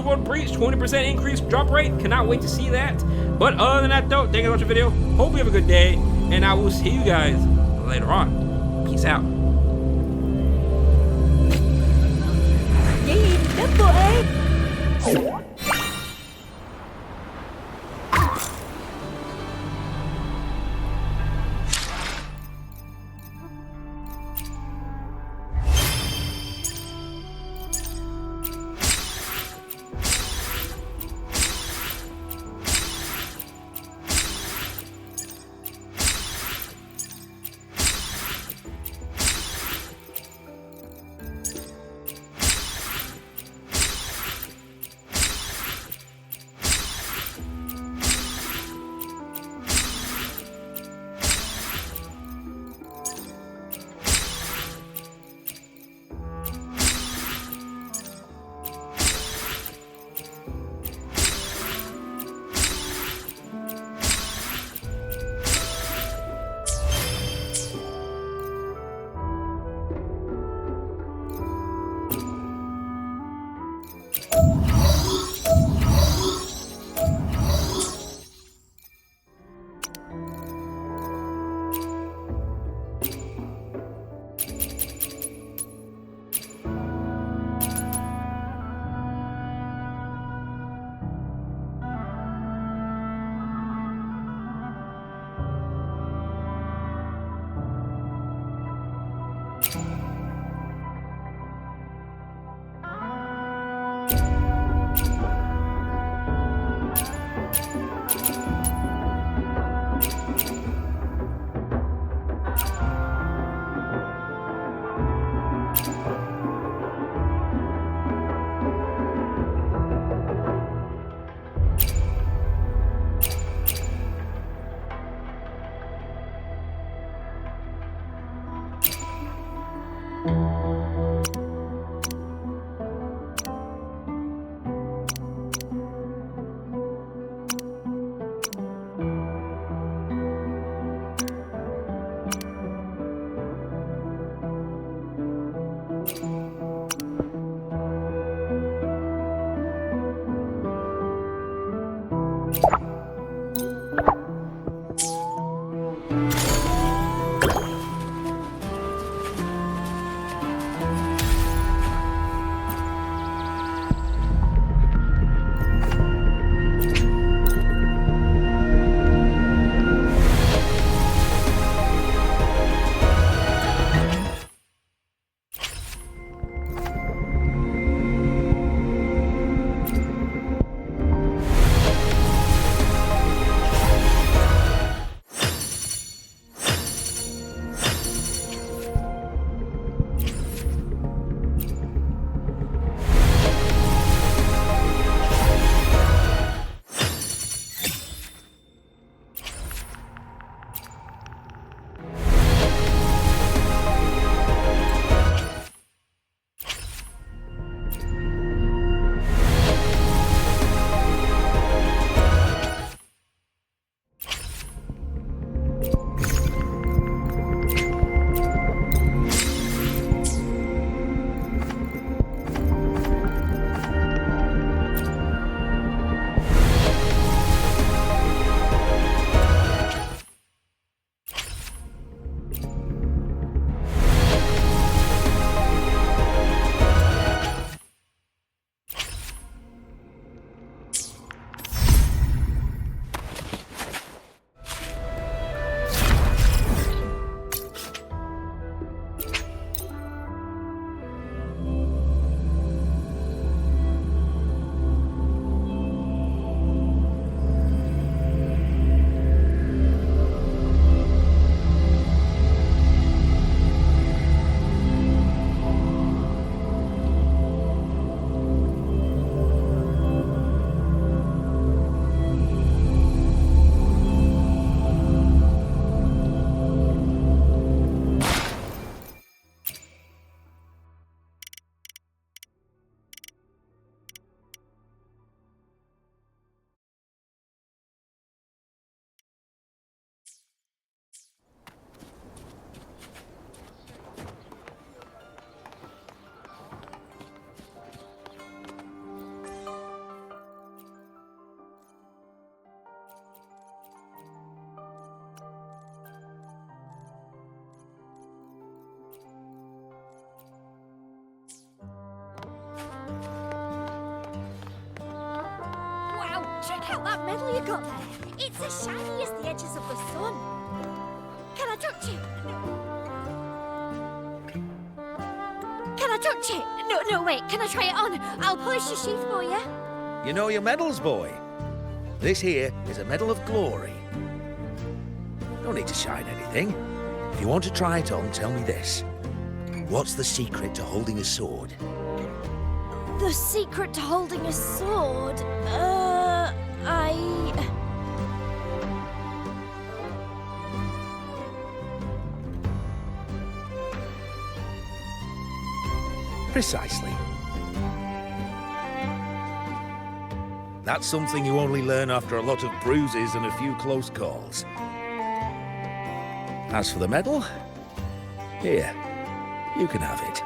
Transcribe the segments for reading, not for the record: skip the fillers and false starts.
World Breach, 20% increased drop rate. Cannot wait to see that. But other than that, though, thank you for watching the video. Hope you have a good day, and I will see you guys later on. Peace out. Gì? Double A. Check out that medal you got there. It's as shiny as the edges of the sun. Can I touch it? Can I touch it? No, wait. Can I try it on? I'll polish the sheath for you. You know your medals, boy. This here is a medal of glory. No need to shine anything. If you want to try it on, tell me this. What's the secret to holding a sword? The secret to holding a sword? Precisely. That's something you only learn after a lot of bruises and a few close calls. As for the medal, here, you can have it.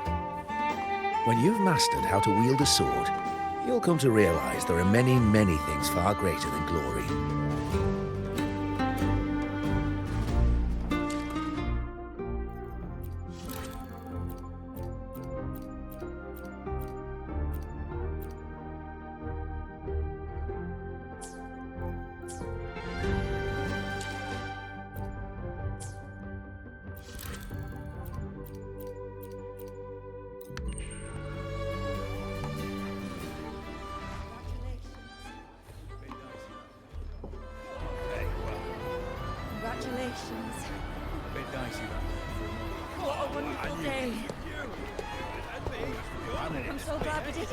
When you've mastered how to wield a sword, you'll come to realize there are many, many things far greater than glory. Congratulations. Bit dicey, that. What a wonderful day. I'm so glad we did it.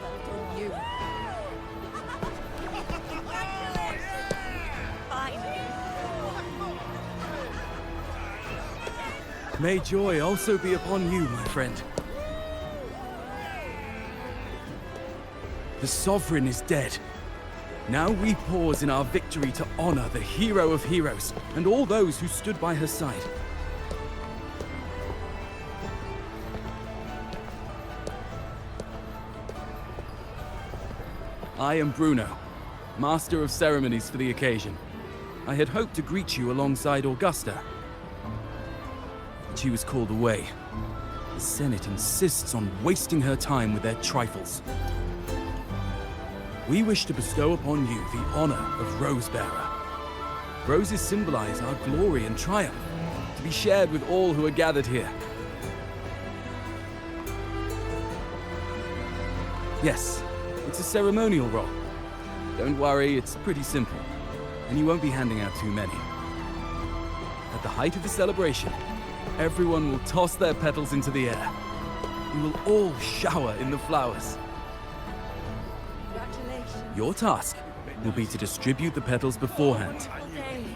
Well done, you. Finally. May joy also be upon you, my friend. The Sovereign is dead. Now we pause in our victory to honor the hero of heroes and all those who stood by her side. I am Bruno, Master of Ceremonies for the occasion. I had hoped to greet you alongside Augusta, but she was called away. The Senate insists on wasting her time with their trifles. We wish to bestow upon you the honor of Rosebearer. Roses symbolize our glory and triumph, to be shared with all who are gathered here. Yes, it's a ceremonial role. Don't worry, it's pretty simple, and you won't be handing out too many. At the height of the celebration, everyone will toss their petals into the air. You will all shower in the flowers. Your task will be to distribute the petals beforehand.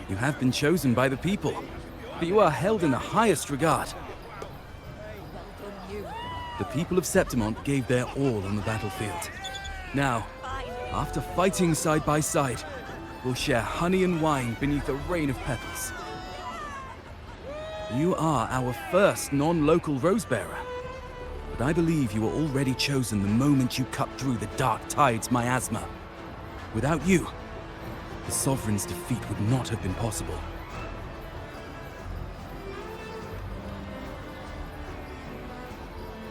You have been chosen by the people, but you are held in the highest regard. The people of Septimont gave their all on the battlefield. Now, after fighting side by side, we'll share honey and wine beneath a rain of petals. You are our first non-local Rosebearer, but I believe you were already chosen the moment you cut through the dark tide's miasma. Without you, the Sovereign's defeat would not have been possible.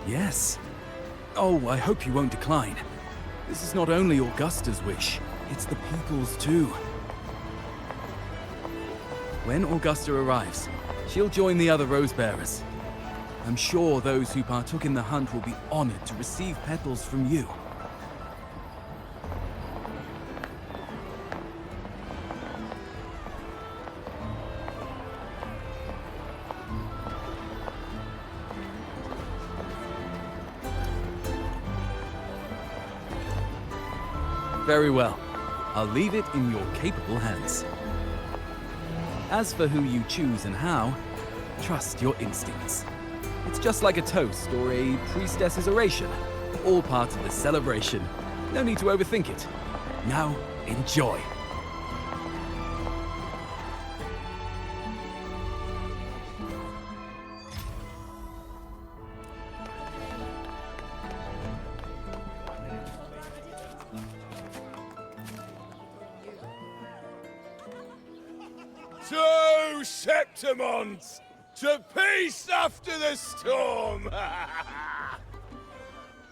Yes. Oh, I hope you won't decline. This is not only Augusta's wish, it's the people's too. When Augusta arrives, she'll join the other Rosebearers. I'm sure those who partook in the hunt will be honored to receive petals from you. Very well. I'll leave it in your capable hands. As for who you choose and how, trust your instincts. It's just like a toast or a priestess's oration. All part of the celebration. No need to overthink it. Now, enjoy. So, Septimont, to peace after the storm!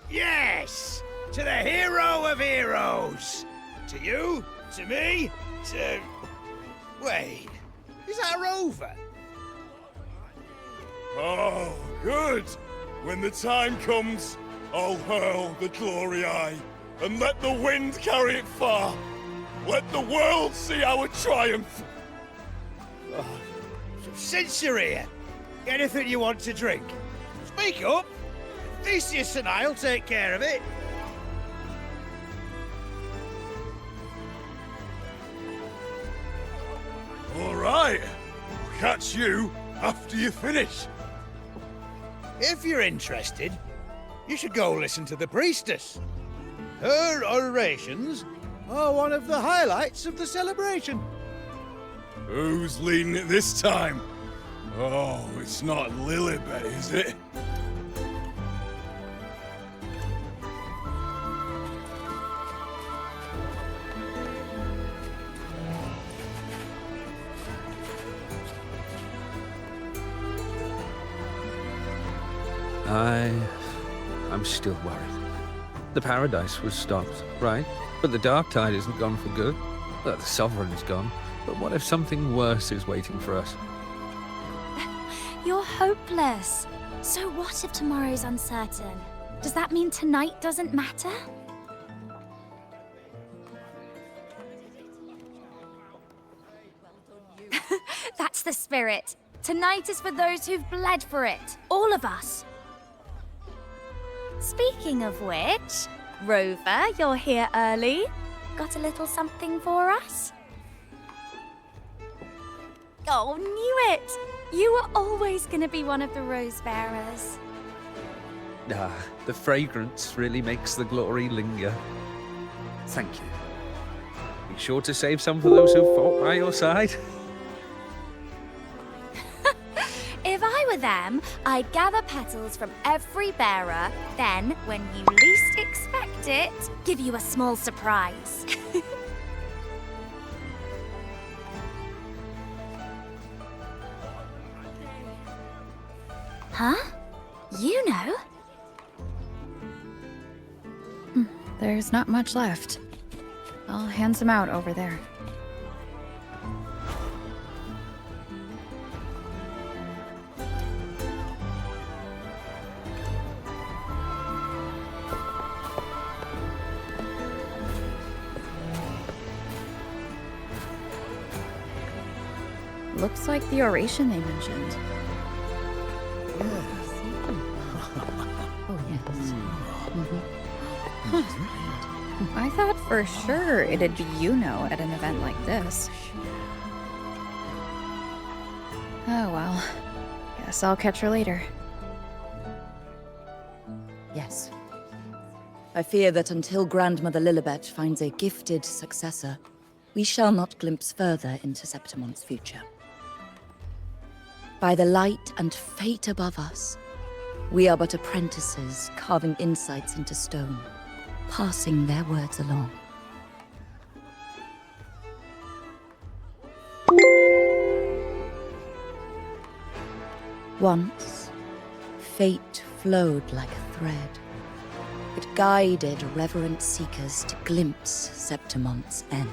Yes! to the hero of heroes. To you, to me, to... Wait, is that a rover? Oh, good. When the time comes, I'll hurl the glory eye and let the wind carry it far. Let the world see our triumph. Since you're here, anything you want to drink? Speak up. Theseus and I'll take care of it. All right. Catch you after you finish. If you're interested, you should go listen to the priestess. Her orations are one of the highlights of the celebration. Who's leading it this time? Oh, it's not Lilibet, is it? I'm still worried. The paradise was stopped, right? But the dark tide isn't gone for good. The sovereign's gone. But what if something worse is waiting for us? You're hopeless. So what if tomorrow's uncertain? Does that mean tonight doesn't matter? That's the spirit. Tonight is for those who've bled for it. All of us. Speaking of which, Rover, you're here early. Got a little something for us? Oh, knew it! You were always gonna be one of the rose bearers. The fragrance really makes the glory linger. Thank you. Be sure to save some for those who fought by your side. If I were them, I'd gather petals from every bearer, then, when you least expect it, give you a small surprise. Huh? Iuno? There's not much left. I'll hand some out over there. Looks like the oration they mentioned. Oh, yes. I thought for sure it'd be Iuno at an event like this. Oh well. Guess I'll catch her later. Yes. I fear that until Grandmother Lilibet finds a gifted successor, we shall not glimpse further into Septimon's future. By the light and fate above us, we are but apprentices carving insights into stone, passing their words along. Once, fate flowed like a thread. It guided reverent seekers to glimpse Septimon's end.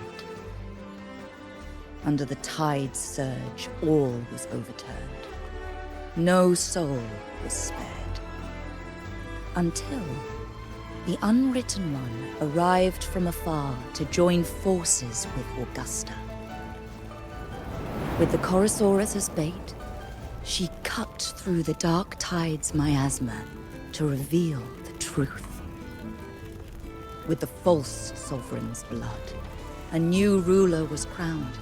Under the tide's surge, all was overturned. No soul was spared. Until the Unwritten One arrived from afar to join forces with Augusta. With the Chorosaurus as bait, she cut through the dark tide's miasma to reveal the truth. With the false sovereign's blood, a new ruler was crowned.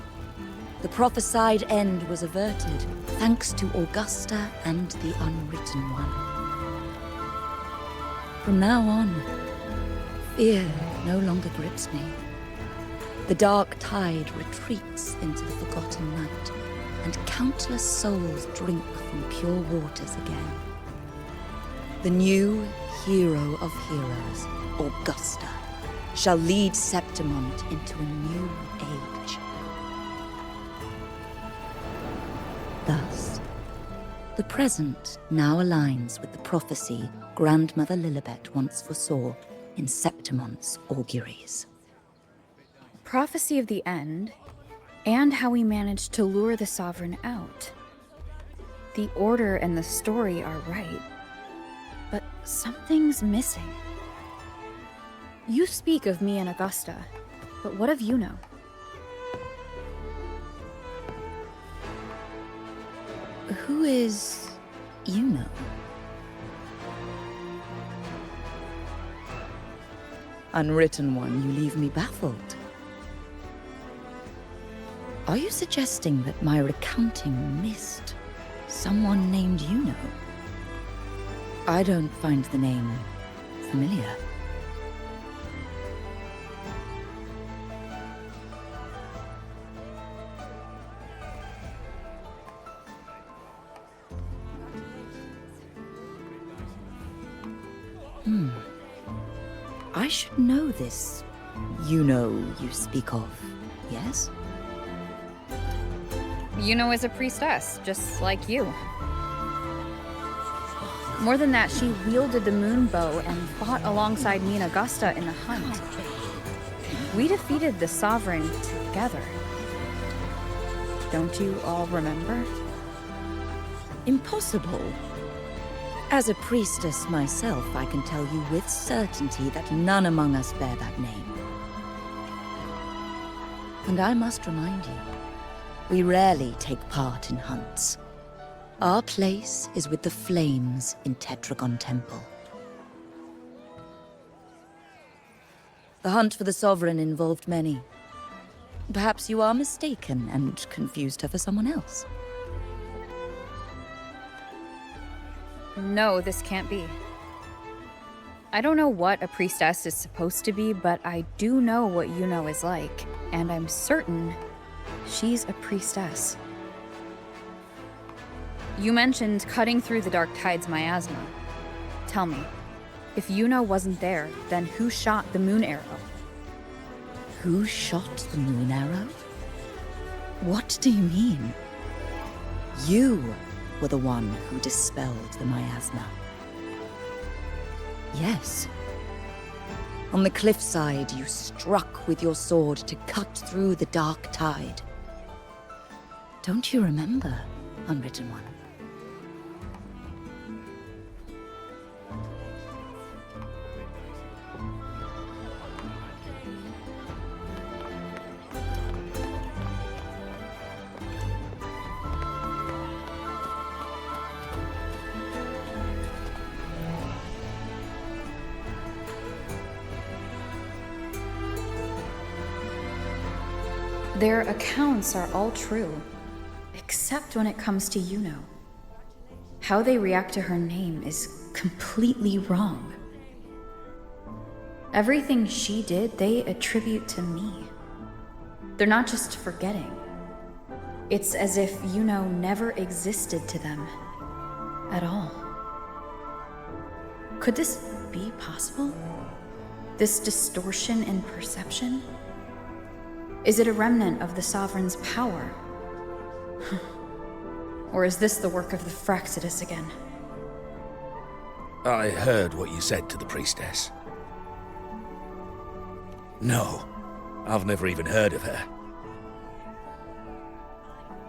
The prophesied end was averted, thanks to Augusta and the Unwritten One. From now on, fear no longer grips me. The dark tide retreats into the forgotten night, and countless souls drink from pure waters again. The new hero of heroes, Augusta, shall lead Septimon into a new age. Thus, the present now aligns with the prophecy Grandmother Lilibet once foresaw, in Septimon's auguries. Prophecy of the end, and how we managed to lure the Sovereign out. The order and the story are right, but something's missing. You speak of me and Augusta, but what of Iuno? Who is Iuno? Unwritten one, you leave me baffled. Are you suggesting that my recounting missed someone named Iuno? I don't find the name familiar. I should know this Iuno you speak of, yes? Iuno is a priestess, just like you. More than that, she wielded the moon bow and fought alongside me and Augusta in the hunt. We defeated the Sovereign together. Don't you all remember? Impossible. As a priestess myself, I can tell you with certainty that none among us bear that name. And I must remind you, we rarely take part in hunts. Our place is with the flames in Tetragon Temple. The hunt for the Sovereign involved many. Perhaps you are mistaken and confused her for someone else. No, this can't be. I don't know what a priestess is supposed to be, but I do know what Iuno is like, and I'm certain she's a priestess. You mentioned cutting through the Dark Tide's miasma. Tell me, if Iuno wasn't there, then who shot the moon arrow? Who shot the moon arrow? What do you mean? You were the one who dispelled the miasma. Yes. On the cliffside, you struck with your sword to cut through the Dark Tide. Don't you remember, Unwritten One? Their accounts are all true, except when it comes to Iuno. How they react to her name is completely wrong. Everything she did, they attribute to me. They're not just forgetting. It's as if Iuno never existed to them at all. Could this be possible? This distortion in perception? Is it a remnant of the Sovereign's power? Or is this the work of the Fraxidus again? I heard what you said to the priestess. No, I've never even heard of her.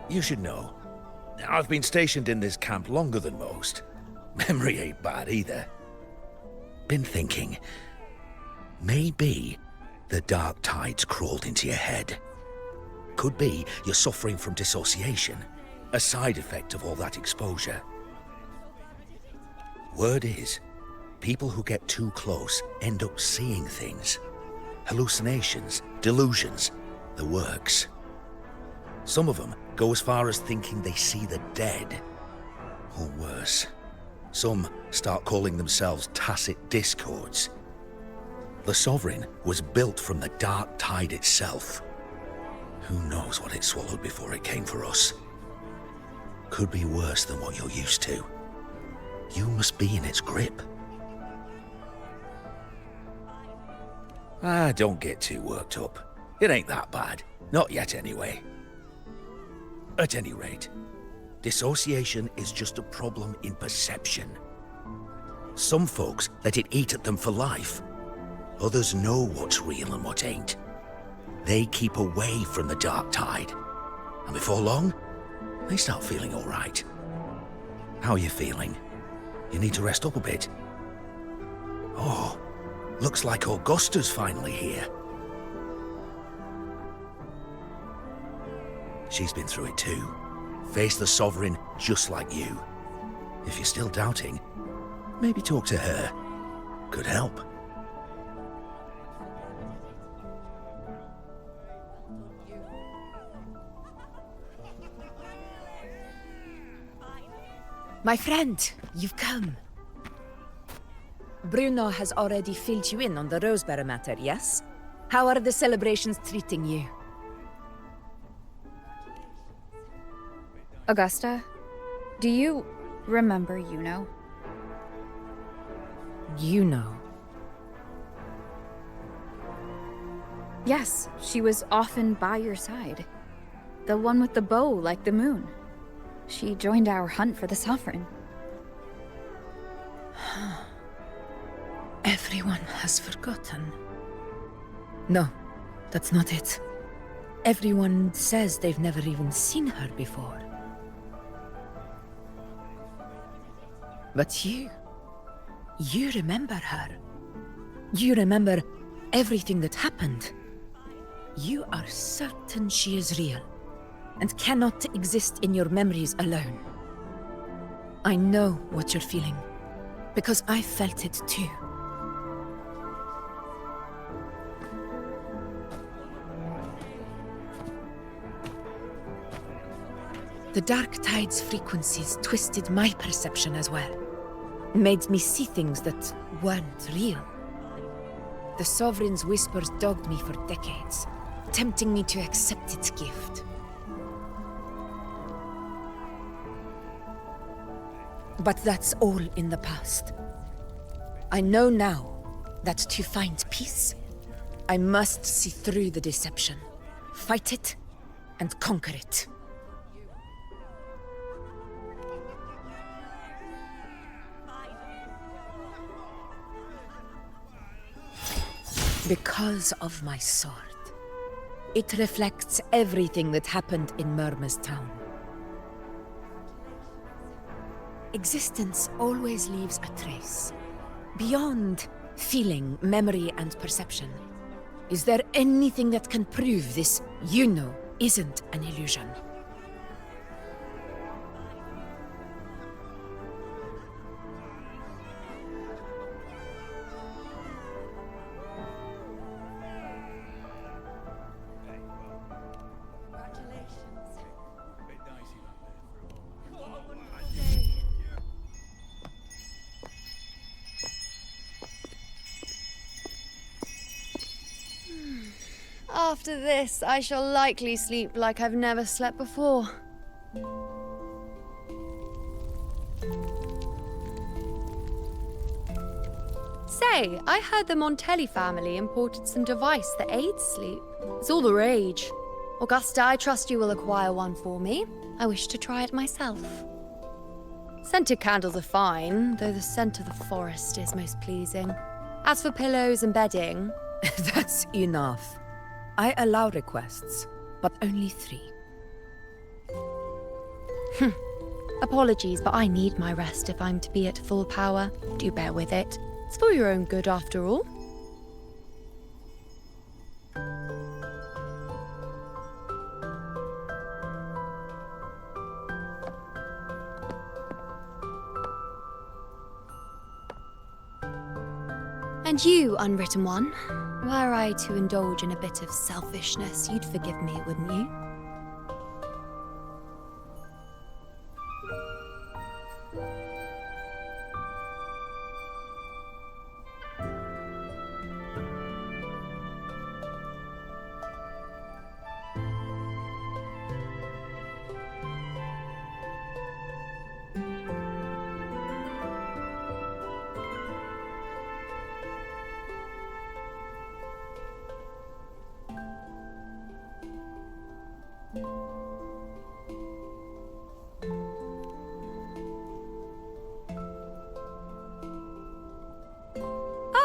You should know, I've been stationed in this camp longer than most. Memory ain't bad either. Been thinking, maybe the Dark Tide's crawled into your head. Could be you're suffering from dissociation, a side effect of all that exposure. Word is, people who get too close end up seeing things. Hallucinations, delusions, the works. Some of them go as far as thinking they see the dead. Or worse, some start calling themselves tacit discords. The Sovereign was built from the Dark Tide itself. Who knows what it swallowed before it came for us? Could be worse than what you're used to. You must be in its grip. Don't get too worked up. It ain't that bad. Not yet, anyway. At any rate, dissociation is just a problem in perception. Some folks let it eat at them for life. Others know what's real and what ain't. They keep away from the dark tide. And before long, they start feeling all right. How are you feeling? You need to rest up a bit. Oh, looks like Augusta's finally here. She's been through it too. Faced the Sovereign just like you. If you're still doubting, maybe talk to her. Could help. My friend, you've come. Bruno has already filled you in on the Rosebearer matter, yes? How are the celebrations treating you? Augusta, do you remember Iuno? Iuno. Yes, she was often by your side. The one with the bow like the moon. She joined our hunt for the Sovereign. Everyone has forgotten. No, that's not it. Everyone says they've never even seen her before. But you remember her. You remember everything that happened. You are certain she is real, and cannot exist in your memories alone. I know what you're feeling, because I felt it too. The Dark Tide's frequencies twisted my perception as well. Made me see things that weren't real. The Sovereign's whispers dogged me for decades, tempting me to accept its gift. But that's all in the past. I know now that to find peace, I must see through the deception, fight it, and conquer it. Because of my sword. It reflects everything that happened in Murma's town. Existence always leaves a trace. Beyond feeling, memory, and perception. Is there anything that can prove this Iuno isn't an illusion? After this, I shall likely sleep like I've never slept before. Say, I heard the Montelli family imported some device that aids sleep. It's all the rage. Augusta, I trust you will acquire one for me. I wish to try it myself. Scented candles are fine, though the scent of the forest is most pleasing. As for pillows and bedding... That's enough. I allow requests, but only 3. Apologies, but I need my rest if I'm to be at full power. Do bear with it. It's for your own good, after all. And you, unwritten one, were I to indulge in a bit of selfishness, you'd forgive me, wouldn't you?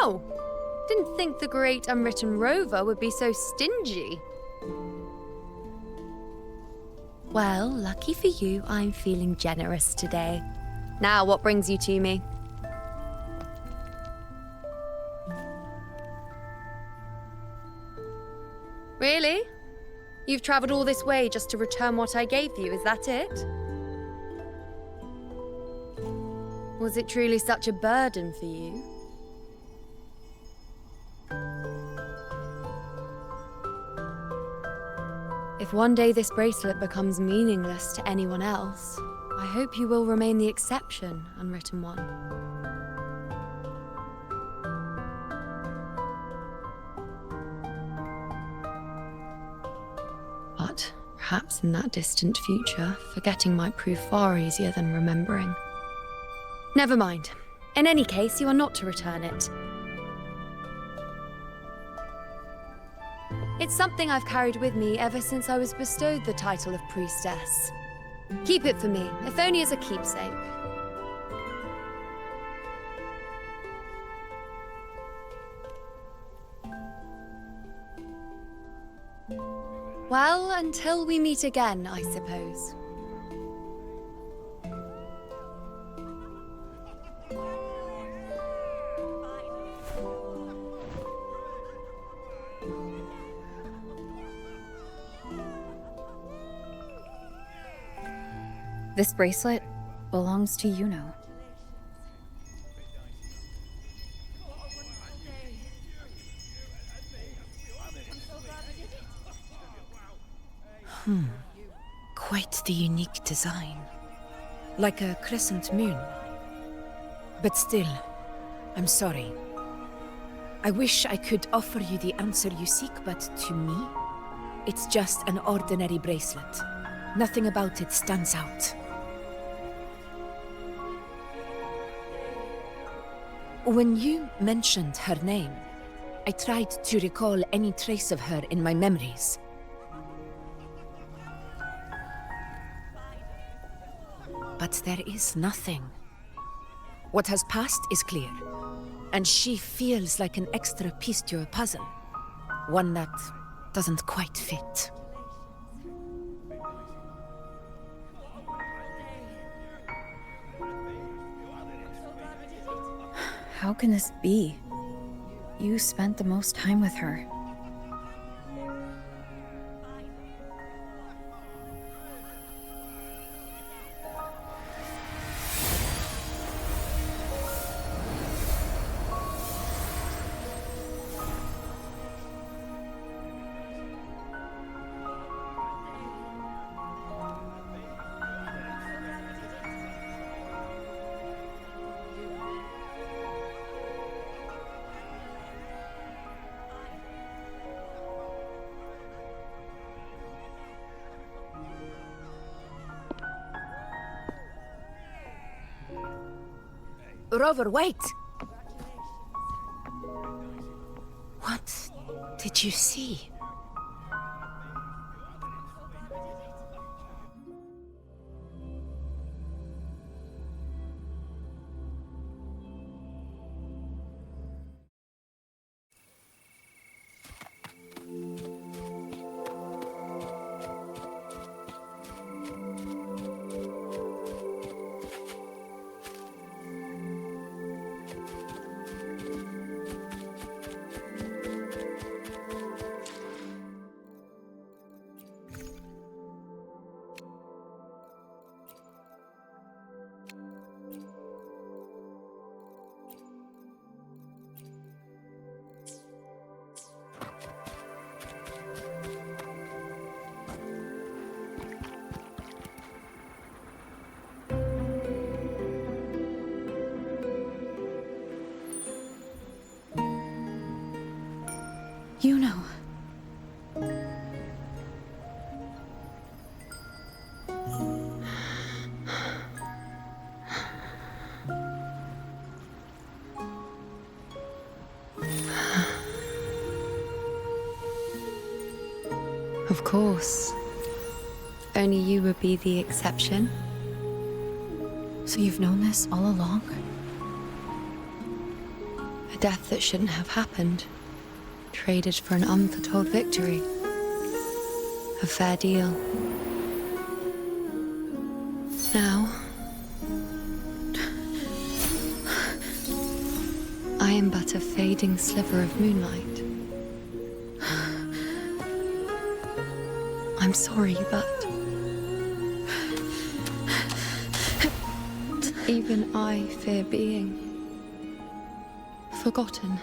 Oh, Didn't think the great unwritten rover would be so stingy. Well, lucky for you, I'm feeling generous today. Now, what brings you to me? Really? You've traveled all this way just to return what I gave you, is that it? Was it truly such a burden for you? If one day this bracelet becomes meaningless to anyone else, I hope you will remain the exception, unwritten one. But perhaps in that distant future, forgetting might prove far easier than remembering. Never mind. In any case, you are not to return it. It's something I've carried with me ever since I was bestowed the title of priestess. Keep it for me, if only as a keepsake. Well, until we meet again, I suppose. This bracelet belongs to Iuno. Quite the unique design. Like a crescent moon. But still, I'm sorry. I wish I could offer you the answer you seek, but to me, it's just an ordinary bracelet. Nothing about it stands out. When you mentioned her name, I tried to recall any trace of her in my memories. But there is nothing. What has passed is clear, and she feels like an extra piece to a puzzle. One that doesn't quite fit. How can this be? You spent the most time with her. Rover, wait! What did you see? Iuno. Of course. Only you would be the exception. So you've known this all along? I death that shouldn't have happened, traded for an unforetold victory. A fair deal. Now, I am but a fading sliver of moonlight. I'm sorry, but even I fear being forgotten.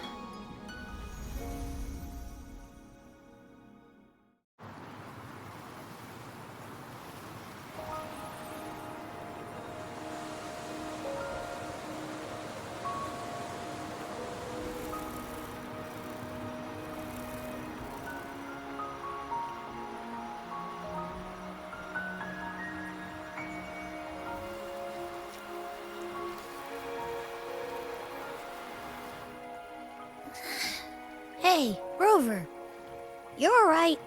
Hey, Rover. You're all right.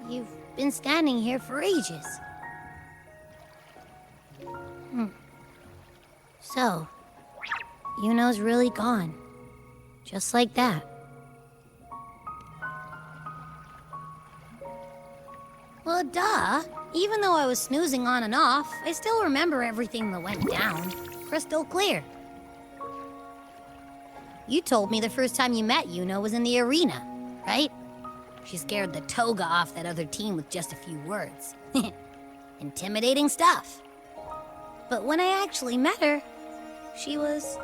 You've been standing here for ages. So, Iuno's really gone. Just like that. Well, duh. Even though I was snoozing on and off, I still remember everything that went down. Crystal clear. You told me the first time you met Iuno was in the arena, right? She scared the toga off that other team with just a few words. Intimidating stuff. But when I actually met her, she was...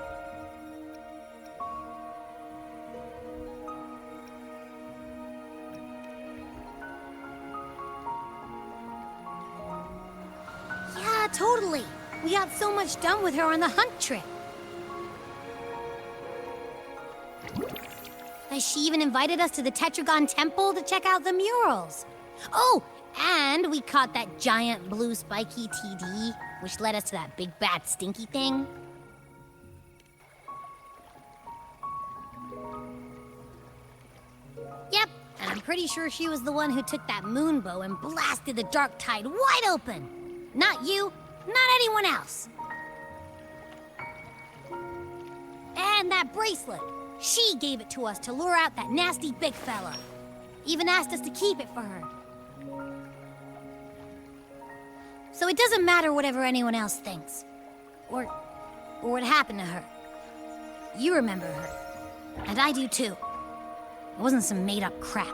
Yeah, totally. We got so much done with her on the hunt trip. She even invited us to the Tetragon Temple to check out the murals. Oh, and we caught that giant blue spiky TD, which led us to that big bad stinky thing. Yep, and I'm pretty sure she was the one who took that moon bow and blasted the dark tide wide open. Not you, not anyone else. And that bracelet. She gave it to us to lure out that nasty big fella. Even asked us to keep it for her. So it doesn't matter whatever anyone else thinks. Or what happened to her. You remember her. And I do too. It wasn't some made-up crap.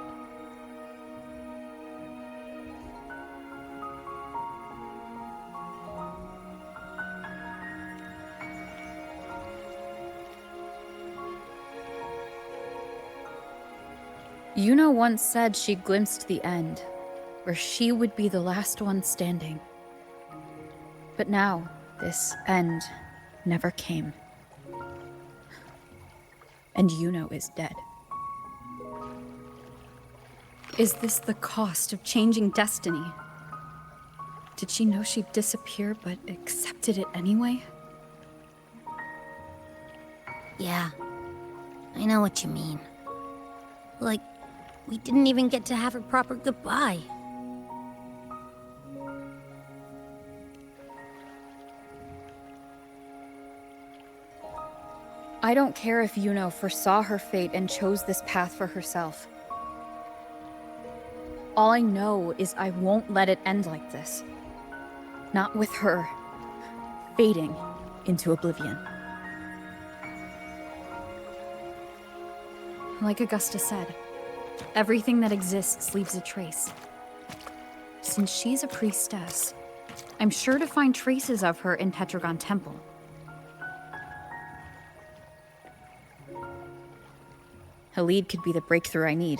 Iuno once said she glimpsed the end, where she would be the last one standing. But now, this end never came. And Iuno is dead. Is this the cost of changing destiny? Did she know she'd disappear, but accepted it anyway? Yeah, I know what you mean. Like, we didn't even get to have a proper goodbye. I don't care if Iuno foresaw her fate and chose this path for herself. All I know is I won't let it end like this. Not with her fading into oblivion. Like Augusta said, everything that exists leaves a trace. Since she's a priestess, I'm sure to find traces of her in Tetragon Temple. Halid could be the breakthrough I need.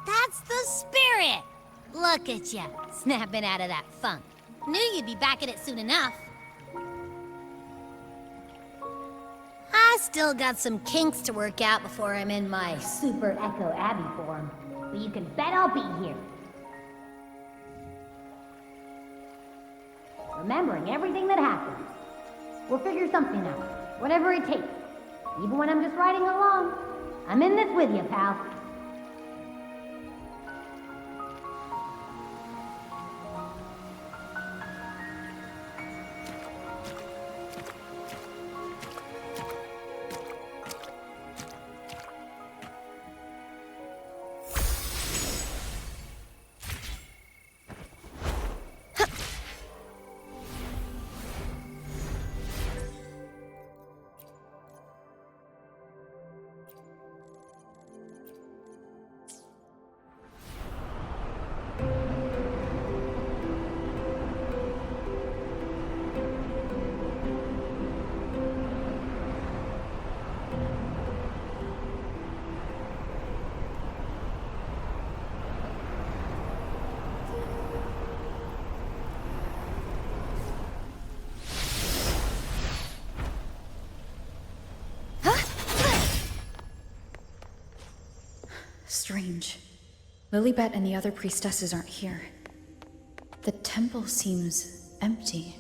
That's the spirit! Look at ya, snapping out of that funk. Knew you'd be back at it soon enough. I still got some kinks to work out before I'm in my Super Echo Abbey form, but you can bet I'll be here. Remembering everything that happened. We'll figure something out, whatever it takes. Even when I'm just riding along. I'm in this with you, pal. Strange. Lilibet and the other priestesses aren't here. The temple seems empty.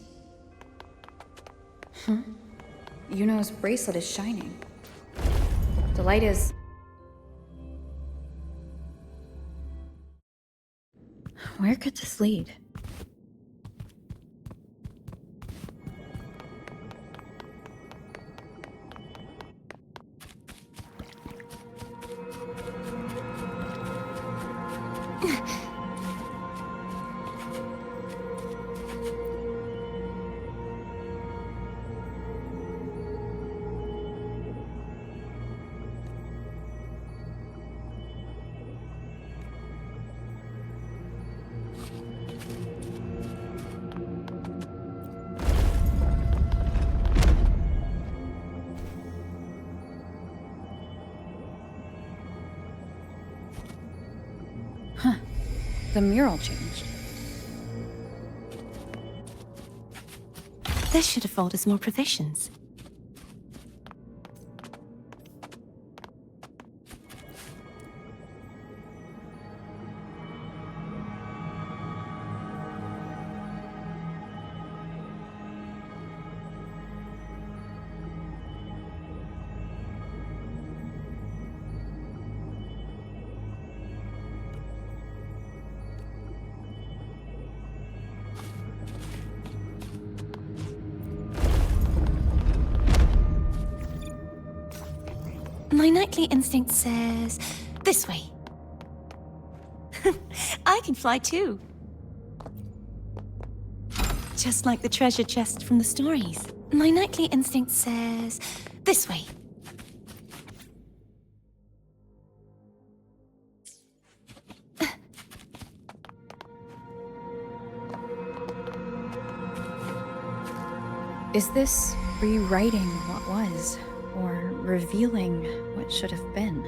Iuno's bracelet is shining. The light is... Where could this lead? The mural changed. This should afford us more provisions. My nightly instinct says... this way. I can fly too. Just like the treasure chest from the stories. My nightly instinct says... this way. Is this rewriting what was? Or revealing what should have been?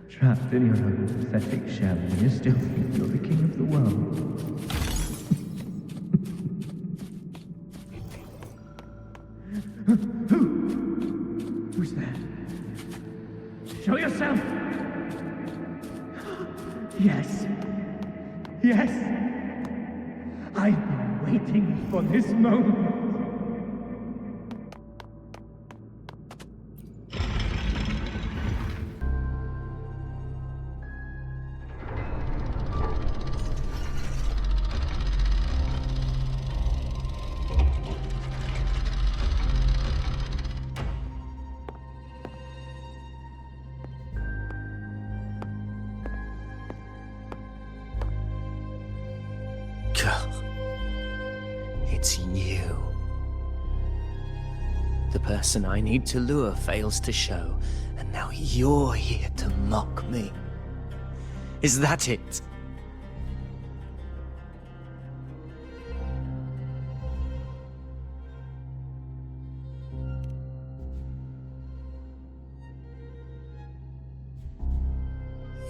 Trapped in your own pathetic shell, and you still think you're the king of the world. Who's there? Show yourself! Yes. Yes! I've been waiting for this moment. It's you. The person I need to lure fails to show, and now you're here to mock me. Is that it?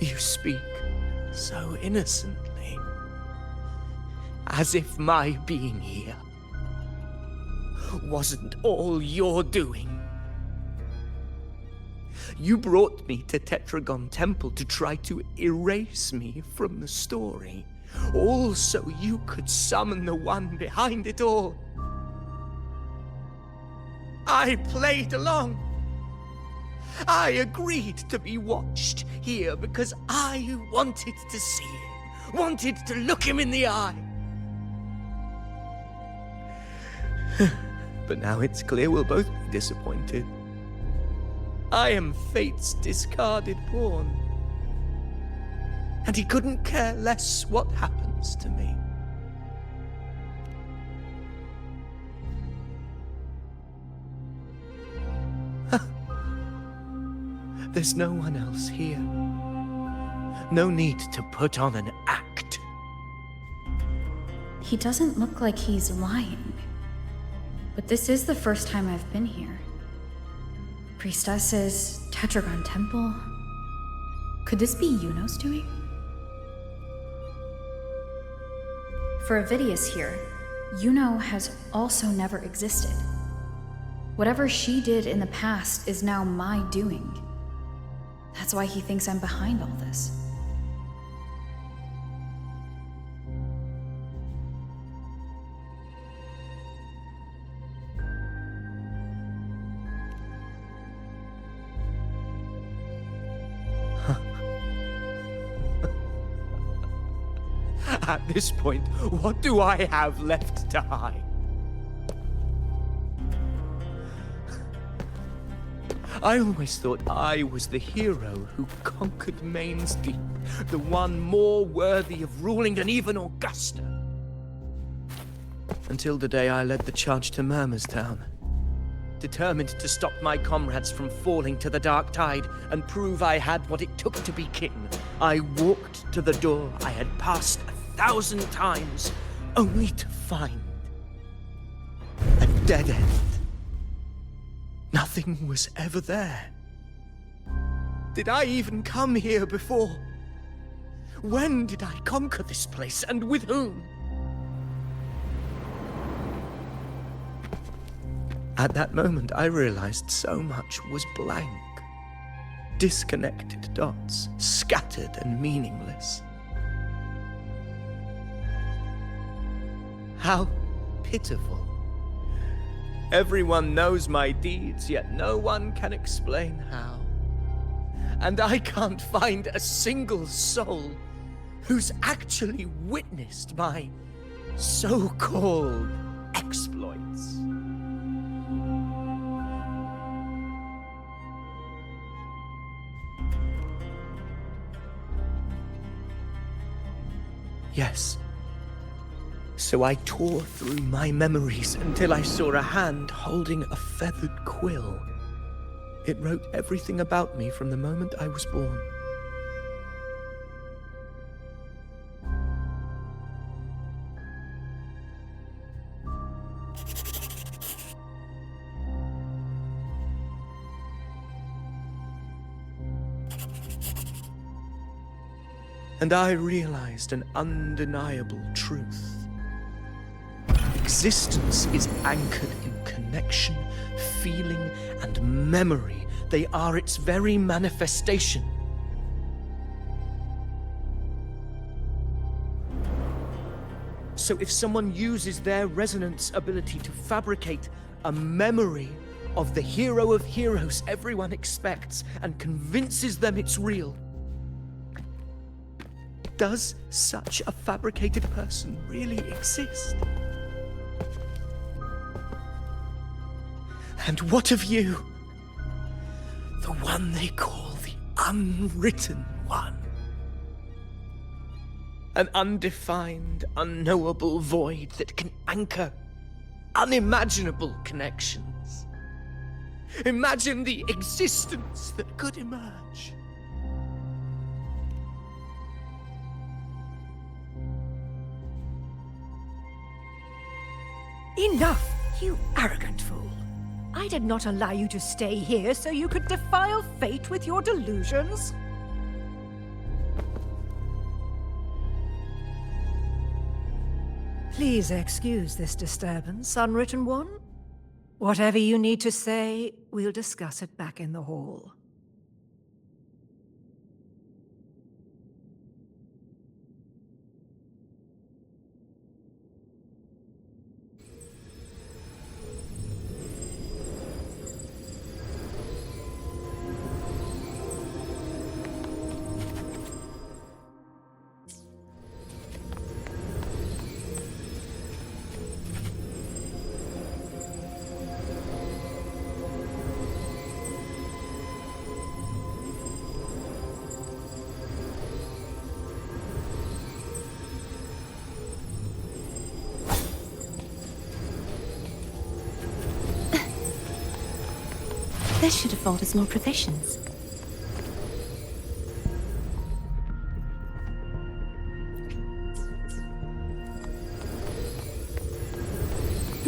You speak so innocently, as if my being here wasn't all you're doing. You brought me to Tetragon Temple to try to erase me from the story, all so you could summon the one behind it all. I played along. I agreed to be watched here because I wanted to see him, wanted to look him in the eye. But now it's clear we'll both be disappointed. I am fate's discarded pawn. And he couldn't care less what happens to me. There's no one else here. No need to put on an act. He doesn't look like he's lying. But this is the first time I've been here. Priestesses, Tetragon Temple. Could this be Iuno's doing? For Avidius here, Iuno has also never existed. Whatever she did in the past is now my doing. That's why he thinks I'm behind all this. At this point, what do I have left to hide? I always thought I was the hero who conquered Main's Deep, the one more worthy of ruling than even Augusta. Until the day I led the charge to Murmur's Town. Determined to stop my comrades from falling to the dark tide and prove I had what it took to be king, I walked to the door I had passed 1,000 times, only to find a dead end. Nothing was ever there. Did I even come here before? When did I conquer this place, and with whom? At that moment, I realized so much was blank. Disconnected dots, scattered and meaningless. How pitiful. Everyone knows my deeds, yet no one can explain how. And I can't find a single soul who's actually witnessed my so-called exploits. Yes. So I tore through my memories until I saw a hand holding a feathered quill. It wrote everything about me from the moment I was born. And I realized an undeniable truth. Existence is anchored in connection, feeling, and memory. They are its very manifestation. So if someone uses their resonance ability to fabricate a memory of the hero of heroes everyone expects and convinces them it's real, does such a fabricated person really exist? And what of you? The one they call the Unwritten One. An undefined, unknowable void that can anchor unimaginable connections. Imagine the existence that could emerge. Enough, you arrogant fool. I did not allow you to stay here so you could defile fate with your delusions. Please excuse this disturbance, Unwritten One. Whatever you need to say, we'll discuss it back in the hall. This should afford us more provisions.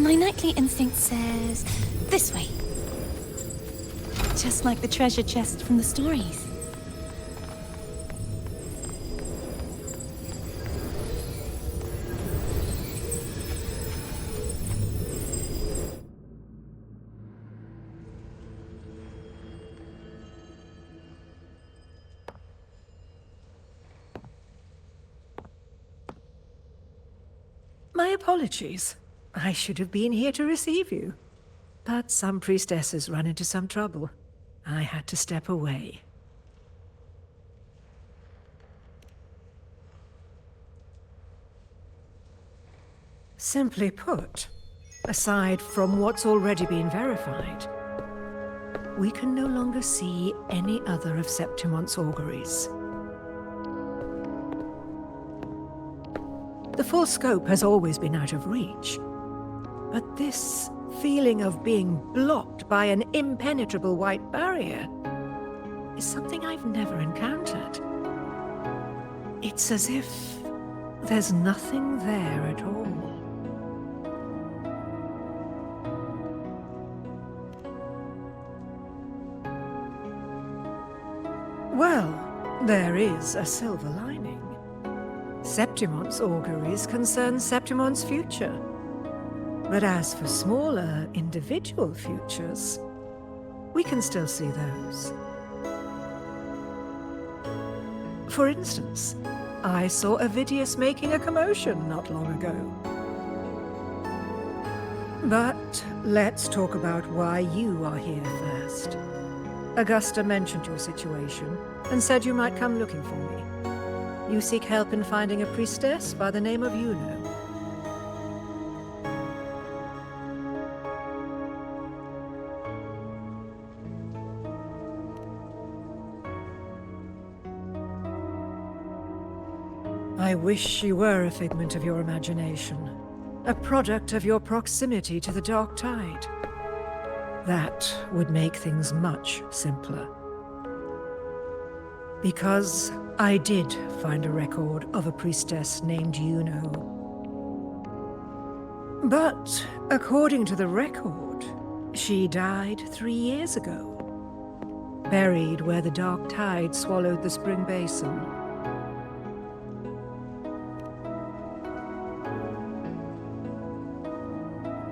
My nightly instinct says this way. Just like the treasure chest from the stories. My apologies. I should have been here to receive you. But some priestesses run into some trouble. I had to step away. Simply put, aside from what's already been verified, we can no longer see any other of Septimon's auguries. The full scope has always been out of reach, but this feeling of being blocked by an impenetrable white barrier is something I've never encountered. It's as if there's nothing there at all. Well, there is a silver lining. Septimon's auguries concern Septimon's future. But as for smaller, individual futures, we can still see those. For instance, I saw Avidius making a commotion not long ago. But let's talk about why you are here first. Augusta mentioned your situation and said you might come looking for me. You seek help in finding a priestess by the name of Iuno. I wish she were a figment of your imagination, a product of your proximity to the Dark Tide. That would make things much simpler. Because I did find a record of a priestess named Iuno. But according to the record, she died 3 years ago, buried where the Dark Tide swallowed the Spring Basin.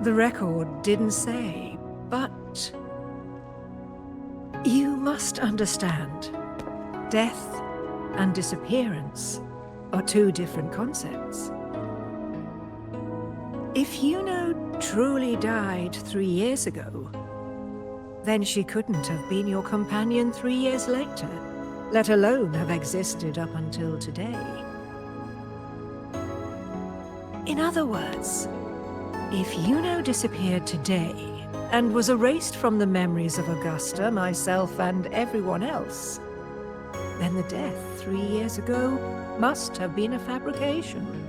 The record didn't say, but you must understand, death and disappearance are two different concepts. If Iuno truly died 3 years ago, then she couldn't have been your companion 3 years later, let alone have existed up until today. In other words, if Iuno disappeared today and was erased from the memories of Augusta, myself, and everyone else, then the death 3 years ago must have been a fabrication.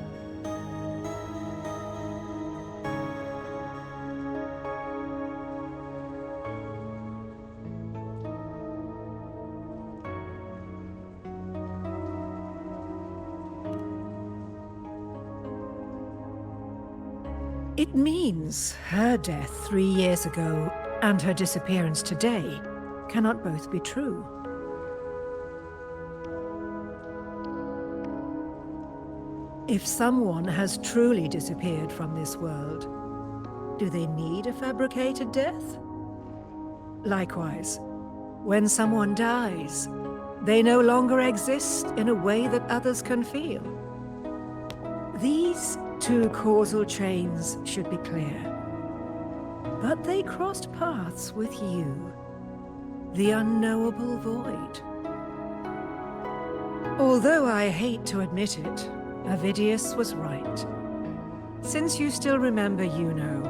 It means her death 3 years ago and her disappearance today cannot both be true. If someone has truly disappeared from this world, do they need a fabricated death? Likewise, when someone dies, they no longer exist in a way that others can feel. These two causal chains should be clear. But they crossed paths with you, the unknowable void. Although I hate to admit it, Avidius was right. Since you still remember Iuno,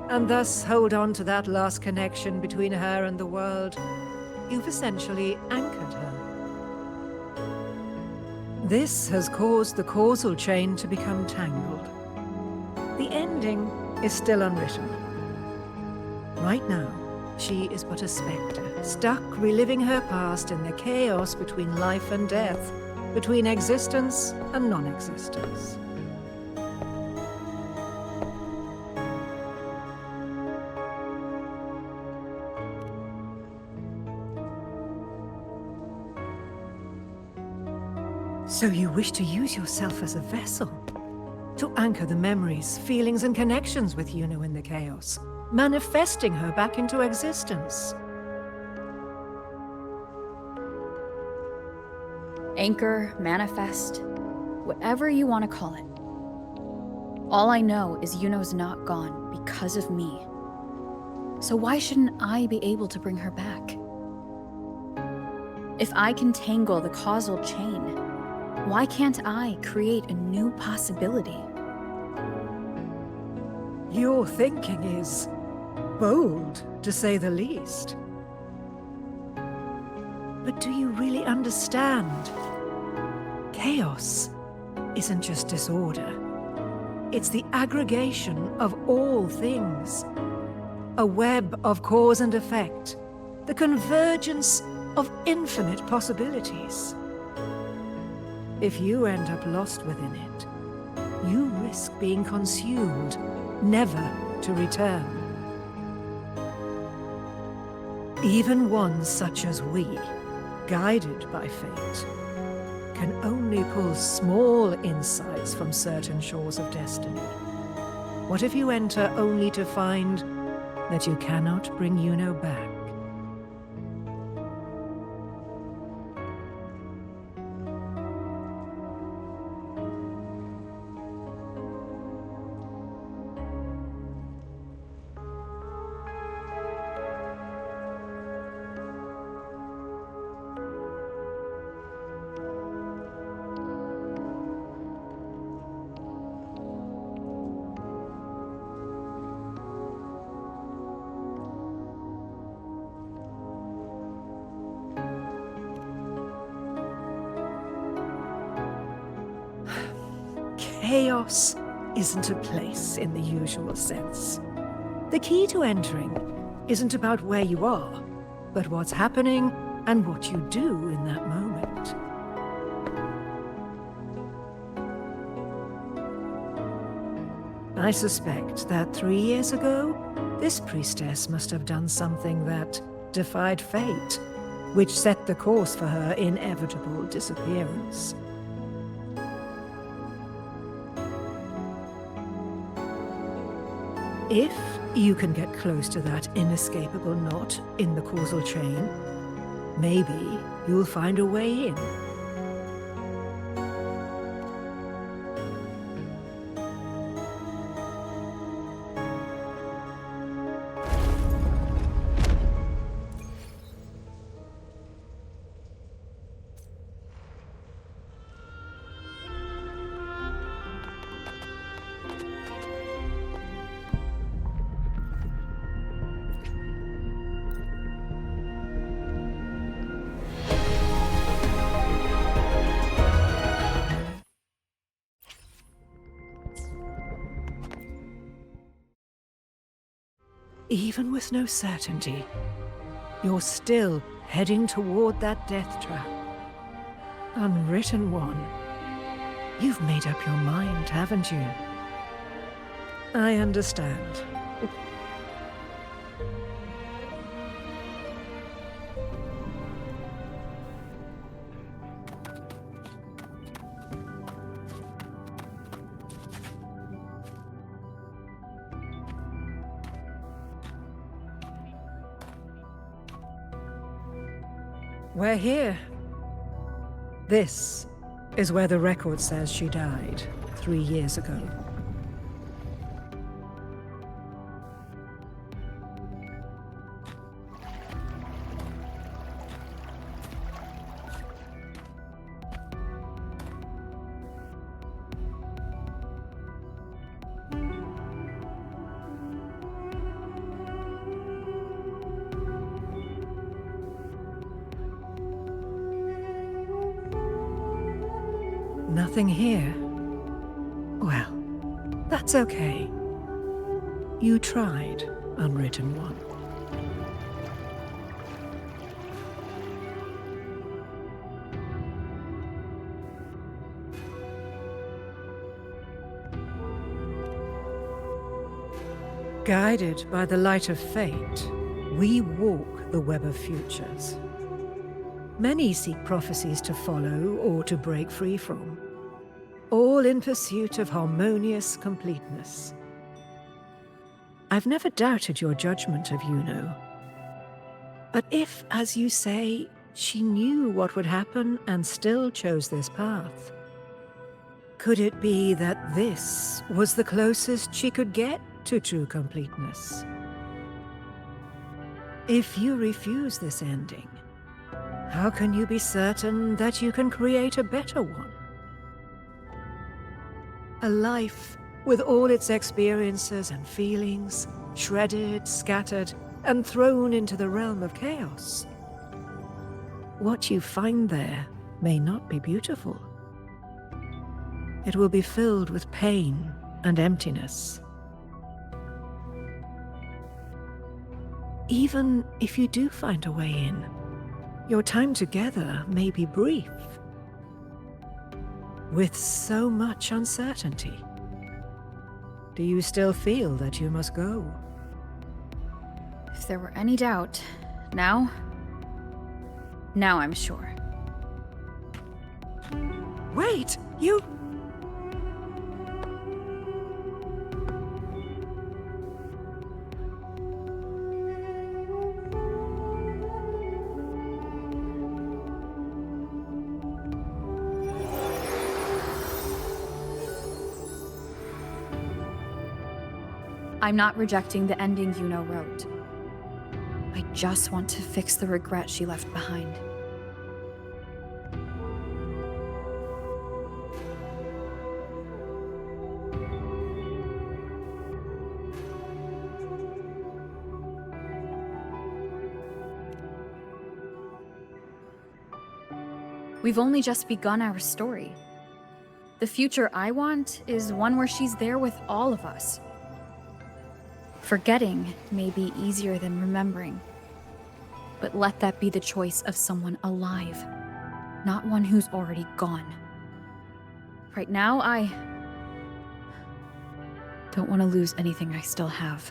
and thus hold on to that last connection between her and the world, you've essentially anchored her. This has caused the causal chain to become tangled. The ending is still unwritten. Right now, she is but a spectre, stuck reliving her past in the chaos between life and death, between existence and non-existence. So you wish to use yourself as a vessel? To anchor the memories, feelings, and connections with Iuno in the chaos, manifesting her back into existence. Anchor, manifest, whatever you want to call it. All I know is Iuno's not gone because of me. So why shouldn't I be able to bring her back? If I can tangle the causal chain, why can't I create a new possibility? Your thinking is bold, to say the least. But do you really understand? Chaos isn't just disorder. It's the aggregation of all things. A web of cause and effect. The convergence of infinite possibilities. If you end up lost within it, you risk being consumed, never to return. Even ones such as we, guided by fate, can only pull small insights from certain shores of destiny. What if you enter only to find that you cannot bring Iuno back? Chaos isn't a place in the usual sense. The key to entering isn't about where you are, but what's happening and what you do in that moment. I suspect that 3 years ago, this priestess must have done something that defied fate, which set the course for her inevitable disappearance. If you can get close to that inescapable knot in the causal chain, maybe you'll find a way in. Even with no certainty, you're still heading toward that death trap. Unwritten one. You've made up your mind, haven't you? I understand. We're here. This is where the record says she died 3 years ago. Nothing here. Well, that's okay. You tried, Unwritten One. Guided by the light of fate, we walk the web of futures. Many seek prophecies to follow or to break free from, all in pursuit of harmonious completeness. I've never doubted your judgment of Iuno. But if, as you say, she knew what would happen and still chose this path, could it be that this was the closest she could get to true completeness? If you refuse this ending, how can you be certain that you can create a better one? A life with all its experiences and feelings, shredded, scattered, and thrown into the realm of chaos. What you find there may not be beautiful. It will be filled with pain and emptiness. Even if you do find a way in, your time together may be brief, with so much uncertainty. Do you still feel that you must go? If there were any doubt, now I'm sure. Wait, you... I'm not rejecting the ending Iuno wrote. I just want to fix the regret she left behind. We've only just begun our story. The future I want is one where she's there with all of us. Forgetting may be easier than remembering, but let that be the choice of someone alive, not one who's already gone. Right now, I don't want to lose anything I still have.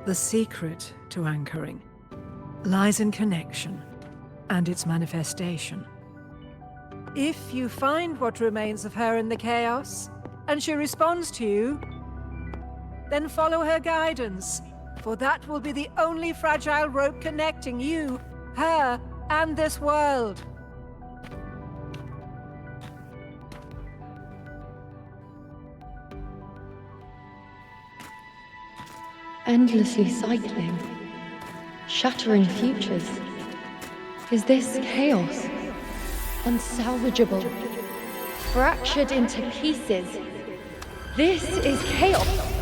The secret to anchoring lies in connection and its manifestation. If you find what remains of her in the chaos, and she responds to you, then follow her guidance, for that will be the only fragile rope connecting you, her, and this world. Endlessly cycling, shattering futures. Is this chaos? Unsalvageable, fractured into pieces. This is chaos.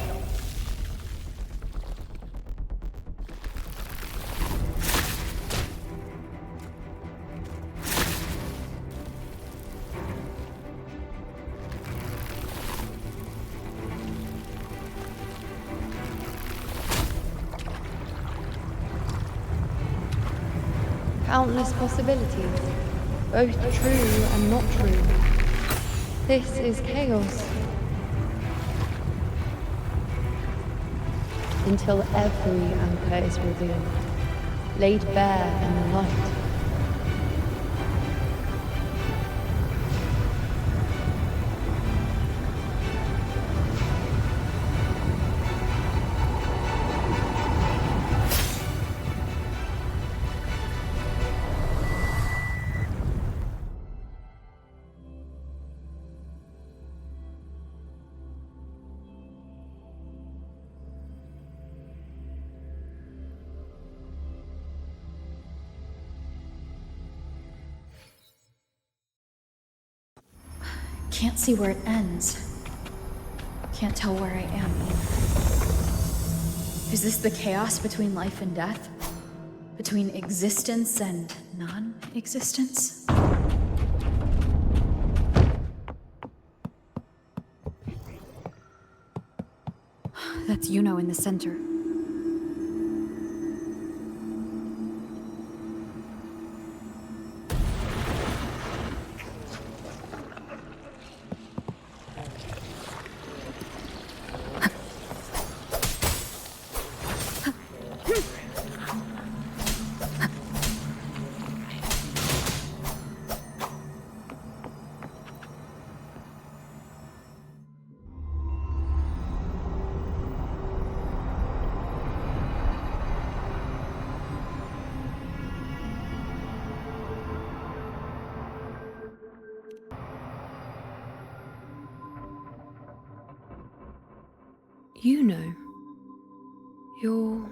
Countless possibilities, both true and not true. This is chaos. Until every anchor is revealed, laid bare in the light. Can't see where it ends. Can't tell where I am either. Is this the chaos between life and death? Between existence and non-existence? That's Iuno in the center. Iuno, you're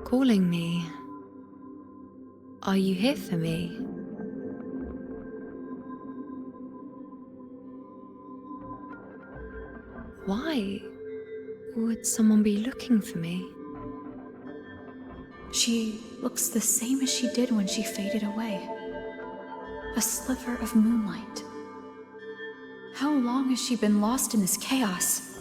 calling me. Are you here for me? Why would someone be looking for me? She looks the same as she did when she faded away. A sliver of moonlight. How long has she been lost in this chaos?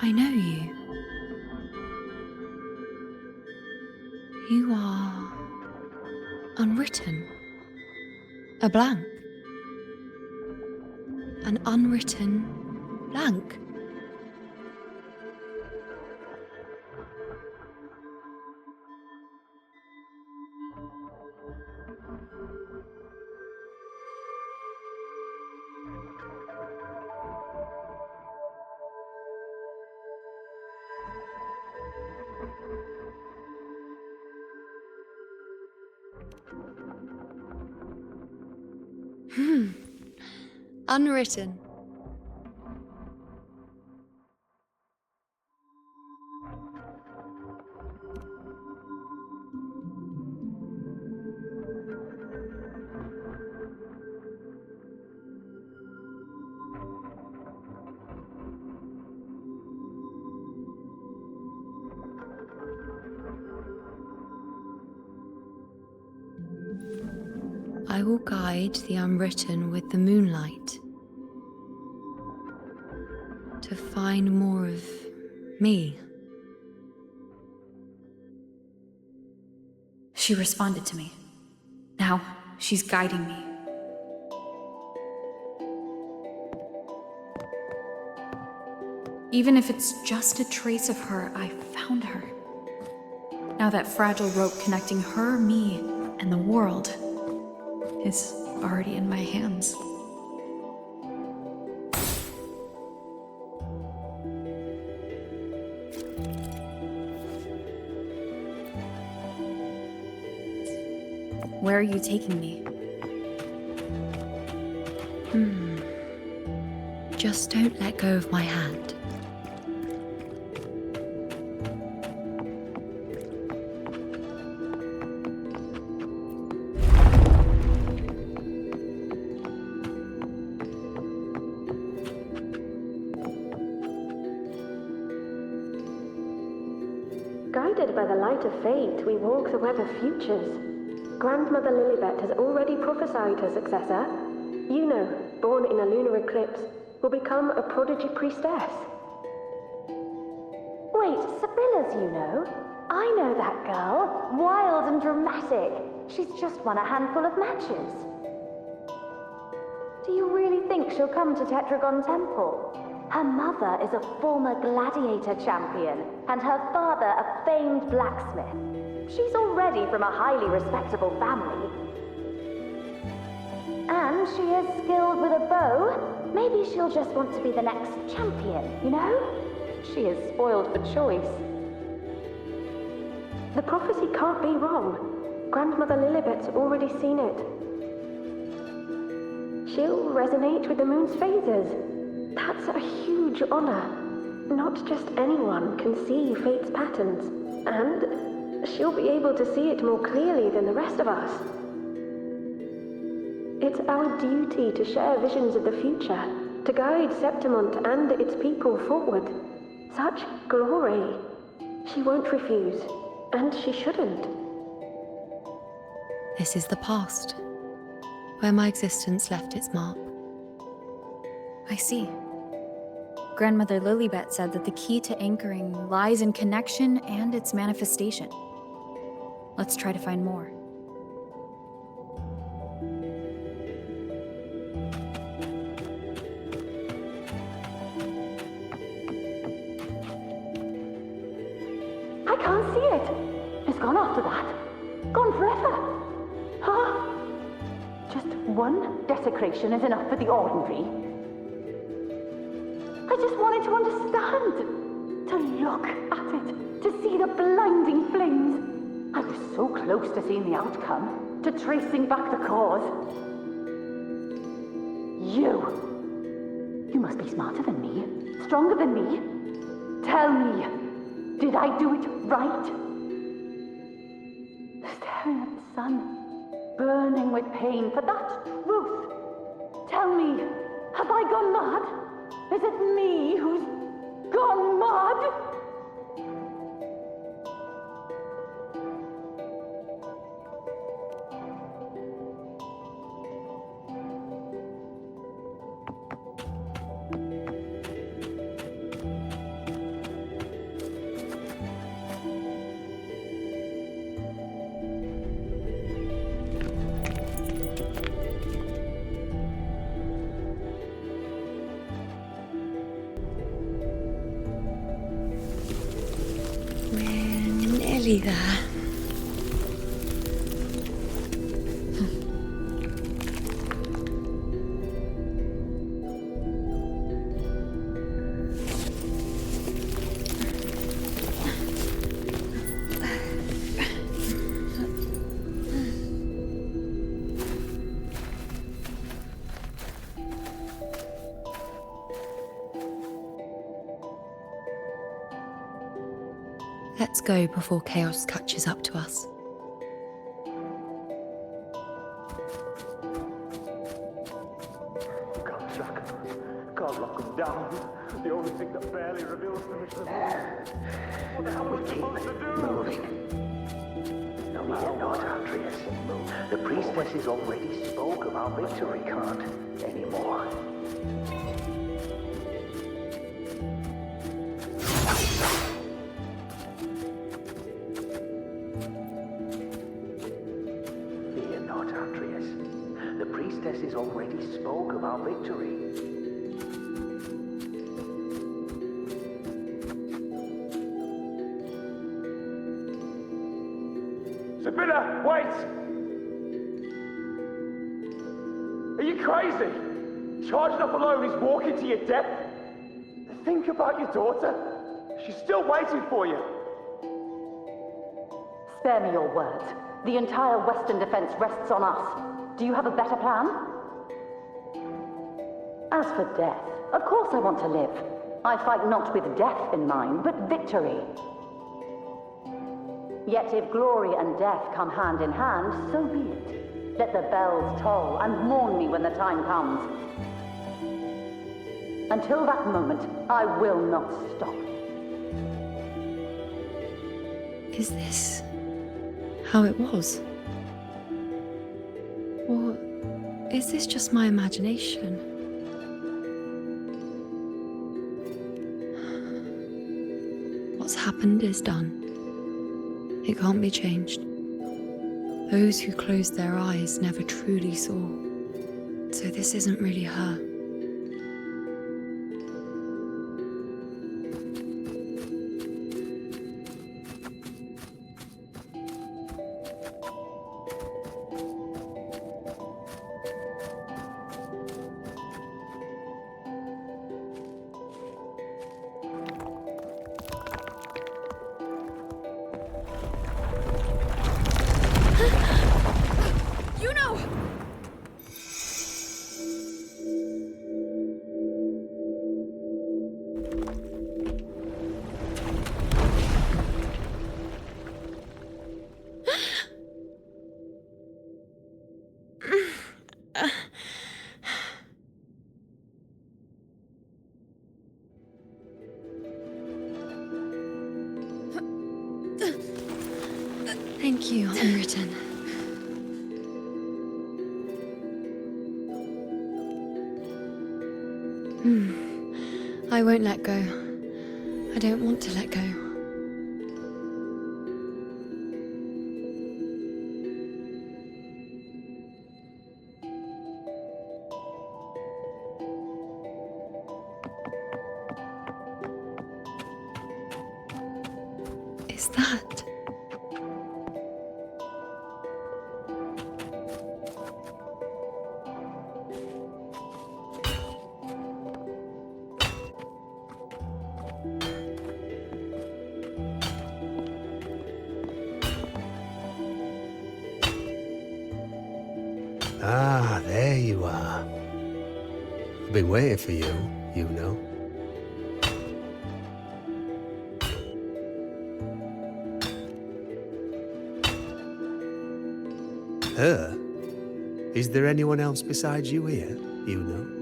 I know you. You are unwritten. A blank. An unwritten blank. Unwritten. I will guide the unwritten with the moonlight to find more of me. She responded to me. Now, she's guiding me. Even if it's just a trace of her, I found her. Now that fragile rope connecting her, me, and the world is already in my hands. Where are you taking me? Just don't let go of my hand. Guided by the light of fate, we walk the web of futures. Grandmother Lilibet has already prophesied her successor. Iuno, born in a lunar eclipse, will become a prodigy priestess. Wait, Sibylla's Iuno? I know that girl. Wild and dramatic. She's just won a handful of matches. Do you really think she'll come to Tetragon Temple? Her mother is a former gladiator champion, and her father a famed blacksmith. She's already from a highly respectable family. And she is skilled with a bow. Maybe she'll just want to be the next champion, you know? She is spoiled for choice. The prophecy can't be wrong. Grandmother Lilibet's already seen it. She'll resonate with the moon's phases. That's a huge honor. Not just anyone can see fate's patterns, and she'll be able to see it more clearly than the rest of us. It's our duty to share visions of the future, to guide Septimont and its people forward. Such glory. She won't refuse, and she shouldn't. This is the past, where my existence left its mark. I see. Grandmother Lilibet said that the key to anchoring lies in connection and its manifestation. Let's try to find more. I can't see it. It's gone after that. Gone forever. one desecration is enough for the ordinary. I just wanted to understand, to look at it, to see the blinding flames. I was so close to seeing the outcome, to tracing back the cause. You must be smarter than me, stronger than me. Tell me, did I do it right? Staring at the sun, burning with pain for that truth. Tell me, have I gone mad? Is it me who's gone mad? Nearly there. Let's go before chaos catches up to us. Can't lock them down. The only thing that barely reveals them is the what the hell are we supposed to do? Moving. No, we are not, Andreas. The priestesses already spoke of our victory. Can't anymore. Fear not, Andreas. The priestesses already spoke of our victory. Sibylla, wait! Are you crazy? Charging up alone is walking to your death? Think about your daughter. She's still waiting for you. Spare me your words. The entire Western defense rests on us. Do you have a better plan? As for death, of course I want to live. I fight not with death in mind, but victory. Yet if glory and death come hand in hand, so be it. Let the bells toll and mourn me when the time comes. Until that moment, I will not stop. Is this how it was? Or is this just my imagination? What's happened is done. It can't be changed. Those who closed their eyes never truly saw. So this isn't really her. Iuno! Thank you, Unwritten. I won't let go. I don't want to let go. Is that? Ah, there you are. I've been waiting for you, Iuno. Her? Is there anyone else besides you here, Iuno?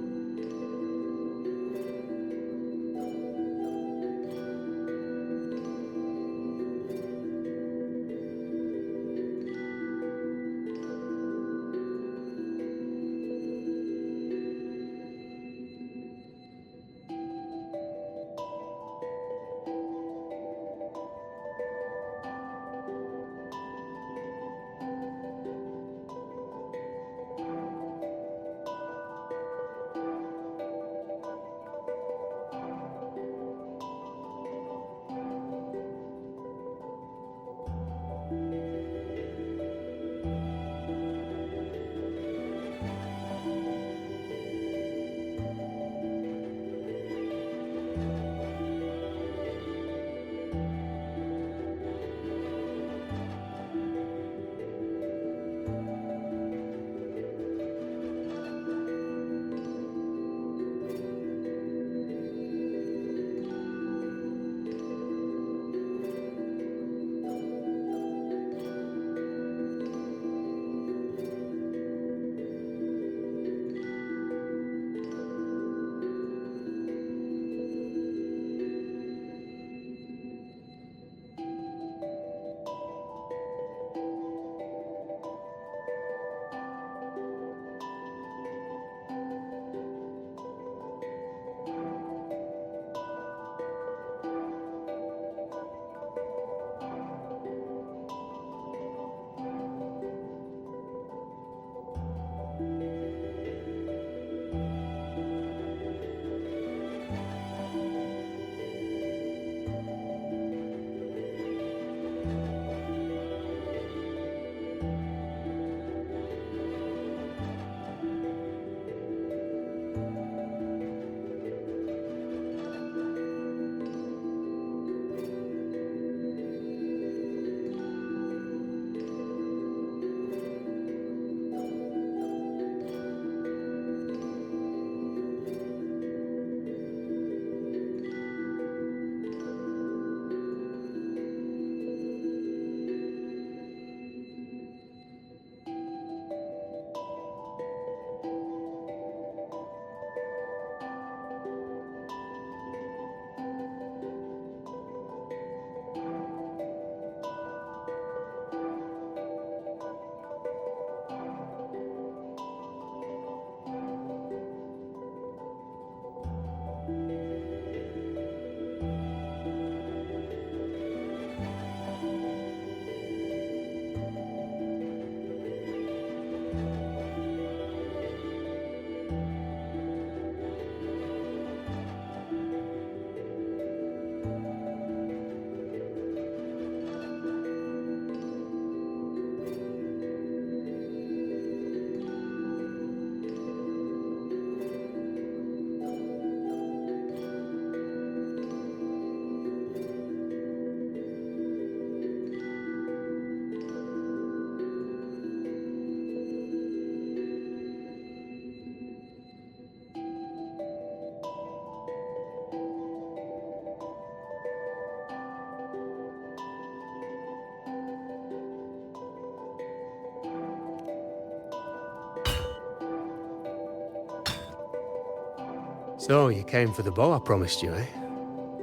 So, you came for the bow I promised you, eh?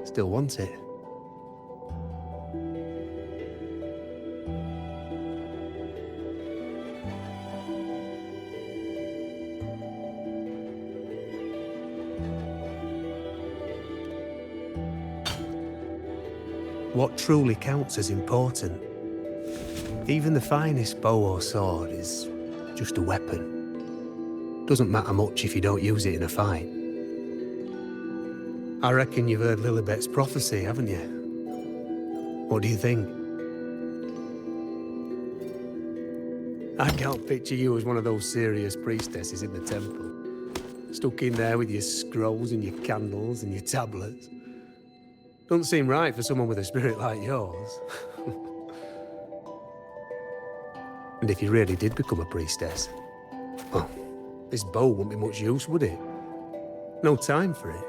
Still want it? What truly counts as important? Even the finest bow or sword is just a weapon. Doesn't matter much if you don't use it in a fight. I reckon you've heard Lilibet's prophecy, haven't you? What do you think? I can't picture you as one of those serious priestesses in the temple. Stuck in there with your scrolls and your candles and your tablets. Doesn't seem right for someone with a spirit like yours. And if you really did become a priestess, Well, this bow wouldn't be much use, would it? No time for it.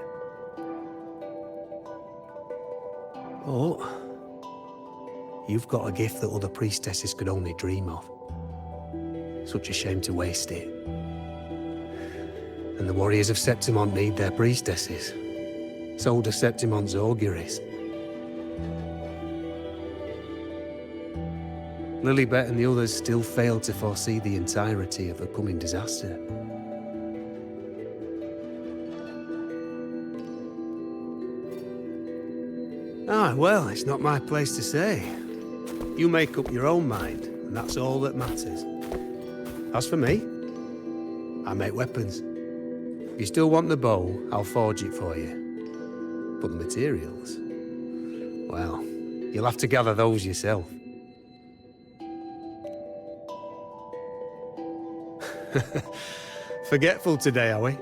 Oh, you've got a gift that other priestesses could only dream of. Such a shame to waste it. And the warriors of Septimont need their priestesses. So do Septimont's auguries. Lilibet and the others still fail to foresee the entirety of the coming disaster. Ah, well, it's not my place to say. You make up your own mind, and that's all that matters. As for me, I make weapons. If you still want the bow, I'll forge it for you. But the materials, well, you'll have to gather those yourself. Forgetful today, are we?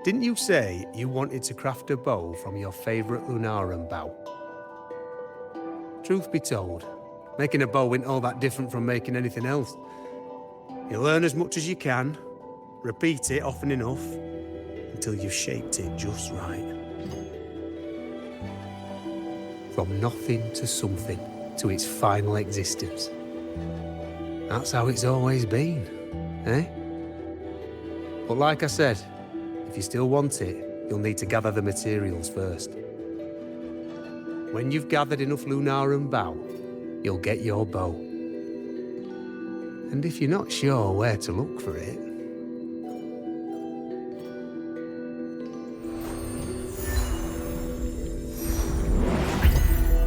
Didn't you say you wanted to craft a bow from your favourite Lunarum bow? Truth be told, making a bow isn't all that different from making anything else. You learn as much as you can, repeat it often enough, until you've shaped it just right. From nothing to something, to its final existence. That's how it's always been, eh? But like I said, if you still want it, you'll need to gather the materials first. When you've gathered enough Lunarum bow, you'll get your bow. And if you're not sure where to look for it...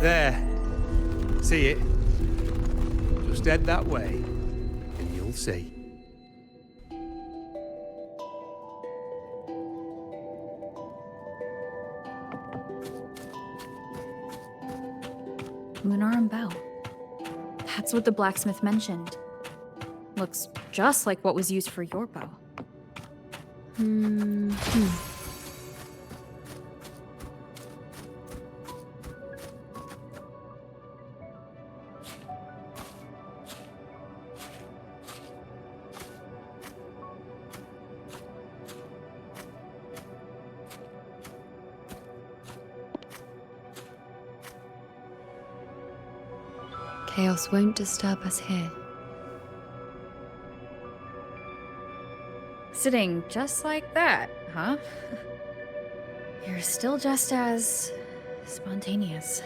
There. See it? Just head that way, and you'll see. Lunarum bow. That's what the blacksmith mentioned. Looks just like what was used for your bow. Chaos won't disturb us here. Sitting just like that, huh? You're still just as... spontaneous.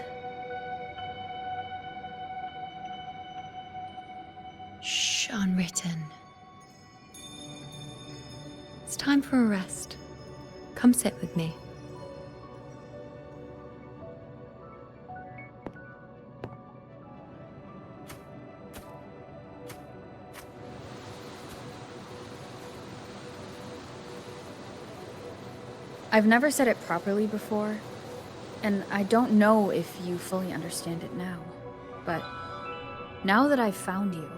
Shh, unwritten. It's time for a rest. Come sit with me. I've never said it properly before, and I don't know if you fully understand it now, but now that I've found you,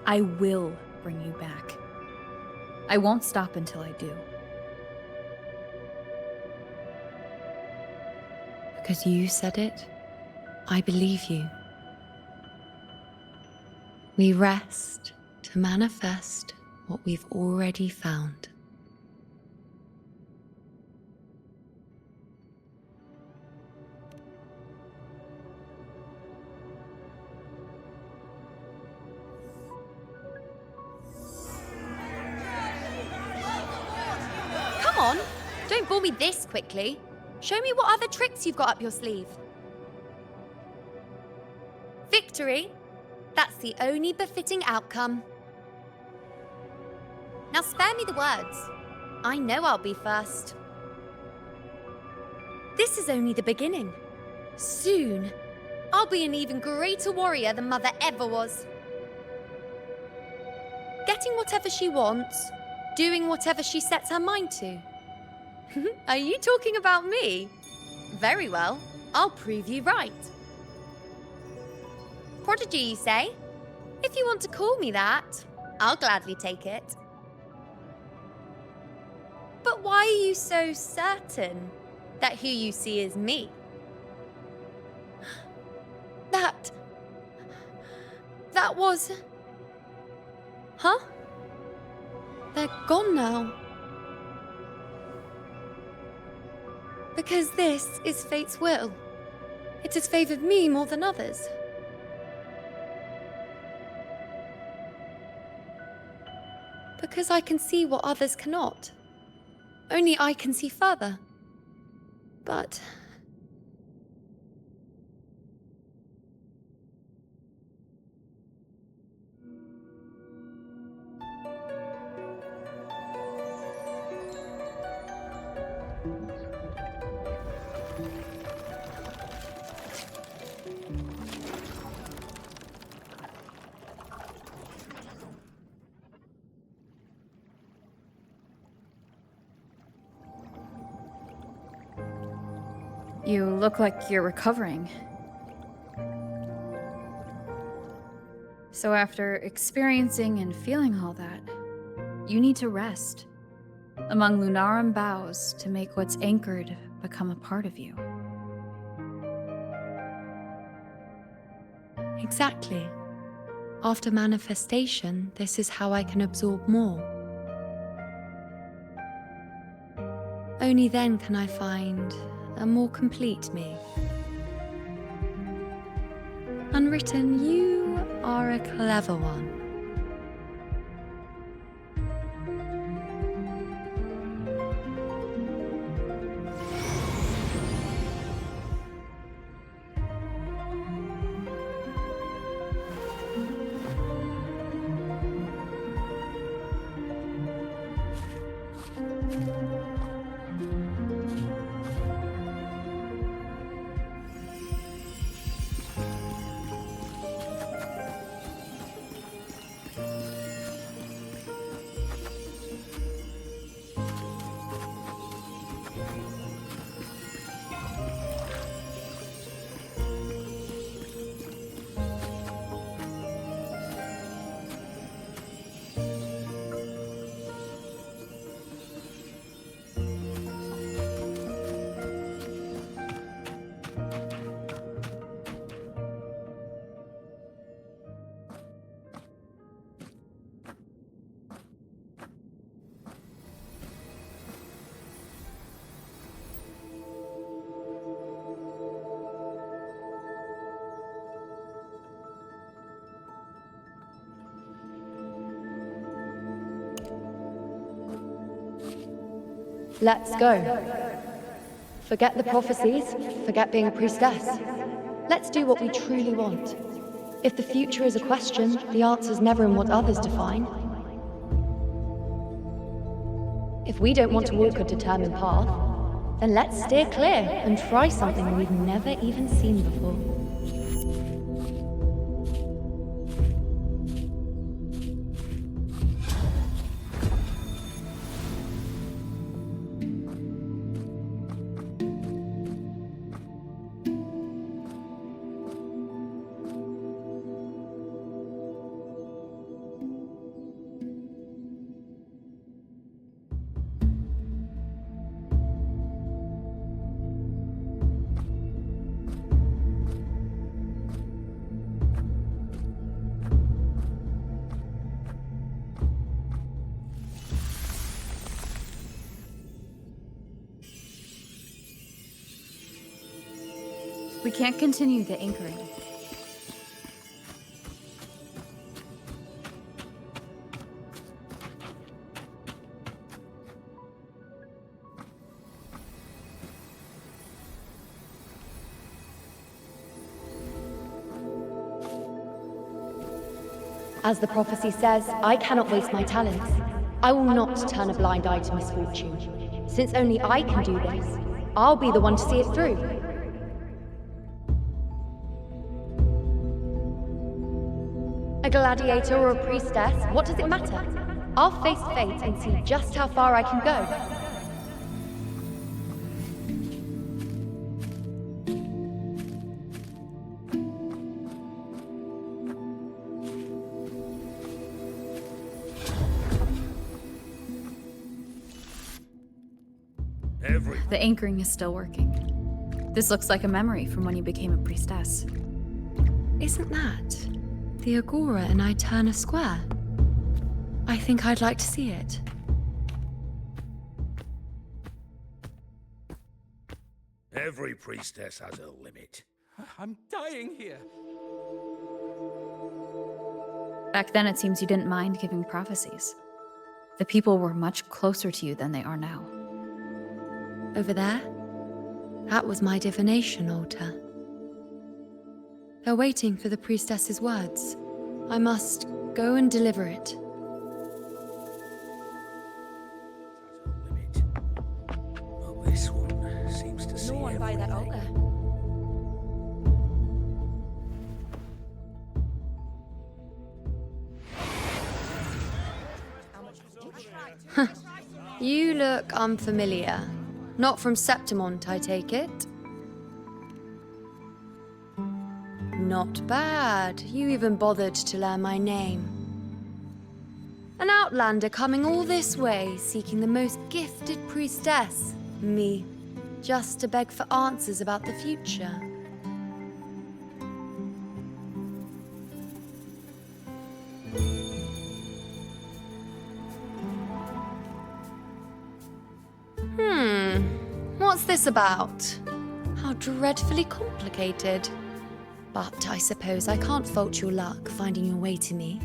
I will bring you back. I won't stop until I do. Because you said it, I believe you. We rest to manifest what we've already found. Come on, don't bore me this quickly. Show me what other tricks you've got up your sleeve. Victory? That's the only befitting outcome. Now spare me the words. I know I'll be first. This is only the beginning. Soon, I'll be an even greater warrior than Mother ever was. Getting whatever she wants, doing whatever she sets her mind to. Are you talking about me? Very well, I'll prove you right. Prodigy, you say? If you want to call me that, I'll gladly take it. But why are you so certain that who you see is me? That was... Huh? They're gone now. Because this is fate's will. It has favored me more than others. Because I can see what others cannot. Only I can see further. But... You look like you're recovering. So after experiencing and feeling all that, you need to rest among Lunarum boughs to make what's anchored become a part of you. Exactly. After manifestation, this is how I can absorb more. Only then can I find a more complete me. Unwritten, you are a clever one. Let's go. Forget the prophecies, forget being a priestess. Let's do what we truly want. If the future is a question, the answer's never in what others define. If we don't want to walk a determined path, then let's steer clear and try something we've never even seen before. We can't continue the anchoring. As the prophecy says, I cannot waste my talents. I will not turn a blind eye to misfortune. Since only I can do this, I'll be the one to see it through. A gladiator or a priestess, what does it matter? I'll face fate and see just how far I can go. The anchoring is still working. This looks like a memory from when you became a priestess. Isn't that the Agora in Eterna Square? I think I'd like to see it. Every priestess has her limit. I'm dying here. Back then, it seems you didn't mind giving prophecies. The people were much closer to you than they are now. Over there? That was my divination altar. They're waiting for the priestess's words. I must go and deliver it. Well, this one seems to see No one by that altar. You look unfamiliar. Not from Septimont, I take it. Not bad. You even bothered to learn my name. An outlander coming all this way, seeking the most gifted priestess, me, just to beg for answers about the future. What's this about? How dreadfully complicated. But I suppose I can't fault your luck finding your way to me.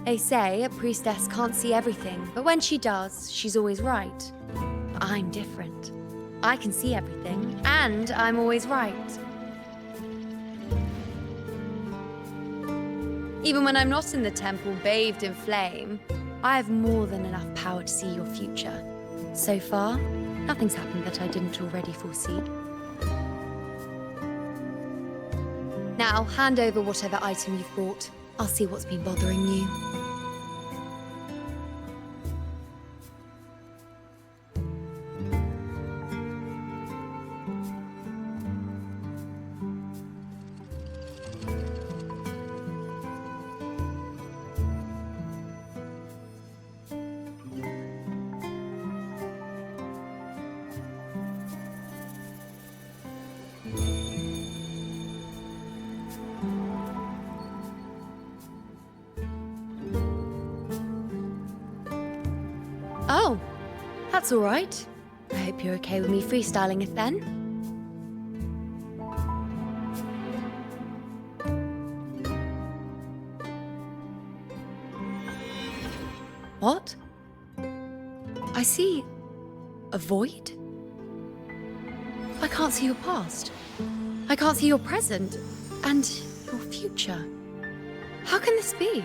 They say a priestess can't see everything, but when she does, she's always right. I'm different. I can see everything, and I'm always right. Even when I'm not in the temple bathed in flame, I have more than enough power to see your future. So far, nothing's happened that I didn't already foresee. Now, hand over whatever item you've brought. I'll see what's been bothering you. Oh, that's all right. I hope you're okay with me freestyling it then. What? I see a void? I can't see your past. I can't see your present and your future. How can this be?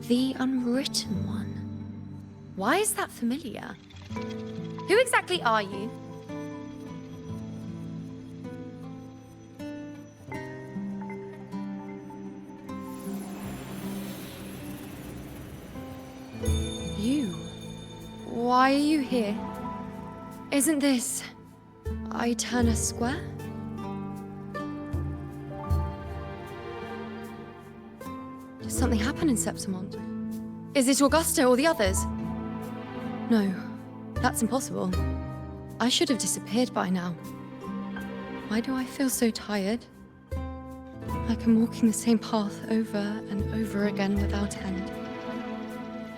The Unwritten One. Why is that familiar? Who exactly are you? You? Why are you here? Isn't this Eterna Square? Did something happen in Septimont? Is it Augusta or the others? No, that's impossible. I should have disappeared by now. Why do I feel so tired? Like I'm walking the same path over and over again without end.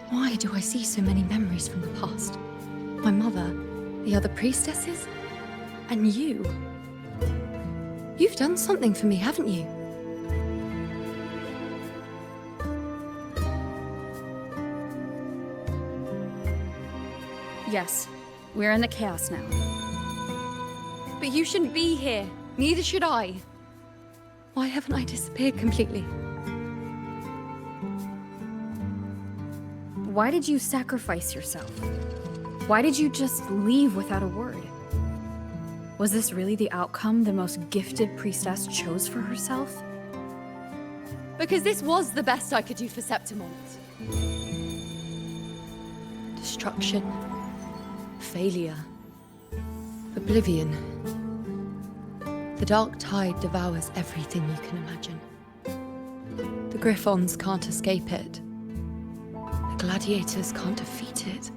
Why do I see so many memories from the past? My mother, the other priestesses, and you. You've done something for me, haven't you? Yes, we're in the chaos now. But you shouldn't be here. Neither should I. Why haven't I disappeared completely? Why did you sacrifice yourself? Why did you just leave without a word? Was this really the outcome the most gifted priestess chose for herself? Because this was the best I could do for Septimont. Destruction. Failure. Oblivion. The dark tide devours everything you can imagine. The Griffons can't escape it. The gladiators can't defeat it.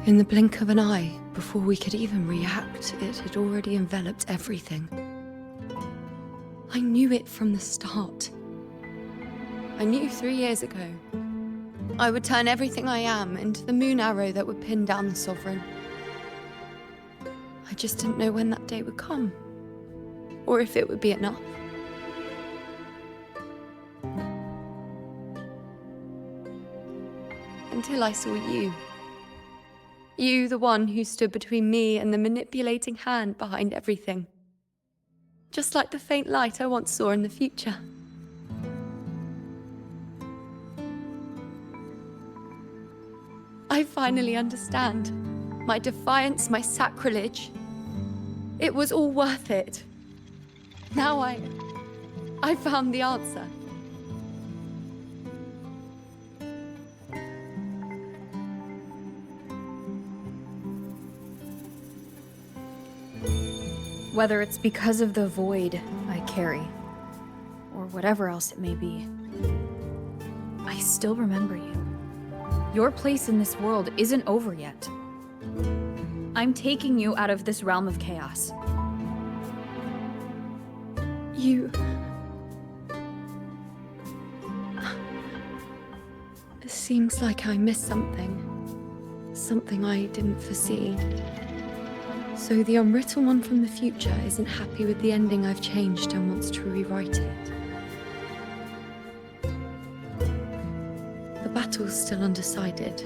In the blink of an eye, before we could even react, it had already enveloped everything. I knew it from the start. I knew 3 years ago I would turn everything I am into the moon arrow that would pin down the Sovereign. I just didn't know when that day would come, or if it would be enough. Until I saw you. You, the one who stood between me and the manipulating hand behind everything. Just like the faint light I once saw in the future. I finally understand. My defiance, my sacrilege. It was all worth it. Now I found the answer. Whether it's because of the void I carry, or whatever else it may be, I still remember you. Your place in this world isn't over yet. I'm taking you out of this realm of chaos. You... It seems like I missed something. Something I didn't foresee. So the unwritten one from the future isn't happy with the ending I've changed and wants to rewrite it. The battle's still undecided.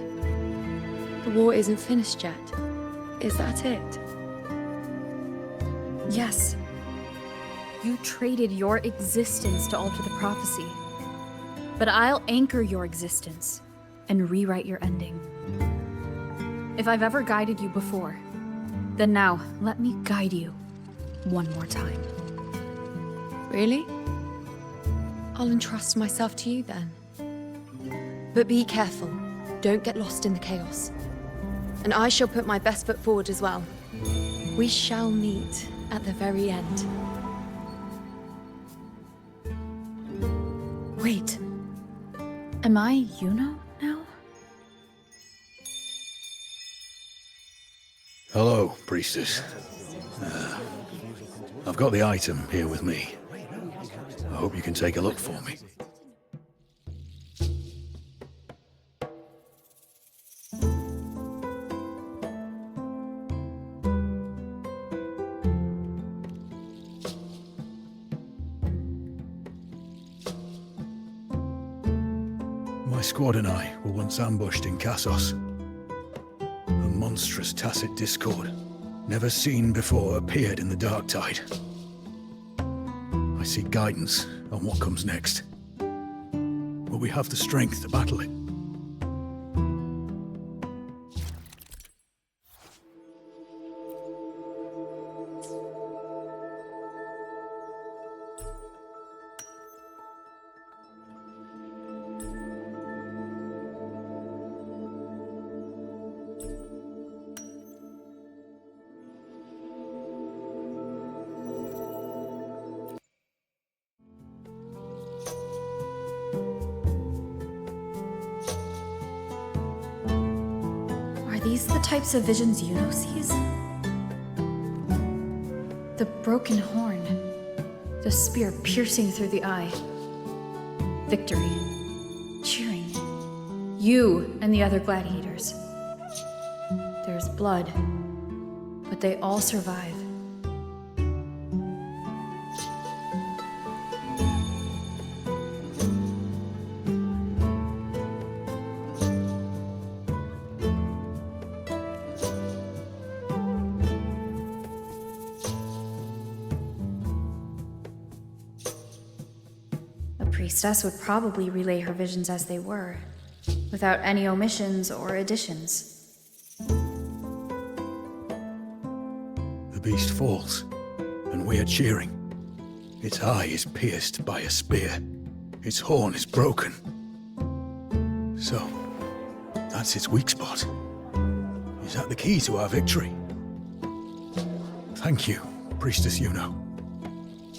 The war isn't finished yet. Is that it? Yes. You traded your existence to alter the prophecy. But I'll anchor your existence and rewrite your ending. If I've ever guided you before, then now let me guide you one more time. Really? I'll entrust myself to you then. But be careful. Don't get lost in the chaos. And I shall put my best foot forward as well. We shall meet at the very end. Wait. Am I Iuno now? Hello, priestess. I've got the item here with me. I hope you can take a look for me. My squad and I were once ambushed in Kassos. A monstrous tacit discord, never seen before, appeared in the dark tide. I seek guidance on what comes next. Will we have the strength to battle it? Are these the types of visions Iuno sees? The broken horn, the spear piercing through the eye. Victory, cheering. You and the other gladiators. There's blood, but they all survive. Priestess would probably relay her visions as they were, without any omissions or additions. The beast falls, and we are cheering. Its eye is pierced by a spear. Its horn is broken. So, that's its weak spot. Is that the key to our victory? Thank you, Priestess Iuno.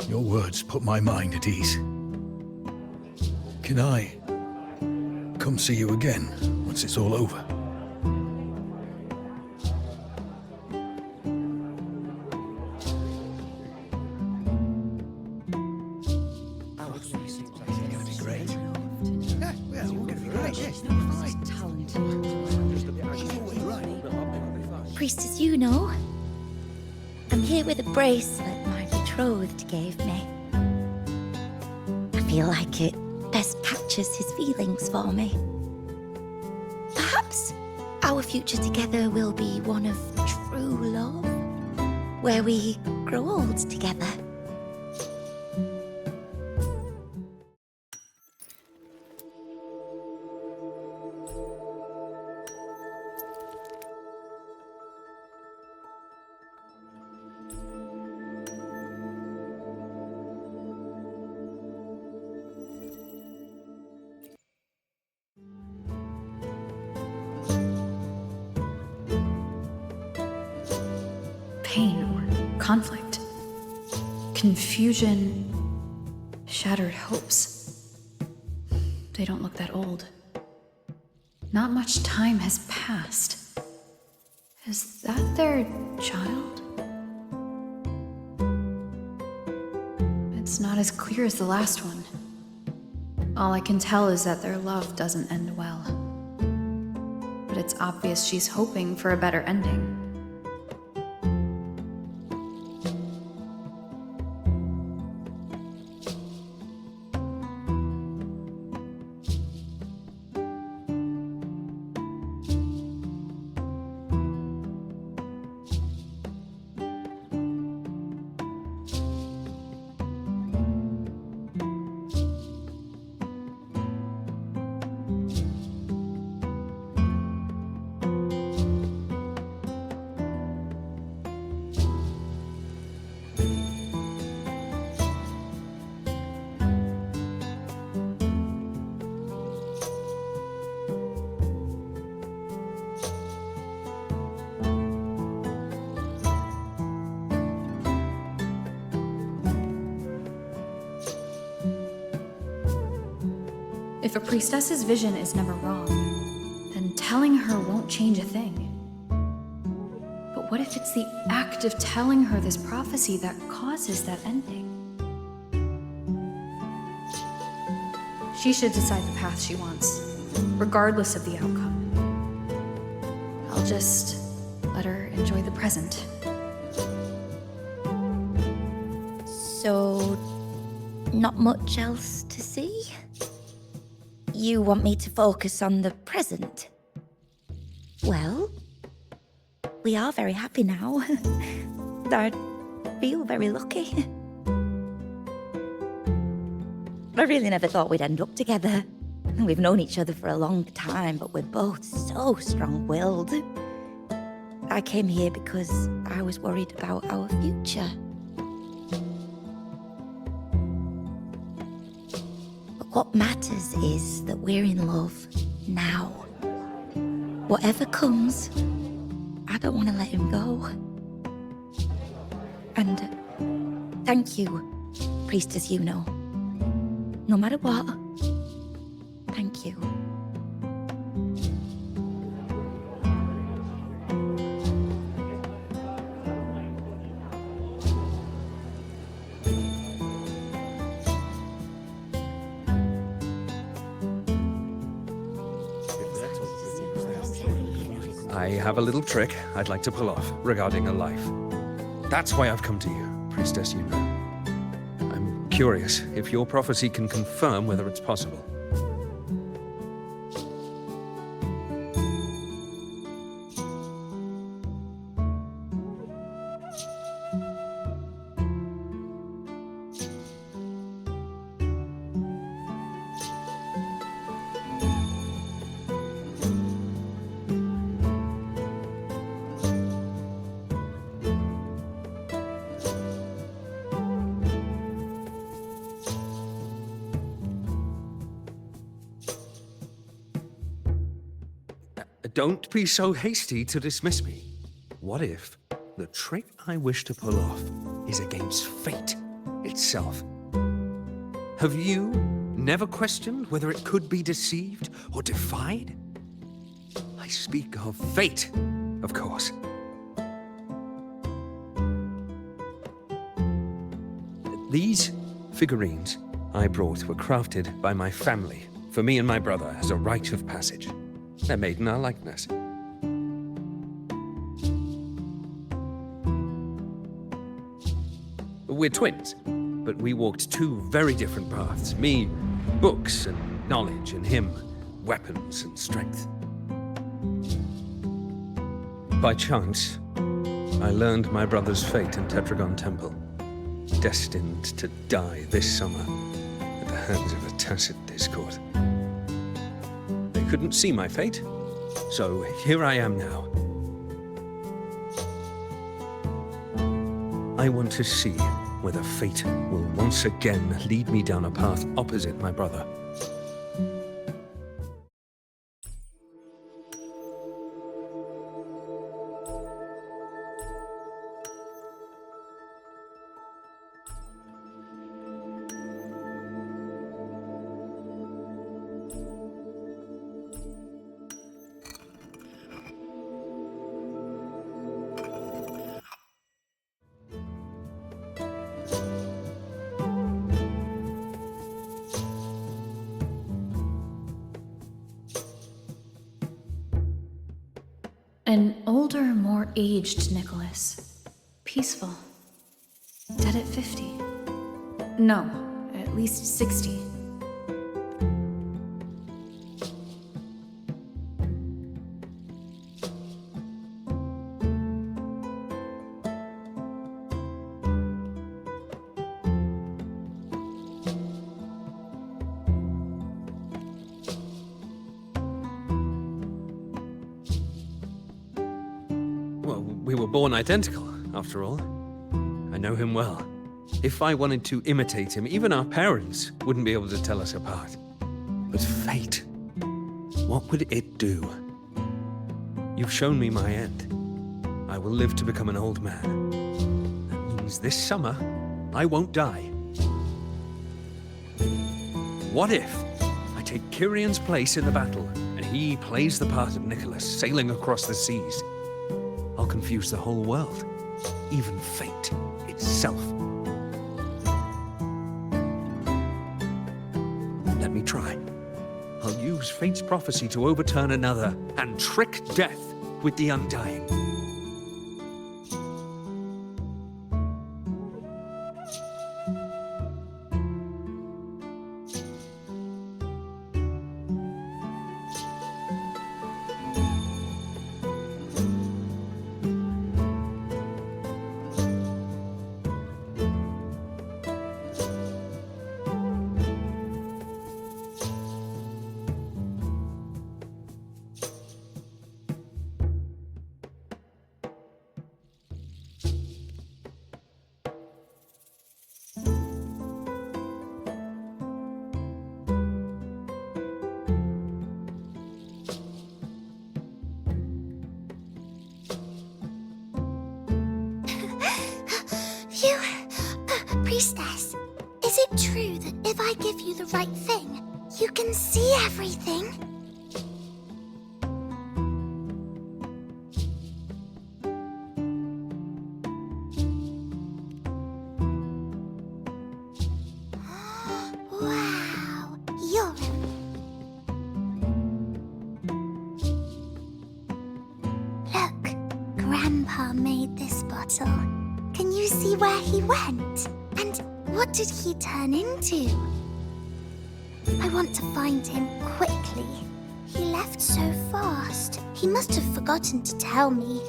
Your words put my mind at ease. Can I come see you again once it's all over? Priestess Iuno, I'm here with a bracelet my betrothed gave me. I feel like it best captures his feelings for me. Perhaps our future together will be one of true love, where we grow old together. Pain or conflict, confusion, shattered hopes. They don't look that old. Not much time has passed. Is that their child? It's not as clear as the last one. All I can tell is that their love doesn't end well. But it's obvious she's hoping for a better ending. If a priestess's vision is never wrong, then telling her won't change a thing. But what if it's the act of telling her this prophecy that causes that ending? She should decide the path she wants, regardless of the outcome. I'll just let her enjoy the present. So, not much else to see? You want me to focus on the present? Well, we are very happy now. I feel very lucky. I really never thought we'd end up together. We've known each other for a long time, but we're both so strong-willed. I came here because I was worried about our future. What matters is that we're in love now. Whatever comes, I don't want to let him go. And thank you, Priestess Iuno. No matter what, thank you. I have a little trick I'd like to pull off regarding a life. That's why I've come to you, Priestess Iuno. I'm curious if your prophecy can confirm whether it's possible. Don't be so hasty to dismiss me. What if the trick I wish to pull off is against fate itself? Have you never questioned whether it could be deceived or defied? I speak of fate, of course. These figurines I brought were crafted by my family for me and my brother as a rite of passage. They're made in our likeness. We're twins, but we walked two very different paths. Me, books and knowledge, and him, weapons and strength. By chance, I learned my brother's fate in Tetragon Temple, destined to die this summer at the hands of a tacit discord. They couldn't see my fate, so here I am now. I want to see whether fate will once again lead me down a path opposite my brother. An older, more aged Nicholas. Peaceful. Dead at 50. No, at least 60. We were born identical, after all. I know him well. If I wanted to imitate him, even our parents wouldn't be able to tell us apart. But fate, what would it do? You've shown me my end. I will live to become an old man. That means this summer, I won't die. What if I take Kyrion's place in the battle, and he plays the part of Nicholas, sailing across the seas? I'll confuse the whole world, even fate itself. Let me try. I'll use fate's prophecy to overturn another and trick death with the undying. Priestess, is it true that if I give you the right thing, you can see everything? Wow, you're... Look, Grandpa made this bottle. Can you see where he went? And what did he turn into? I want to find him quickly. He left so fast. He must have forgotten to tell me.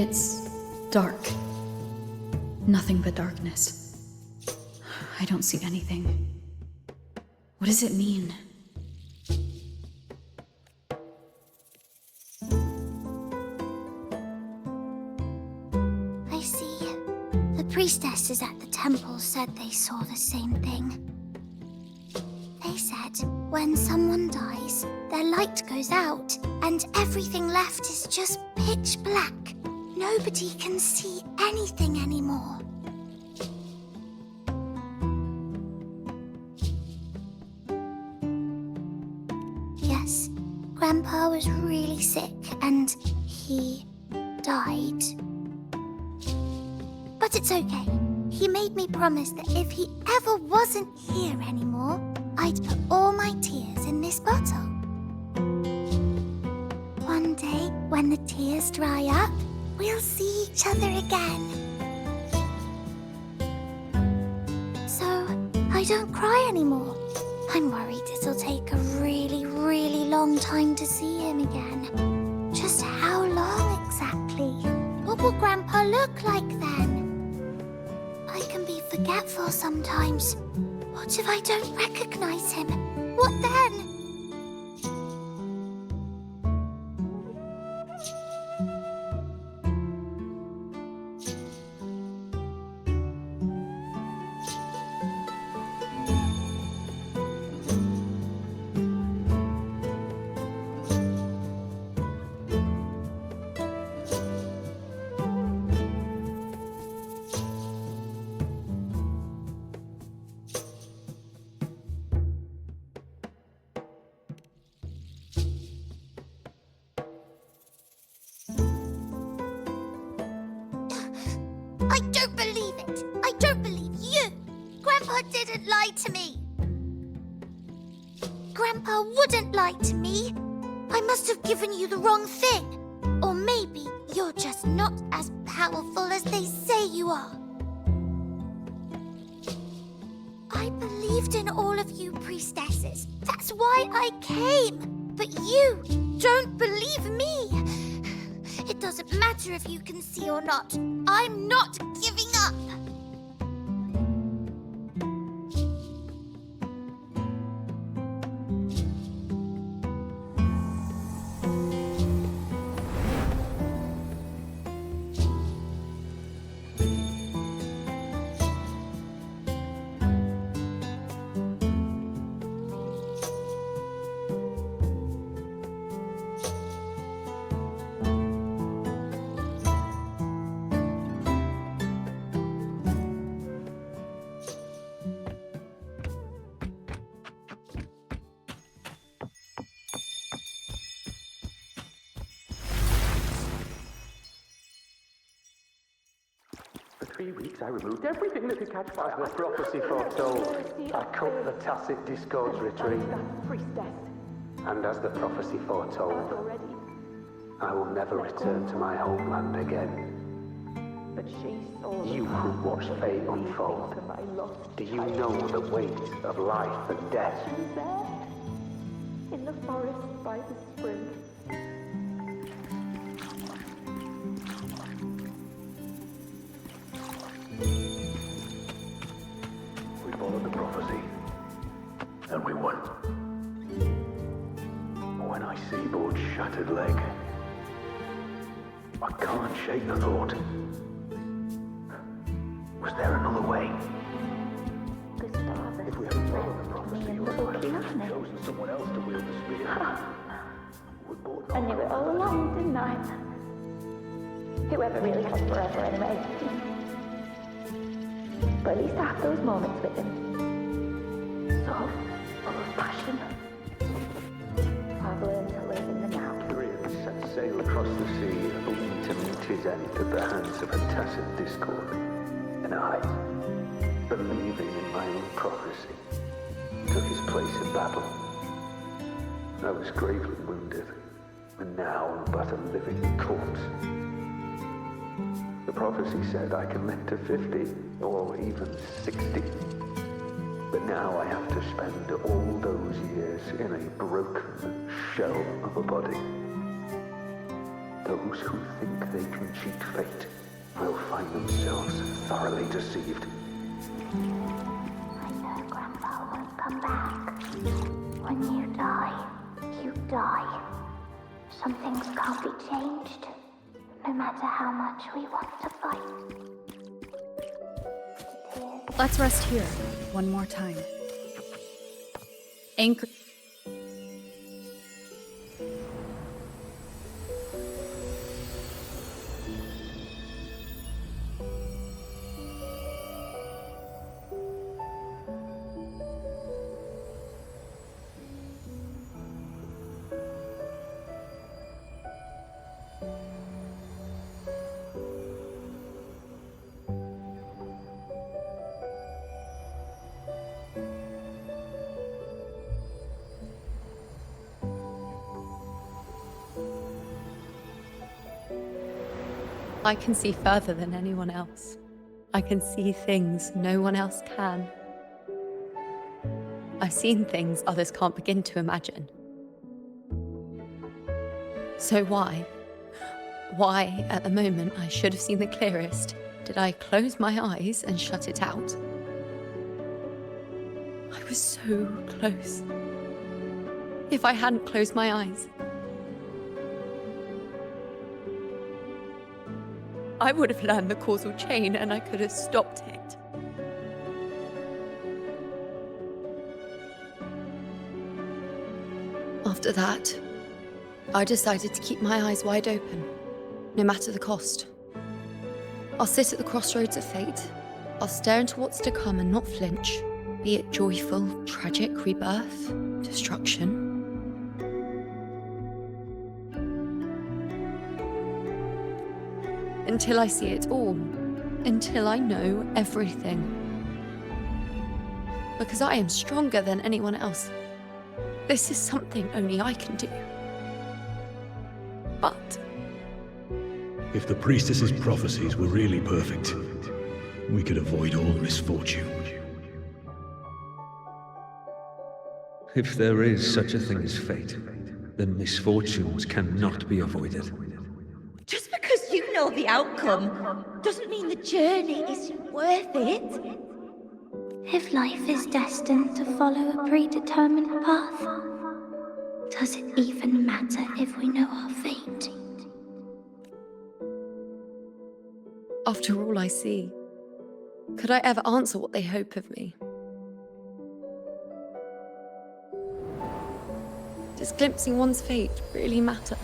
It's dark. Nothing but darkness. I don't see anything. What does it mean? I see. The priestesses at the temple said they saw the same thing. They said when someone dies, their light goes out, and everything left is just pitch black. Nobody can see anything anymore. Yes, Grandpa was really sick and he died. But it's okay. He made me promise that if he ever wasn't here anymore, I'd put all my tears in this bottle. One day, when the tears dry up, we'll see each other again. So, I don't cry anymore. I'm worried it'll take a really, really long time to see him again. Just how long exactly? What will Grandpa look like then? I can be forgetful sometimes. What if I don't recognize him? What then? I don't believe it. I don't believe you. Grandpa didn't lie to me. Grandpa wouldn't lie to me. I must have given you the wrong thing. Or maybe you're just not as powerful as they say you are. I believed in all of you priestesses. That's why I came. But you don't believe me. It doesn't matter if you can see or not. I'm not giving up. For 3 weeks, I removed everything that could catch fire. As the prophecy foretold, I cut the tacit discords retreat. And as the prophecy foretold, I will never return to my homeland again. You who watch fate unfold, do you know the weight of life and death? In the forest by the spring. We followed the prophecy, and we won. When I see Board's shattered leg, I can't shake the thought. Was there another way? If we hadn't followed the prophecy, we might have chosen someone else to wield the spear. I knew it all along, didn't I? Whoever really has forever anyway. But at least I have those moments with him. So full of passion. I've learned to live in the now. Tyrion set sail across the sea, only to meet his end at the hands of a tacit discord. And I, believing in my own prophecy, took his place in battle. I was gravely wounded, and now I'm but a living corpse. The prophecy said I can live to 50, or even 60. But now I have to spend all those years in a broken shell of a body. those who think they can cheat fate will find themselves thoroughly deceived. I know Grandpa won't come back. When you die, you die. Some things can't be changed, no matter how much we want to fight. Let's rest here one more time. Anchor. I can see further than anyone else. I can see things no one else can. I've seen things others can't begin to imagine. So why, at the moment I should have seen the clearest, did I close my eyes and shut it out? I was so close. If I hadn't closed my eyes, I would have learned the causal chain and I could have stopped it. After that, I decided to keep my eyes wide open, no matter the cost. I'll sit at the crossroads of fate. I'll stare into what's to come and not flinch, be it joyful, tragic rebirth, destruction. Until I see it all, until I know everything. Because I am stronger than anyone else. This is something only I can do. But if the priestess's prophecies were really perfect, we could avoid all misfortune. If there is such a thing as fate, then misfortunes cannot be avoided. Just because you know the outcome doesn't mean the journey isn't worth it. If life is destined to follow a predetermined path, does it even matter if we know our fate? after all I see, could I ever answer what they hope of me? Does glimpsing one's fate really matter?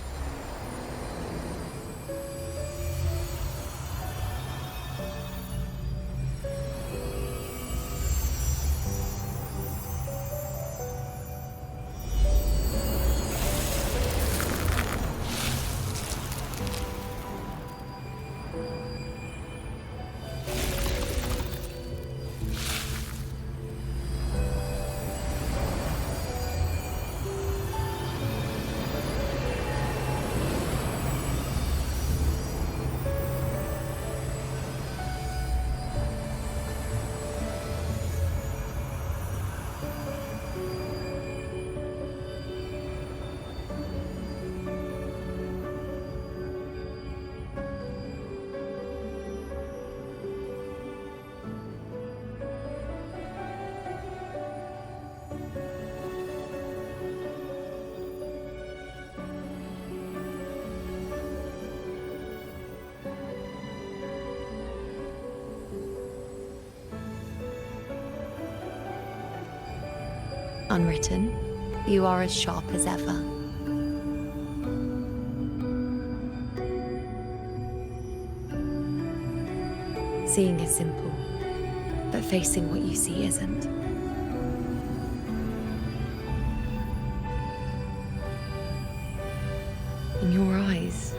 Unwritten, you are as sharp as ever. Seeing is simple, but facing what you see isn't. In your eyes,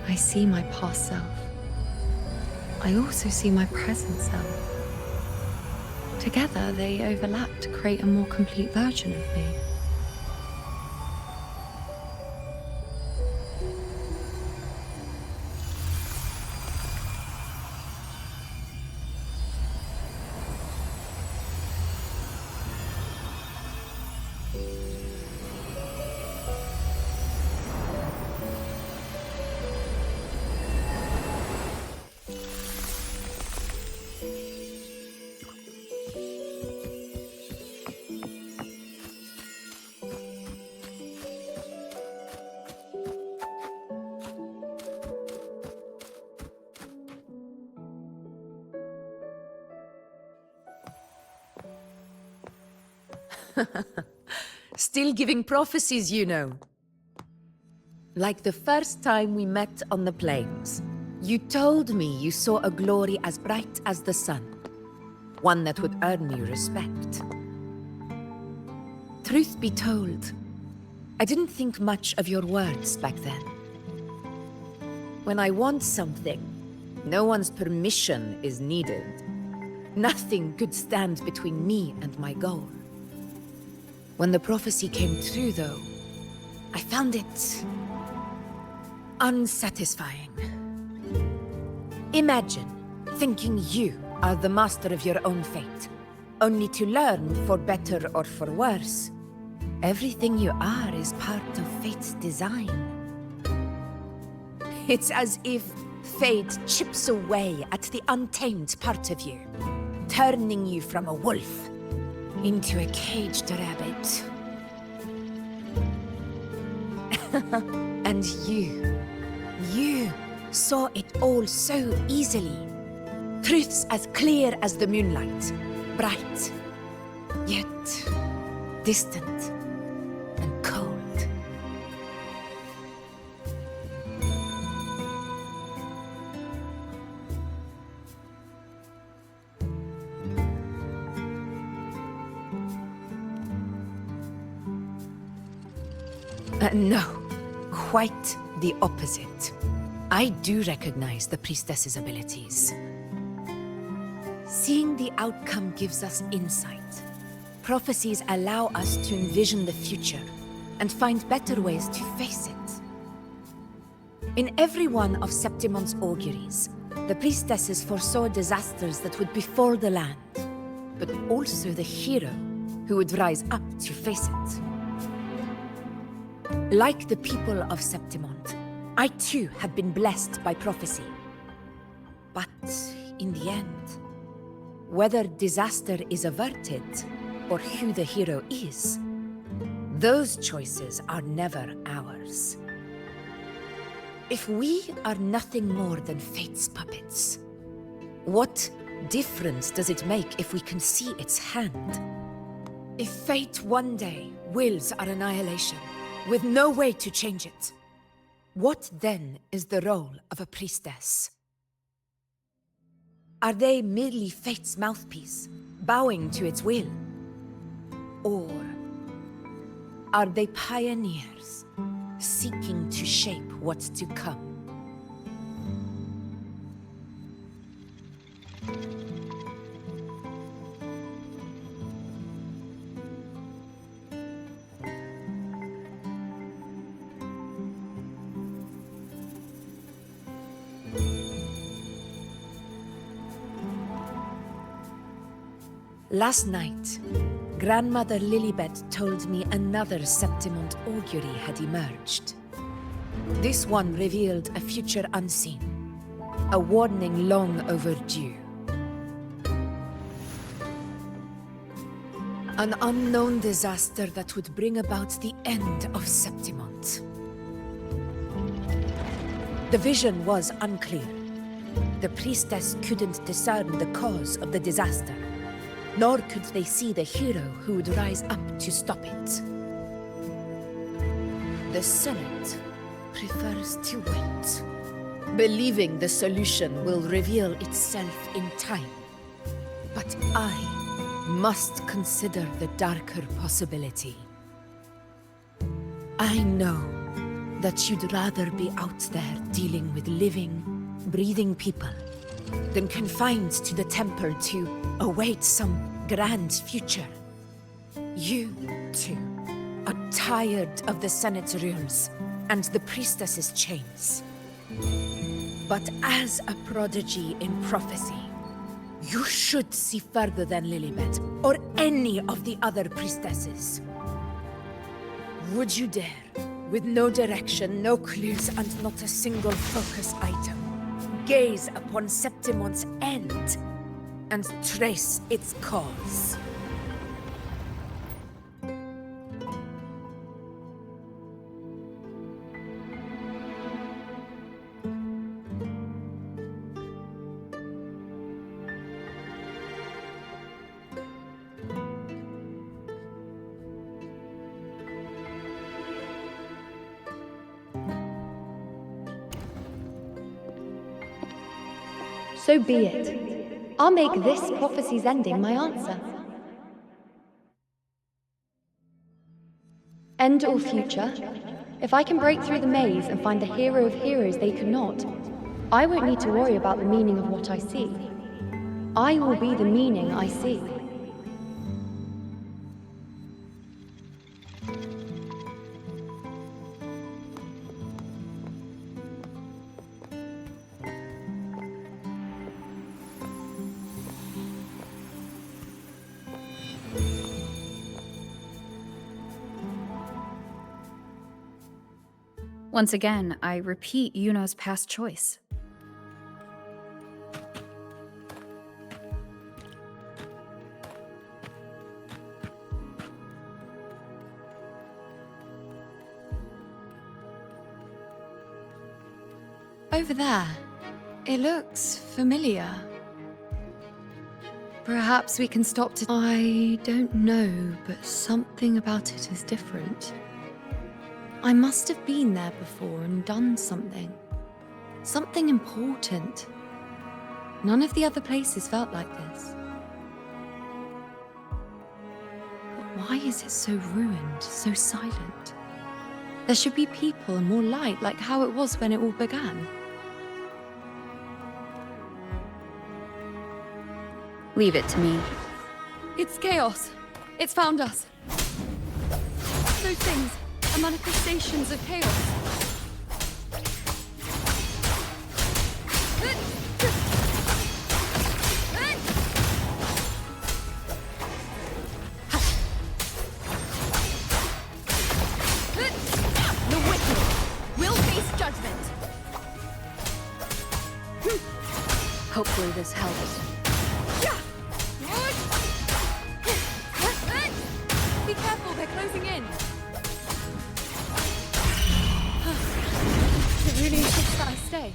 I see my past self. I also see my present self. Together, they overlap to create a more complete version of me. Still giving prophecies, you know. Like the first time we met on the plains, you told me you saw a glory as bright as the sun, one that would earn me respect. Truth be told, I didn't think much of your words back then. When I want something, no one's permission is needed. Nothing could stand between me and my goal. When the prophecy came true, though, I found it unsatisfying. Imagine thinking you are the master of your own fate, only to learn, for better or for worse, everything you are is part of fate's design. It's as if fate chips away at the untamed part of you, turning you from a wolf into a caged rabbit. And you saw it all so easily. Truths as clear as the moonlight, bright, yet distant and cold. No, quite the opposite. I do recognize the priestess's abilities. Seeing the outcome gives us insight. Prophecies allow us to envision the future and find better ways to face it. In every one of Septimon's auguries, the priestesses foresaw disasters that would befall the land, but also the hero who would rise up to face it. Like the people of Septimont, I too have been blessed by prophecy. But in the end, whether disaster is averted or who the hero is, those choices are never ours. If we are nothing more than fate's puppets, what difference does it make if we can see its hand? If fate one day wills our annihilation, with no way to change it, what then is the role of a priestess? Are they merely fate's mouthpiece, bowing to its will? Or are they pioneers, seeking to shape what's to come? Last night, Grandmother Lilibet told me another Septimont augury had emerged. This one revealed a future unseen, a warning long overdue. An unknown disaster that would bring about the end of Septimont. The vision was unclear. The priestess couldn't discern the cause of the disaster, nor could they see the hero who would rise up to stop it. The Senate prefers to wait, believing the solution will reveal itself in time. But I must consider the darker possibility. I know that you'd rather be out there dealing with living, breathing people than confined to the temple to await some grand future. You, too, are tired of the Senate's rules and the priestess's chains. But as a prodigy in prophecy, you should see further than Lilibet or any of the other priestesses. Would you dare, with no direction, no clues, and not a single focus item, gaze upon Septimont's end and trace its cause? So be it. I'll make this prophecy's ending my answer. End or future, if I can break through the maze and find the hero of heroes they could not, I won't need to worry about the meaning of what I see. I will be the meaning I see. Once again, I repeat Iuno's past choice. Over there. It looks familiar. Perhaps we can stop to... I don't know, but something about it is different. I must have been there before and done something. Something important. None of the other places felt like this. But why is it so ruined, so silent? There should be people and more light, like how it was when it all began. Leave it to me. It's chaos. It's found us. Those things are manifestations of chaos. The wicked will face judgment. Hopefully this helps. Be careful, they're closing in. It really insists that I stay.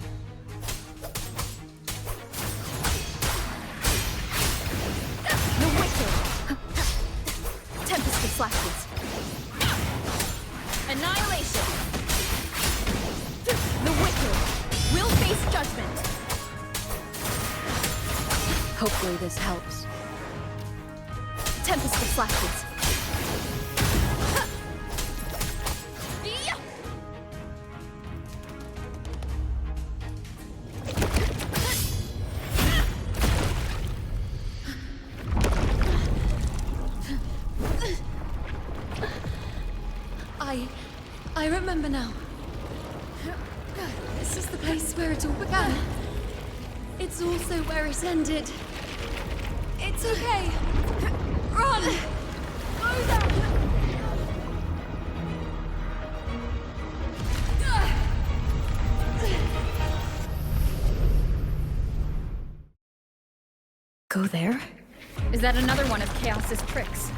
The wicked. Tempest of flashes. Annihilation. The wicked will face judgment. Hopefully this helps. Tempest of flashes. I remember now. This is the place where it all began. It's also where it ended. It's okay. Run! Go down! Go there? Is that another one of Chaos's tricks?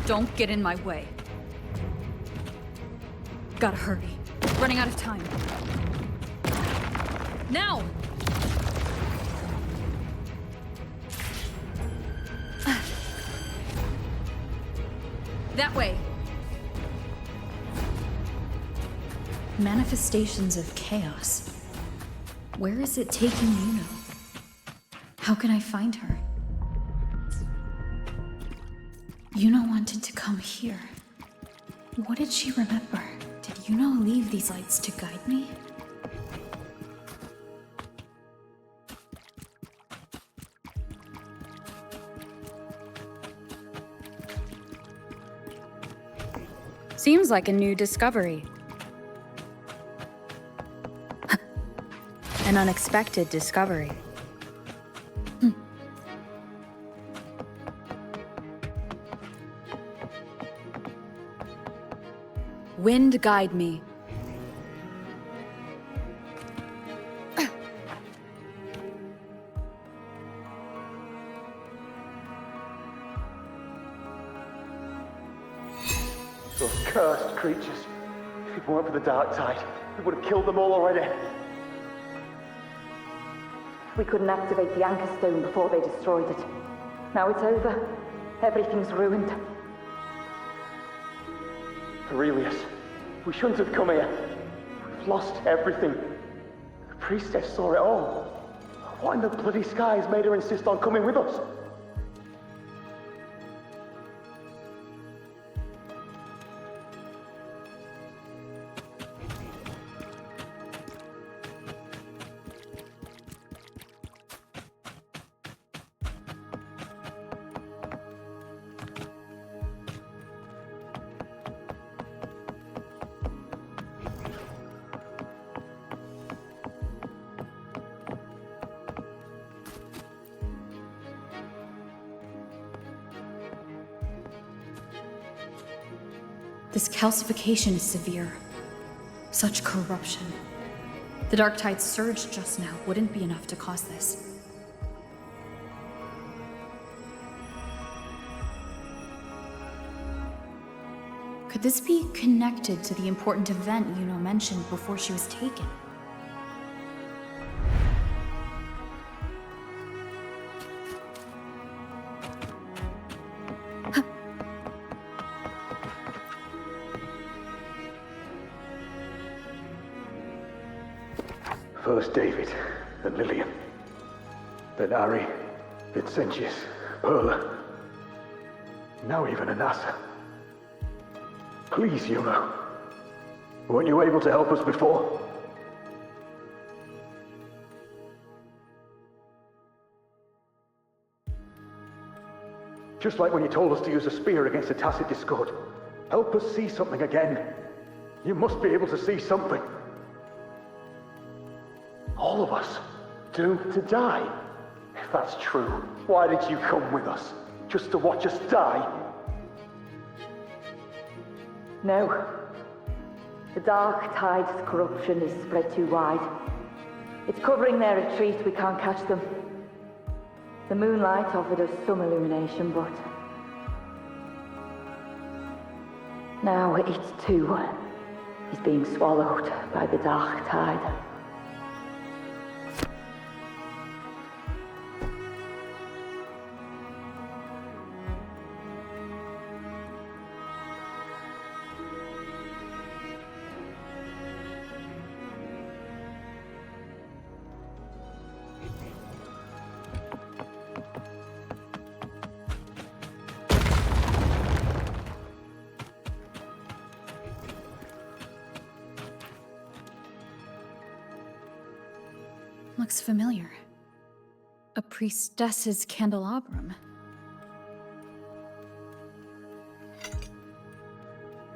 Don't get in my way. Gotta hurry. Running out of time. Now! That way. Manifestations of chaos. Where is it taking Iuno? How can I find her? Iuno wanted to come here. What did she remember? Did Iuno leave these lights to guide me? Seems like a new discovery. An unexpected discovery. Wind guide me. Those cursed creatures. If it weren't for the dark tide, we would have killed them all already. We couldn't activate the anchor stone before they destroyed it. Now it's over. Everything's ruined. Aurelius, we shouldn't have come here. We've lost everything. The priestess saw it all. What in the bloody skies made her insist on coming with us? This calcification is severe. Such corruption. The dark tide's surge just now wouldn't be enough to cause this. Could this be connected to the important event Iuno mentioned before she was taken? First David, then Lillian, then Ari, Vincentius, Perla, now even Anassa. Please, Iuno. Weren't you able to help us before? Just like when you told us to use a spear against the Tacit Discord. Help us see something again. You must be able to see something. All of us, doomed to die. If that's true, why did you come with us? Just to watch us die? No. The dark tide's corruption is spread too wide. It's covering their retreat, we can't catch them. The moonlight offered us some illumination, but... now it too is being swallowed by the dark tide. Looks familiar. A priestess's candelabrum.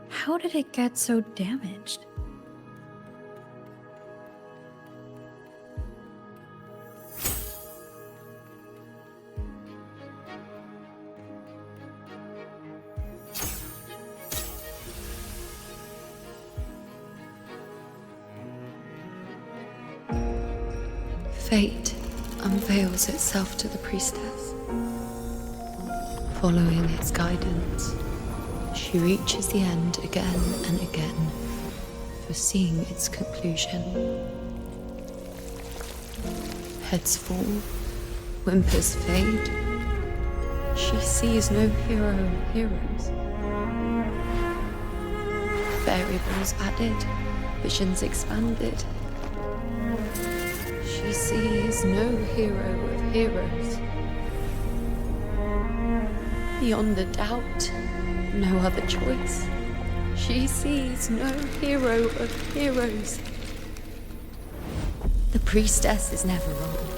How did it get so damaged? Fate unveils itself to the priestess. Following its guidance, she reaches the end again and again, foreseeing its conclusion. Heads fall, whimpers fade. She sees no hero of heroes. Variables added, visions expanded. She sees no hero of heroes. Beyond a doubt, no other choice. She sees no hero of heroes. The priestess is never wrong,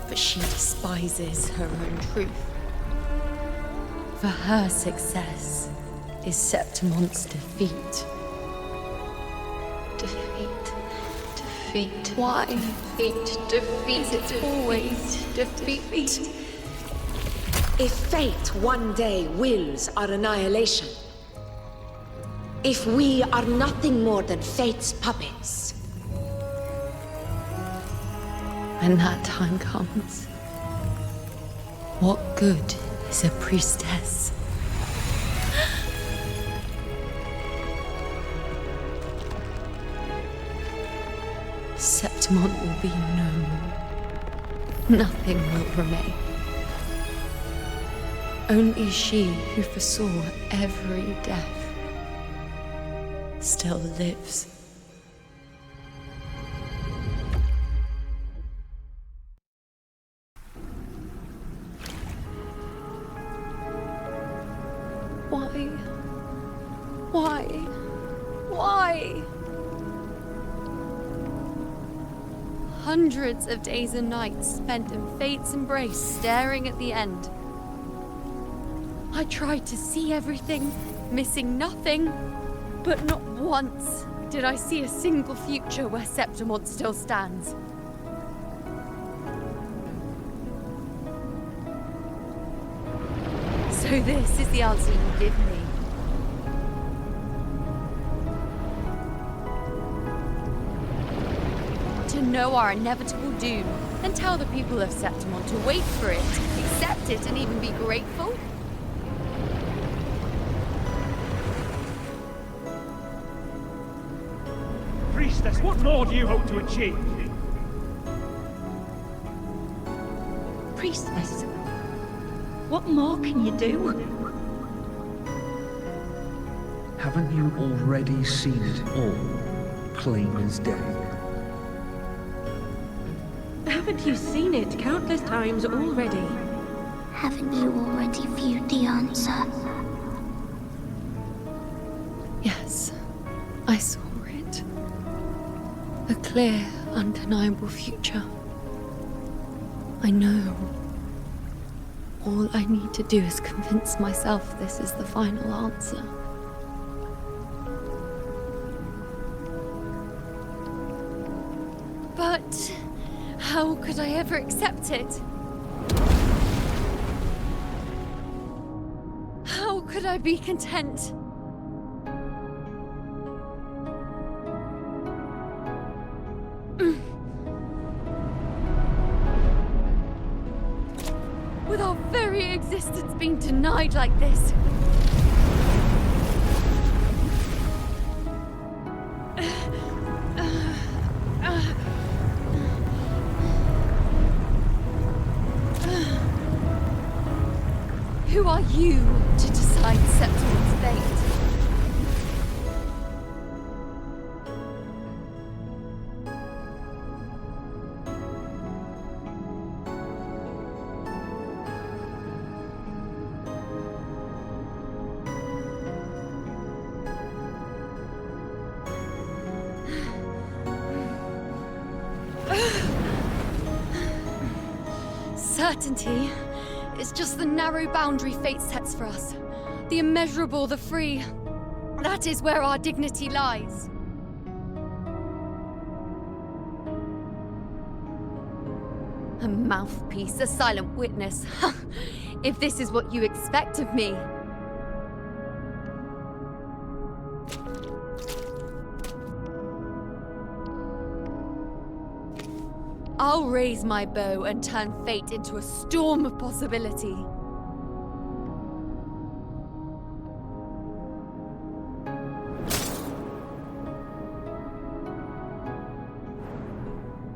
but she despises her own truth. For her success is Septimon's defeat. Defeat. Why? Defeat. It's always defeat. If fate one day wills our annihilation, if we are nothing more than fate's puppets, when that time comes, what good is a priestess? Septimon will be no more. Nothing will remain. Only she who foresaw every death still lives. Why? Hundreds of days and nights spent in fate's embrace, staring at the end. I tried to see everything, missing nothing, but not once did I see a single future where Septimont still stands. So this is the answer you give me. To know our inevitable doom, and tell the people of Septimont to wait for it, accept it, and even be grateful? Priestess, what more do you hope to achieve? Priestess, what more can you do? Haven't you already seen it all, plain as day? Haven't you seen it countless times already? Haven't you already viewed the answer? Yes, I saw it. A clear, undeniable future. I know. All I need to do is convince myself this is the final answer. But how could I ever accept it? How could I be content? With our very existence being denied like this. Who are you to decide Septimon's fate? Certainty is just the narrow boundary fate sets for us. The immeasurable, the free. That is where our dignity lies. A mouthpiece, a silent witness. If this is what you expect of me. I'll raise my bow and turn fate into a storm of possibility.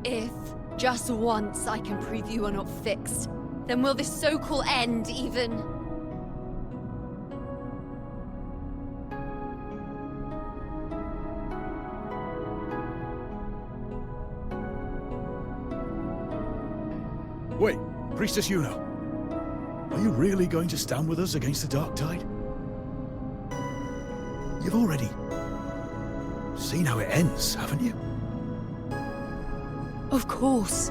If, just once, I can prove you are not fixed, then will this so-called end even... Wait, Priestess Iuno. Are you really going to stand with us against the Dark Tide? You've already seen how it ends, haven't you? Of course.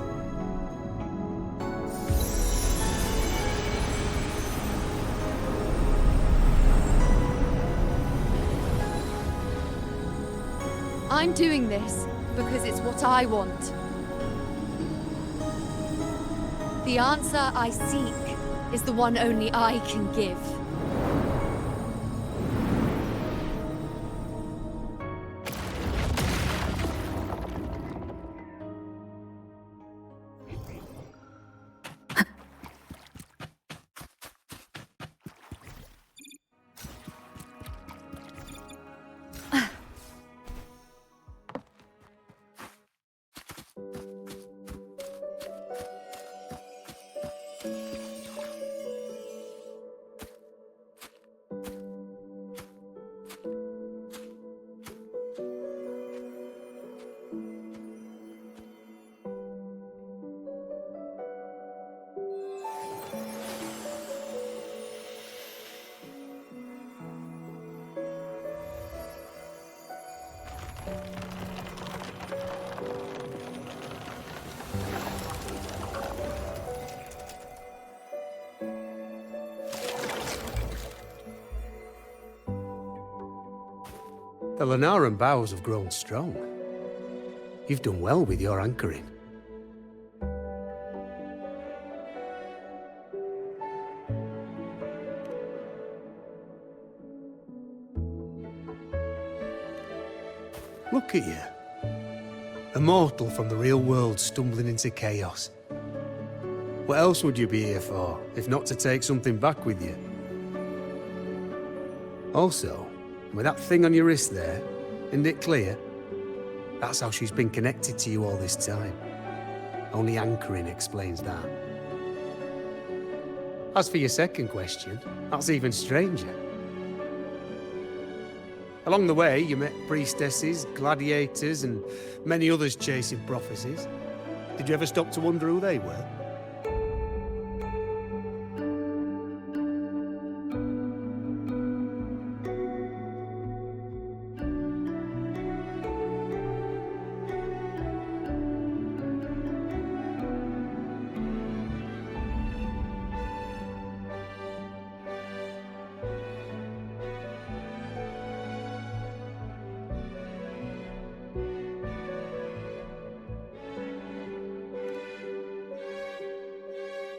I'm doing this because it's what I want. The answer I seek is the one only I can give. The Lunaran bows have grown strong. You've done well with your anchoring. Look at you. A mortal from the real world stumbling into chaos. What else would you be here for, if not to take something back with you? Also, with that thing on your wrist there, isn't it clear? That's how she's been connected to you all this time. Only anchoring explains that. As for your second question, that's even stranger. Along the way, you met priestesses, gladiators, and many others chasing prophecies. Did you ever stop to wonder who they were?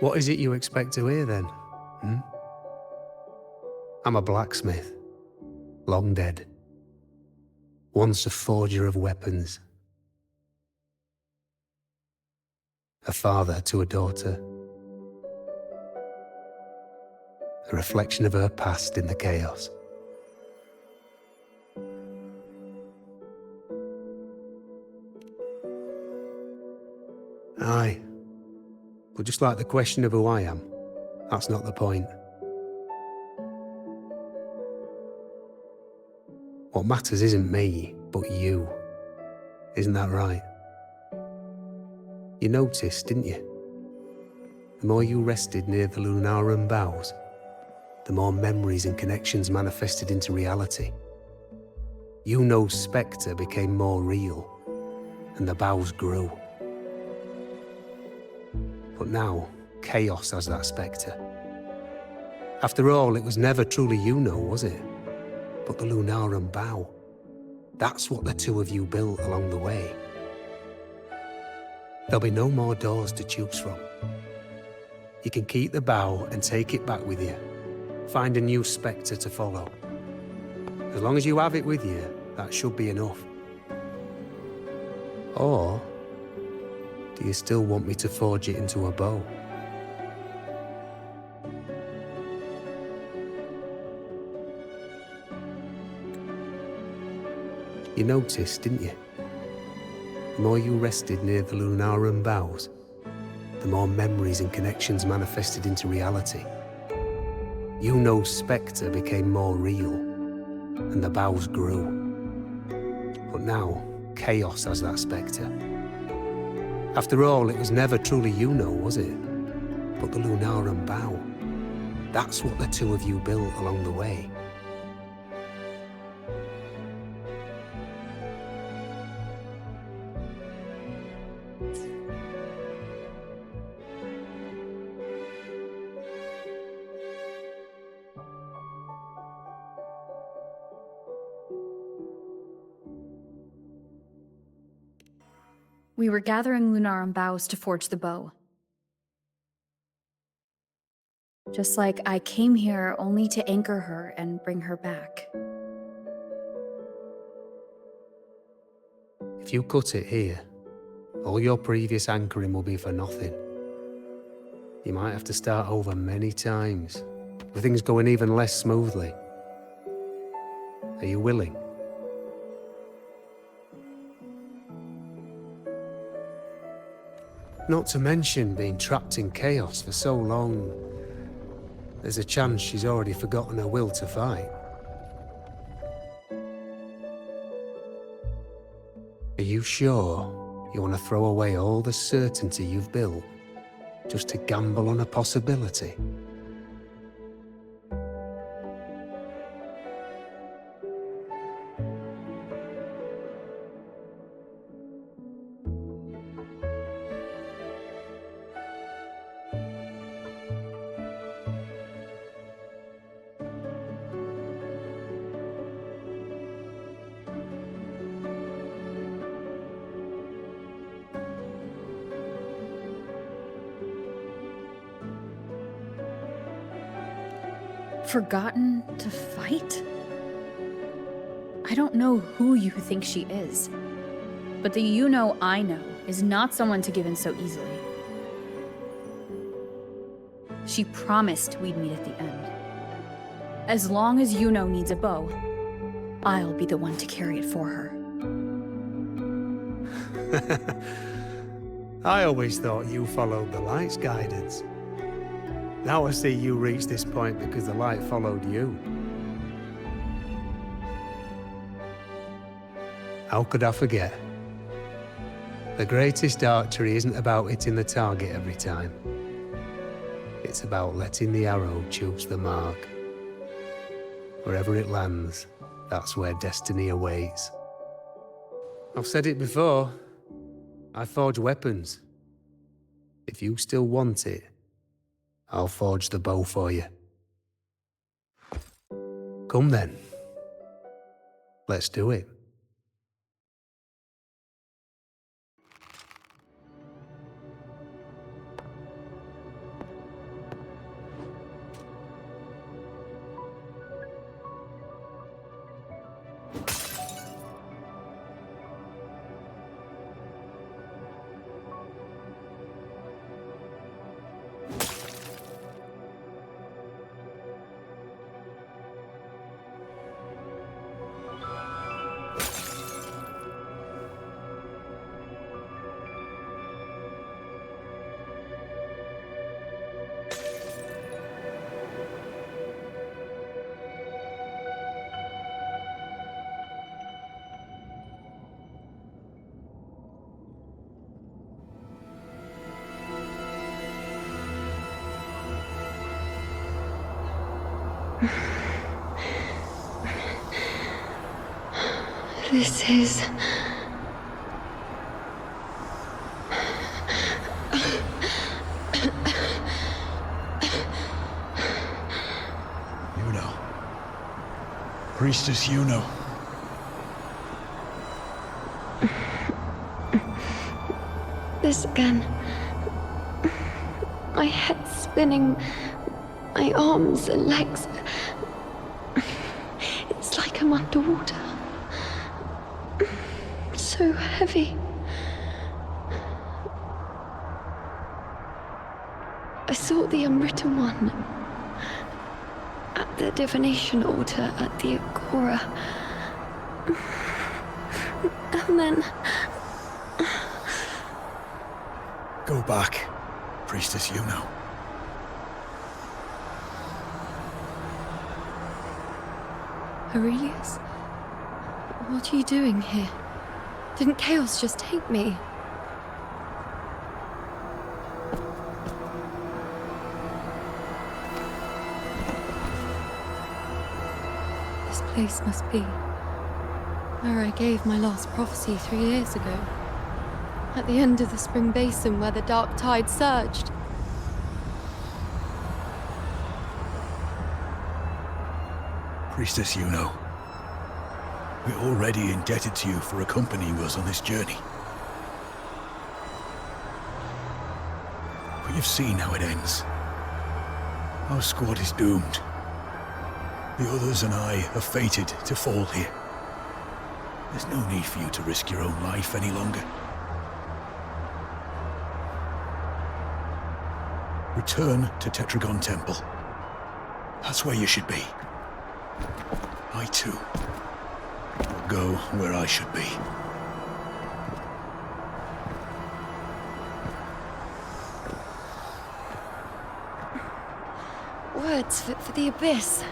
What is it you expect to hear then? I'm a blacksmith, long dead. Once a forger of weapons. A father to a daughter. A reflection of her past in the chaos. Aye. But just like the question of who I am, that's not the point. What matters isn't me, but you. Isn't that right? You noticed, didn't you? The more you rested near the Lunaran bows, the more memories and connections manifested into reality. Iuno's spectre became more real, and the bows grew. But now, chaos has that spectre. After all, it was never truly Iuno, was it? But the Lunaran bow. That's what the two of you built along the way. There'll be no more doors to choose from. You can keep the bow and take it back with you. Find a new spectre to follow. As long as you have it with you, that should be enough. Or do you still want me to forge it into a bow? You noticed, didn't you? The more you rested near the Lunaran bows, the more memories and connections manifested into reality. Iuno's spectre became more real, and the bows grew. But now, chaos has that spectre. After all, it was never truly Iuno, was it? But the Lunaran bow. That's what the two of you built along the way. We were gathering Lunaran boughs to forge the bow. Just like I came here only to anchor her and bring her back. If you cut it here, all your previous anchoring will be for nothing. You might have to start over many times, with things going even less smoothly. Are you willing? Not to mention being trapped in chaos for so long. There's a chance she's already forgotten her will to fight. Are you sure you want to throw away all the certainty you've built just to gamble on a possibility? Forgotten to fight? I don't know who you think she is, but the Iuno I know is not someone to give in so easily. She promised we'd meet at the end. As long as Iuno needs a bow, I'll be the one to carry it for her. I always thought you followed the light's guidance. Now I see you reach this point because the light followed you. How could I forget? The greatest archery isn't about hitting the target every time. It's about letting the arrow choose the mark. Wherever it lands, that's where destiny awaits. I've said it before. I forge weapons. If you still want it, I'll forge the bow for you. Come then. Let's do it. This is... Iuno. Priestess Iuno. This again. My head spinning, my arms and legs. It's like I'm underwater. So heavy. I sought the Unwritten One at the divination altar at the Agora. And then... Go back, Priestess Iuno. Aurelius? What are you doing here? Didn't Chaos just take me? This place must be where I gave my last prophecy 3 years ago. At the end of the spring basin where the dark tide surged. Priestess Iuno. We're already indebted to you for accompanying us on this journey. But you've seen how it ends. Our squad is doomed. The others and I are fated to fall here. There's no need for you to risk your own life any longer. Return to Tetragon Temple. That's where you should be. I too will go where I should be. Words fit for the abyss.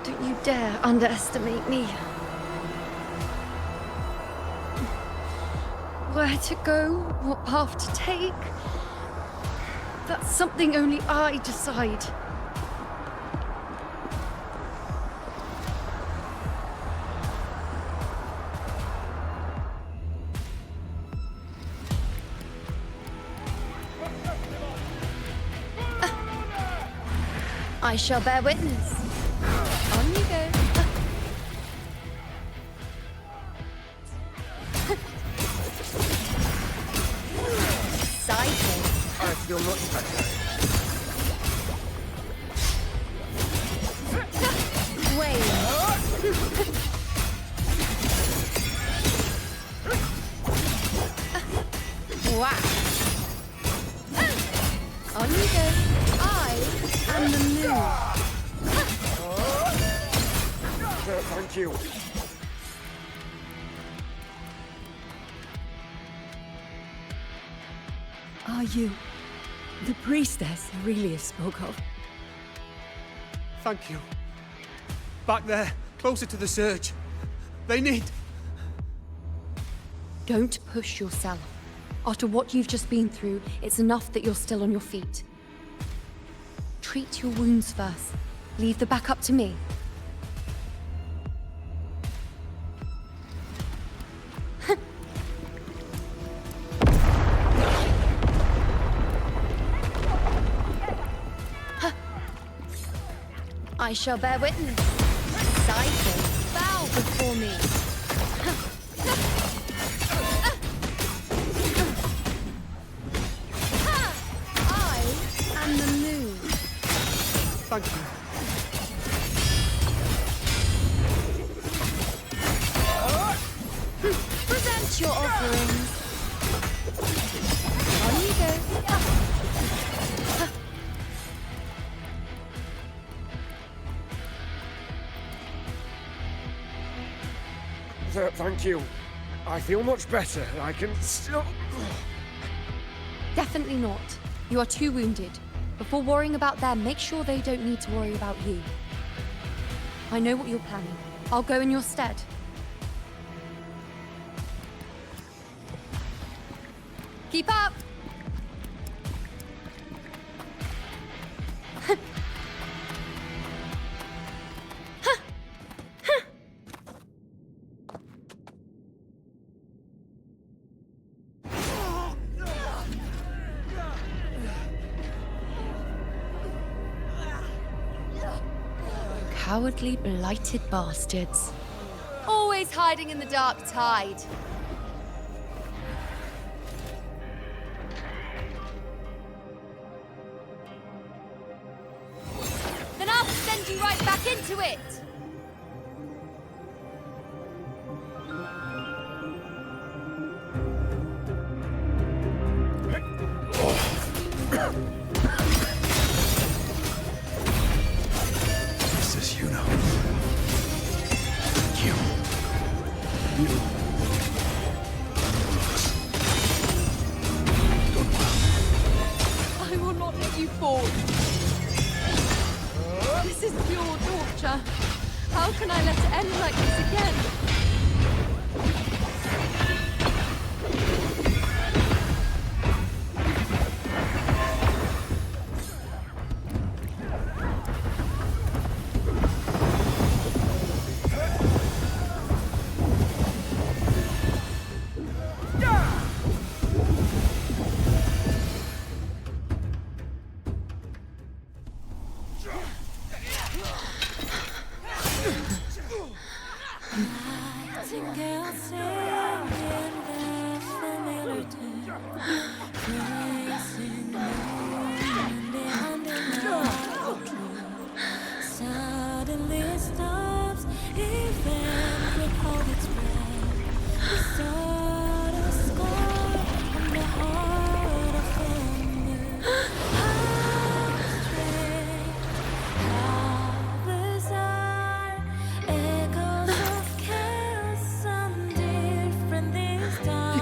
Don't you dare underestimate me. Where to go, what path to take, that's something only I decide. I shall bear witness. On you go. Cycle. I feel much better. Whack! On you go. I am the moon. Thank you. Are you the priestess Aurelius spoke of? Thank you. Back there, closer to the surge. They need... Don't push yourself. After what you've just been through, it's enough that you're still on your feet. Treat your wounds first. Leave the back up to me. I shall bear witness. Cycle, bow before me. I am the moon. Thank you. Present your offerings. On you go. Thank you. I feel much better. I can still... Definitely not. You are too wounded. Before worrying about them, make sure they don't need to worry about you. I know what you're planning. I'll go in your stead. Keep up! Cowardly, blighted bastards. Always hiding in the dark tide. Then I'll send you right back into it! Priestess Iuno. Thank you. You... done well. I will not let you fall. This is pure torture. How can I let it end like this again?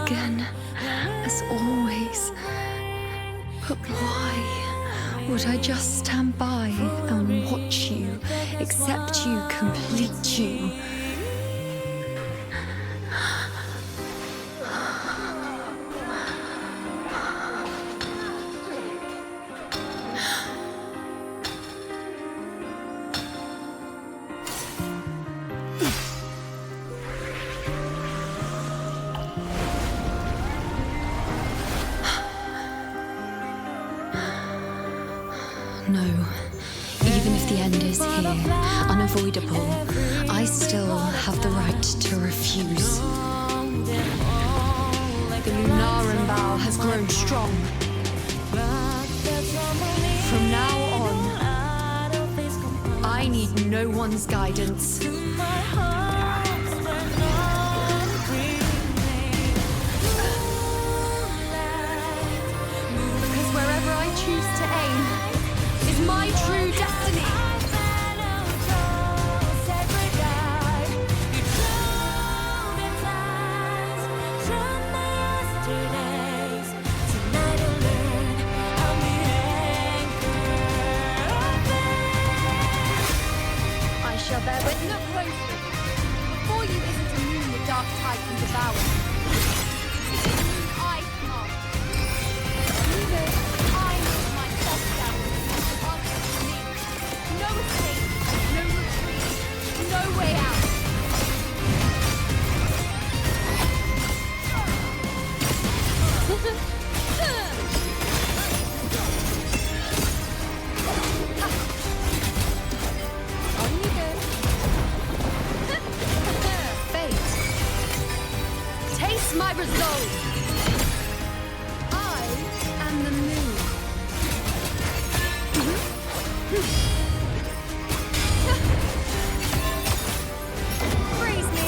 Again, as always. But why would I just stand by and watch you, accept you, complete you? No. Even if the end is here, unavoidable, I still have the right to refuse. The Lunaran bow has grown strong. From now on, I need no one's guidance. I shall bear witness. Look closely. Before you isn't a moon the dark tide can devour. It is a moon I command. You know, I know myself down. Answer to me. No escape, no retreat, no way out. On you go. Fate. Taste my resolve. I am the moon. Freeze me.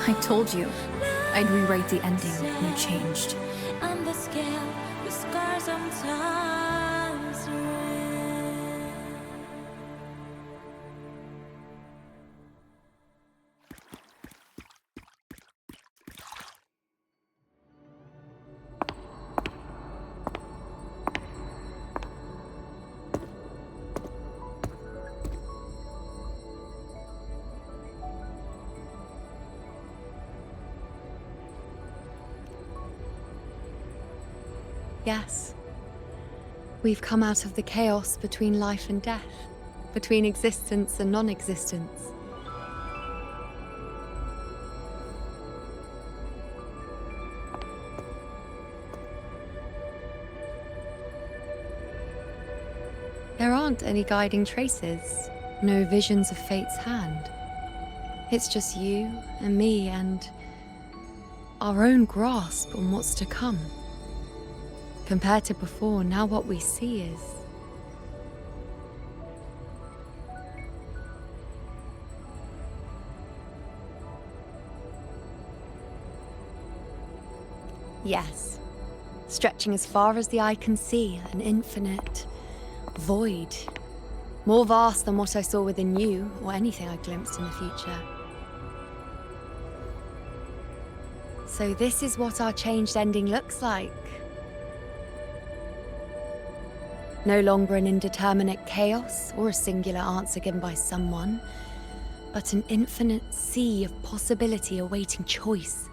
I told you I'd rewrite the ending, and you changed. On the scale, the scars sometimes ring. Yes. We've come out of the chaos between life and death, between existence and non-existence. There aren't any guiding traces, no visions of fate's hand. It's just you and me and our own grasp on what's to come. Compared to before, now what we see is... Yes. Stretching as far as the eye can see, an infinite void. More vast than what I saw within you, or anything I glimpsed in the future. So this is what our changed ending looks like. No longer an indeterminate chaos or a singular answer given by someone, but an infinite sea of possibility awaiting choice.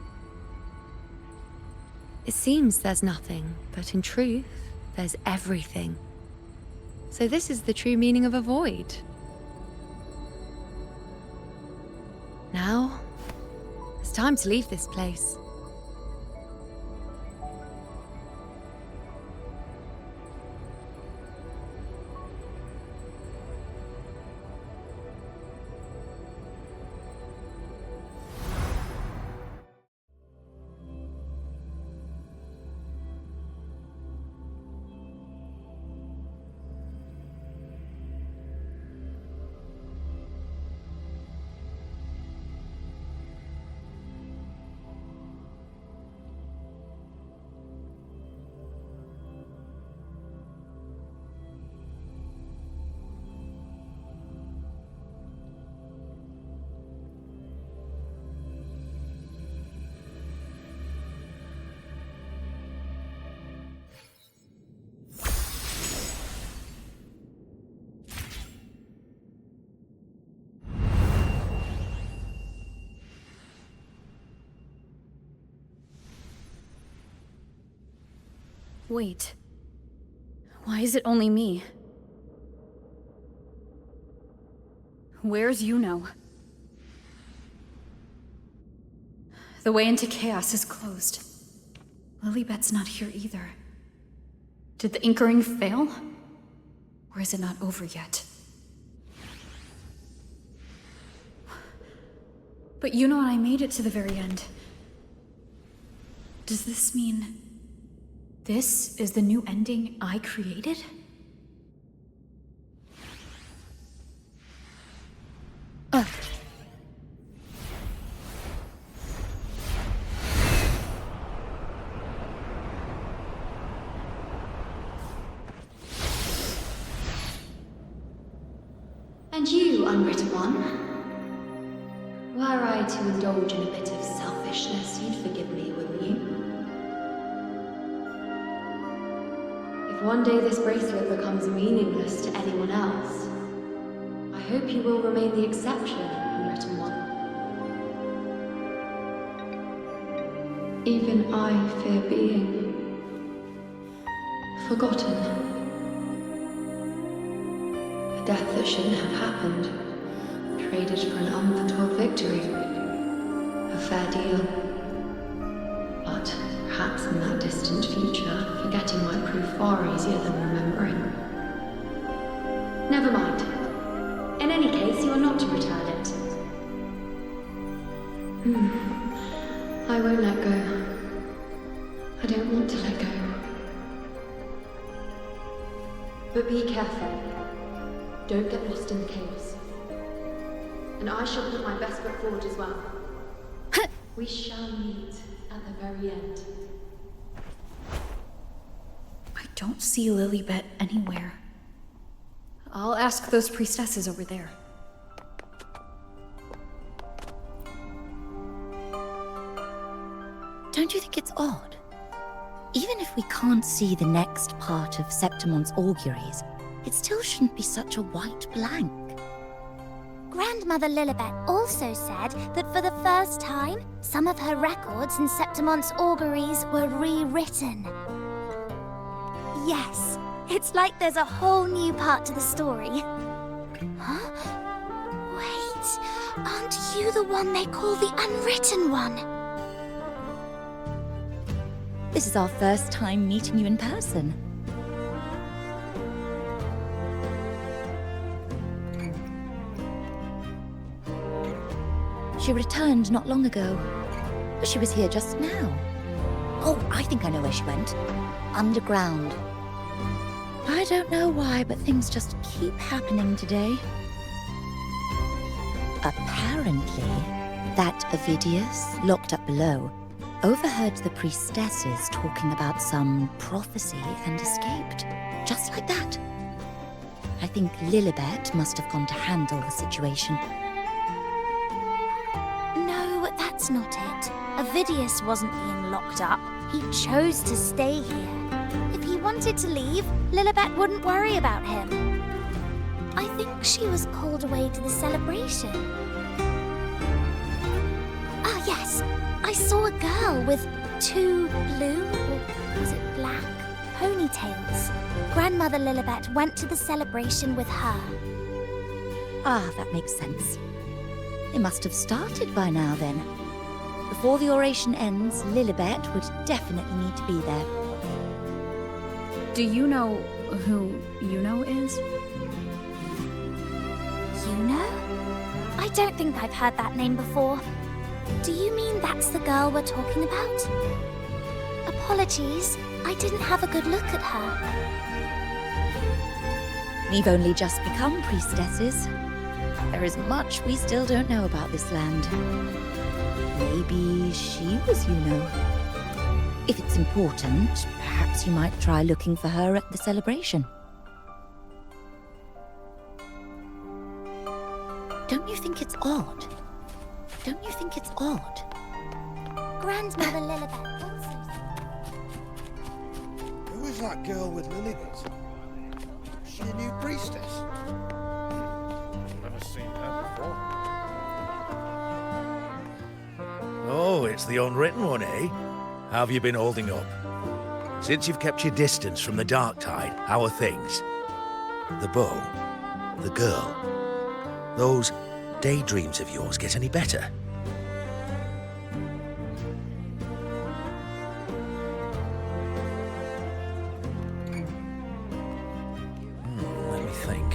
It seems there's nothing, but in truth, there's everything. So this is the true meaning of a void. Now, it's time to leave this place. Wait. Why is it only me? Where's Iuno? The way into chaos is closed. Lilybet's not here either. Did the Inkering fail? Or is it not over yet? But Iuno and I made it to the very end. Does this mean this is the new ending I created? And you, unwritten one? Were I to indulge in a bit of selfishness, you'd forgive me, wouldn't you? If one day this bracelet becomes meaningless to anyone else, I hope you will remain the exception, unwritten one. Even I fear being forgotten. A death that shouldn't have happened, traded for an unforetold victory. A fair deal. But perhaps in that distant future, forgetting might prove far easier than remembering. Never mind. In any case, you are not to return it. I won't let go. I don't want to let go. But be careful. Don't get lost in the chaos. And I shall put my best foot forward as well. We shall meet at the very end. I don't see Lilybet anywhere. I'll ask those priestesses over there. Don't you think it's odd? Even if we can't see the next part of Septimon's auguries, it still shouldn't be such a white blank. Grandmother Lilibet also said that for the first time, some of her records in Septimon's auguries were rewritten. Yes, it's like there's a whole new part to the story. Huh? Wait, aren't you the one they call the Unwritten One? This is our first time meeting you in person. She returned not long ago, but she was here just now. Oh, I think I know where she went. Underground. I don't know why, but things just keep happening today. Apparently, that Ovidius, locked up below, overheard the priestesses talking about some prophecy and escaped. Just like that. I think Lilibet must have gone to handle the situation. No, that's not it. Ovidius wasn't being locked up. He chose to stay here. If he wanted to leave, Lilibet wouldn't worry about him. I think she was called away to the celebration. Ah, yes. I saw a girl with 2 blue, or was it black, ponytails. Grandmother Lilibet went to the celebration with her. Ah, that makes sense. They must have started by now then. Before the oration ends, Lilibet would definitely need to be there. Do you know who Iuno is? Iuno? I don't think I've heard that name before. Do you mean that's the girl we're talking about? Apologies, I didn't have a good look at her. We've only just become priestesses. There is much we still don't know about this land. Maybe she was Iuno. If it's important, perhaps you might try looking for her at the celebration. Don't you think it's odd? Don't you think it's odd? Grandmother Lilibet also Who is that girl with Lilybet? Is she a new priestess? Never seen her before. Oh, it's the Unwritten One, eh? How have you been holding up? Since you've kept your distance from the Dark Tide, how are things? The bow, the girl, Those daydreams of yours get any better? Let me think.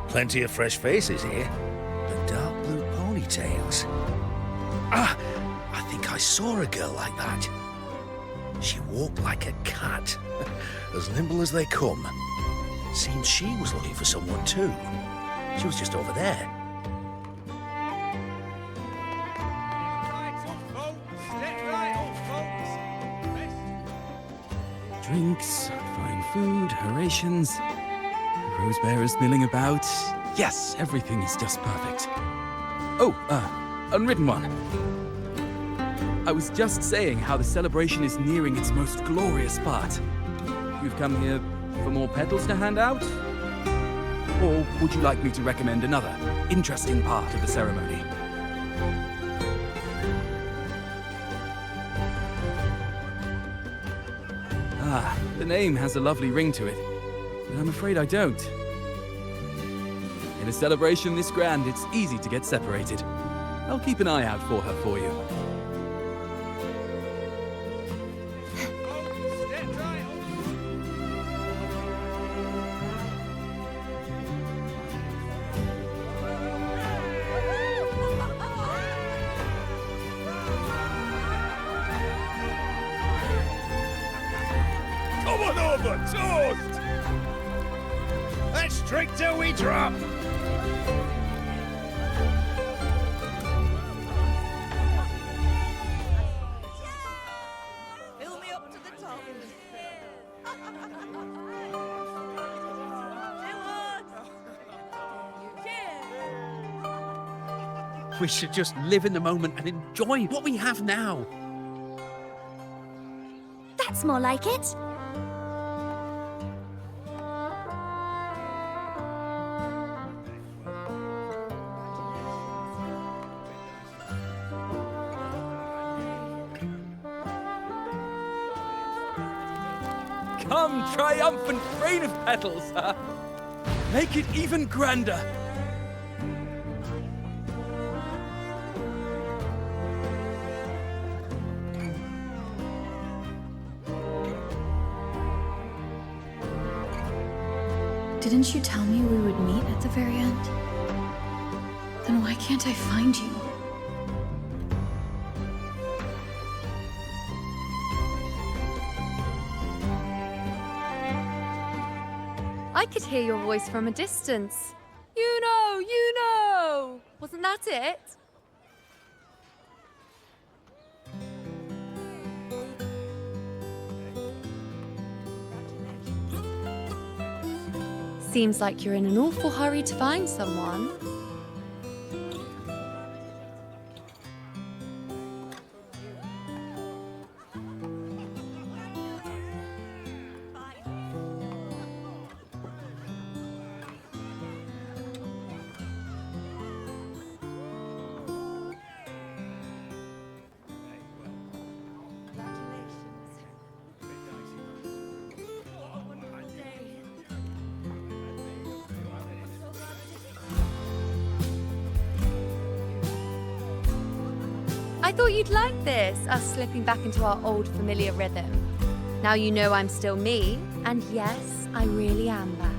Plenty of fresh faces here. And dark blue ponytails. Ah! I think I saw a girl like that. She walked like a cat. As nimble as they come. Seemed she was looking for someone too. She was just over there. Drinks, fine food, rations, rose bearers milling about. Yes, everything is just perfect. Oh, unwritten one. I was just saying how the celebration is nearing its most glorious part. You've come here for more petals to hand out? Or would you like me to recommend another interesting part of the ceremony? Ah, the name has a lovely ring to it, but I'm afraid I don't. In a celebration this grand, it's easy to get separated. I'll keep an eye out for her for you. Come on over, toast! Let's drink till we drop! Fill me up to the top. We should just live in the moment and enjoy what we have now. That's more like it. Come, triumphant rain of petals, huh? Make it even grander. Didn't you tell me we would meet at the very end? Then why can't I find you? I could hear your voice from a distance. Iuno! Iuno! Wasn't that it? Seems like you're in an awful hurry to find someone. I thought you'd like this, us slipping back into our old familiar rhythm. Now you know I'm still me, and yes, I really am back.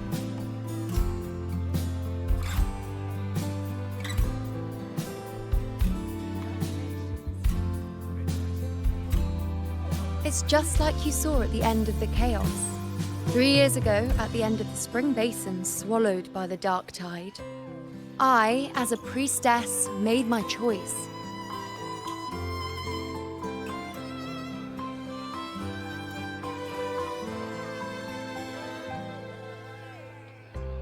It's just like you saw at the end of the chaos. 3 years ago, at the end of the spring basin swallowed by the dark tide, I, as a priestess, made my choice.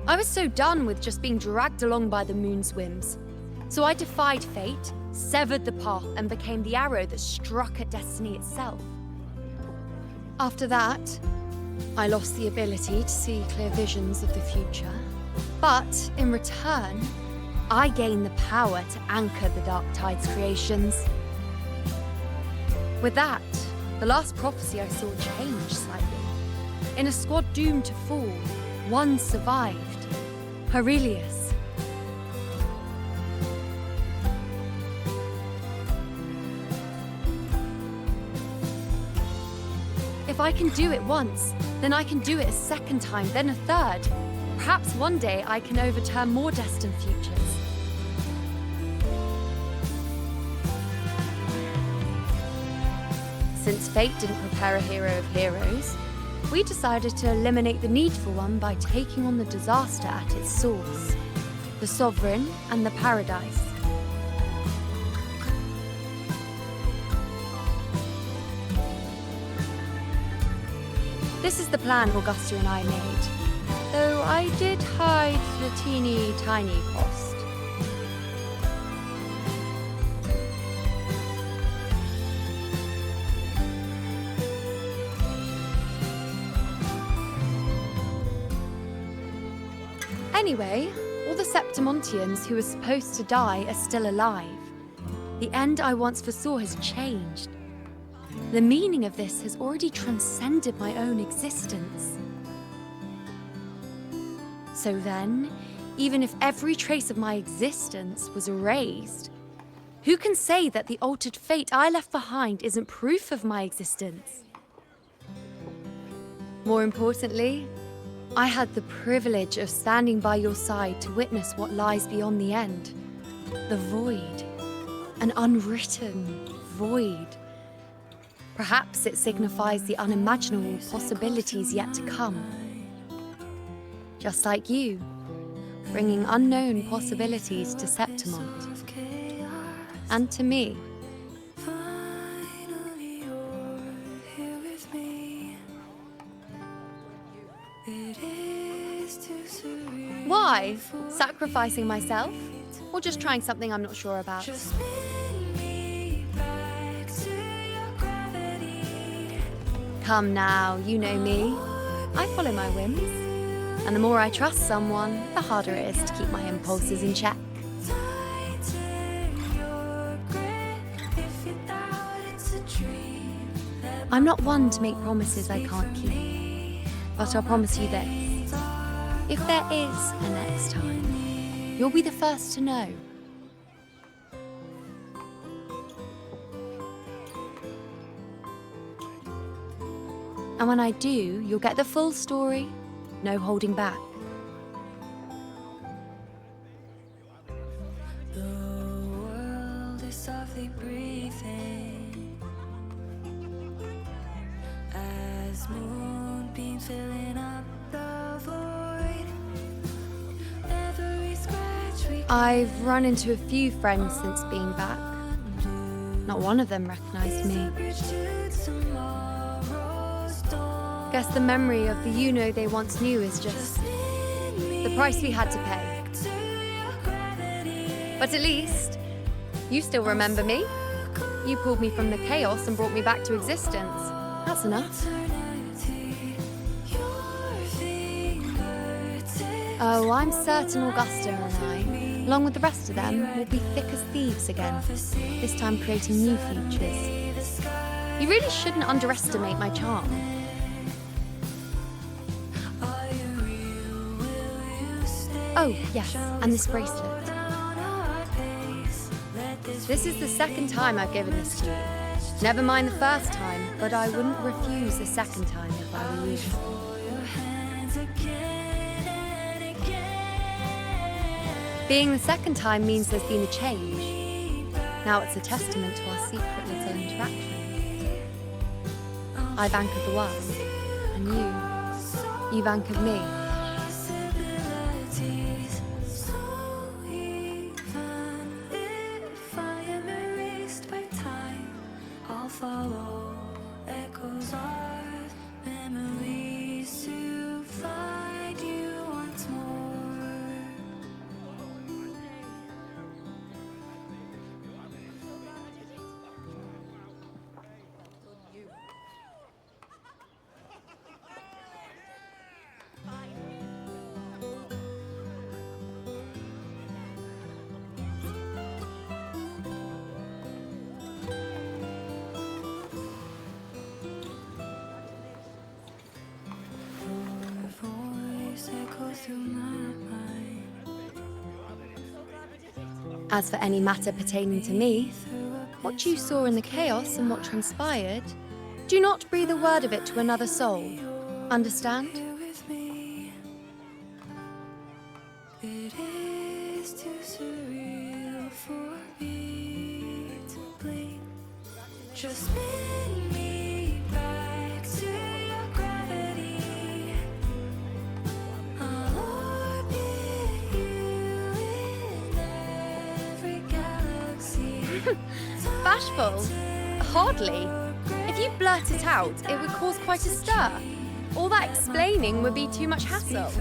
I was so done with just being dragged along by the moon's whims. So I defied fate, severed the path, and became the arrow that struck at destiny itself. After that, I lost the ability to see clear visions of the future. But in return, I gained the power to anchor the Dark Tide's creations. With that, the last prophecy I saw changed slightly. In a squad doomed to fall, one survived. Aurelius. If I can do it once, then I can do it a second time, then a third. Perhaps one day I can overturn more destined futures. Since fate didn't prepare a hero of heroes, we decided to eliminate the need for one by taking on the disaster at its source, the Sovereign and the Paradise. This is the plan Augusta and I made, though I did hide the teeny tiny cost. Anyway, all the Septimontians who were supposed to die are still alive. The end I once foresaw has changed. The meaning of this has already transcended my own existence. So then, even if every trace of my existence was erased, who can say that the altered fate I left behind isn't proof of my existence? More importantly, I had the privilege of standing by your side to witness what lies beyond the end. The void. An unwritten void. Perhaps it signifies the unimaginable possibilities yet to come. Just like you, bringing unknown possibilities to Septimont. And to me. Why? Sacrificing myself? Or just trying something I'm not sure about? Come now, you know me. I follow my whims. And the more I trust someone, the harder it is to keep my impulses in check. I'm not one to make promises I can't keep. But I'll promise you this. If there is a next time, you'll be the first to know. And when I do, you'll get the full story, no holding back. The world is softly breathing as moonbeams filling up the void. Every scratch we I've run into a few friends since being back. Not one of them recognized me. Guess the memory of the Iuno they once knew is just the price we had to pay. But at least, you still remember me. You pulled me from the chaos and brought me back to existence. That's enough. Oh, I'm certain Augusta and I, along with the rest of them, will be thick as thieves again, this time creating new futures. You really shouldn't underestimate my charm. Oh, yes, and this bracelet. This is the second time I've given this to you. Never mind the first time, but I wouldn't refuse a second time if I were you. Being the second time means there's been a change. Now it's a testament to our secret little interaction. I've anchored the world, and you've anchored me. follow echoes of memories to find you once more. As for any matter pertaining to me, what you saw in the chaos and what transpired, Do not breathe a word of it to another soul. Understand? It is too surreal for me to blink. Just spin me back to your gravity. I'll orbit you in every galaxy. Bashful? Hardly. If you blurt it out, it would cause quite a stir. All that explaining would be too much hassle.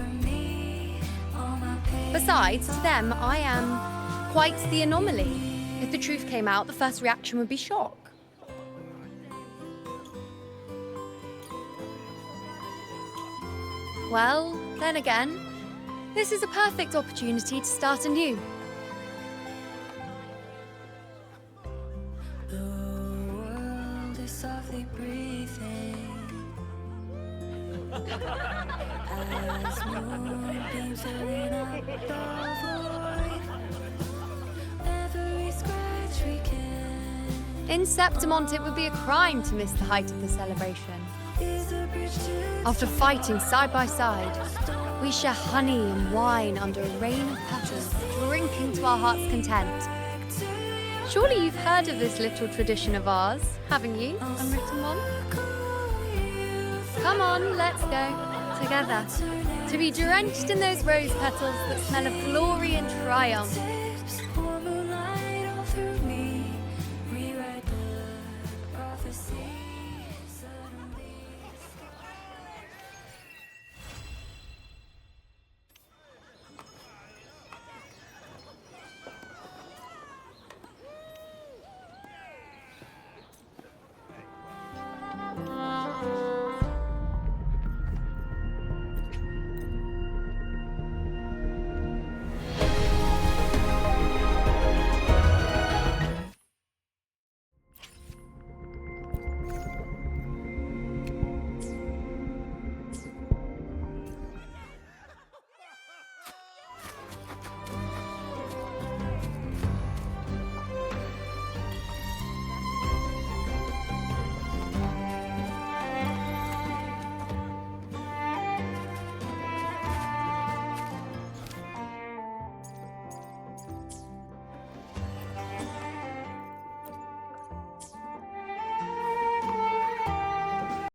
Besides, to them, I am quite the anomaly. If the truth came out, the first reaction would be shock. Well, then again, this is a perfect opportunity to start anew. The world is softly breathing as moonbeams filling up the void. Every scratch we can In Septimont, it would be a crime to miss the height of the celebration. is a bridge to After fighting side by side, we share honey and wine under a rain of petals, drinking to our heart's content. Surely you've heard of this little tradition of ours, haven't you, Unwritten One? Come on, let's go, together, to be drenched in those rose petals that smell of glory and triumph.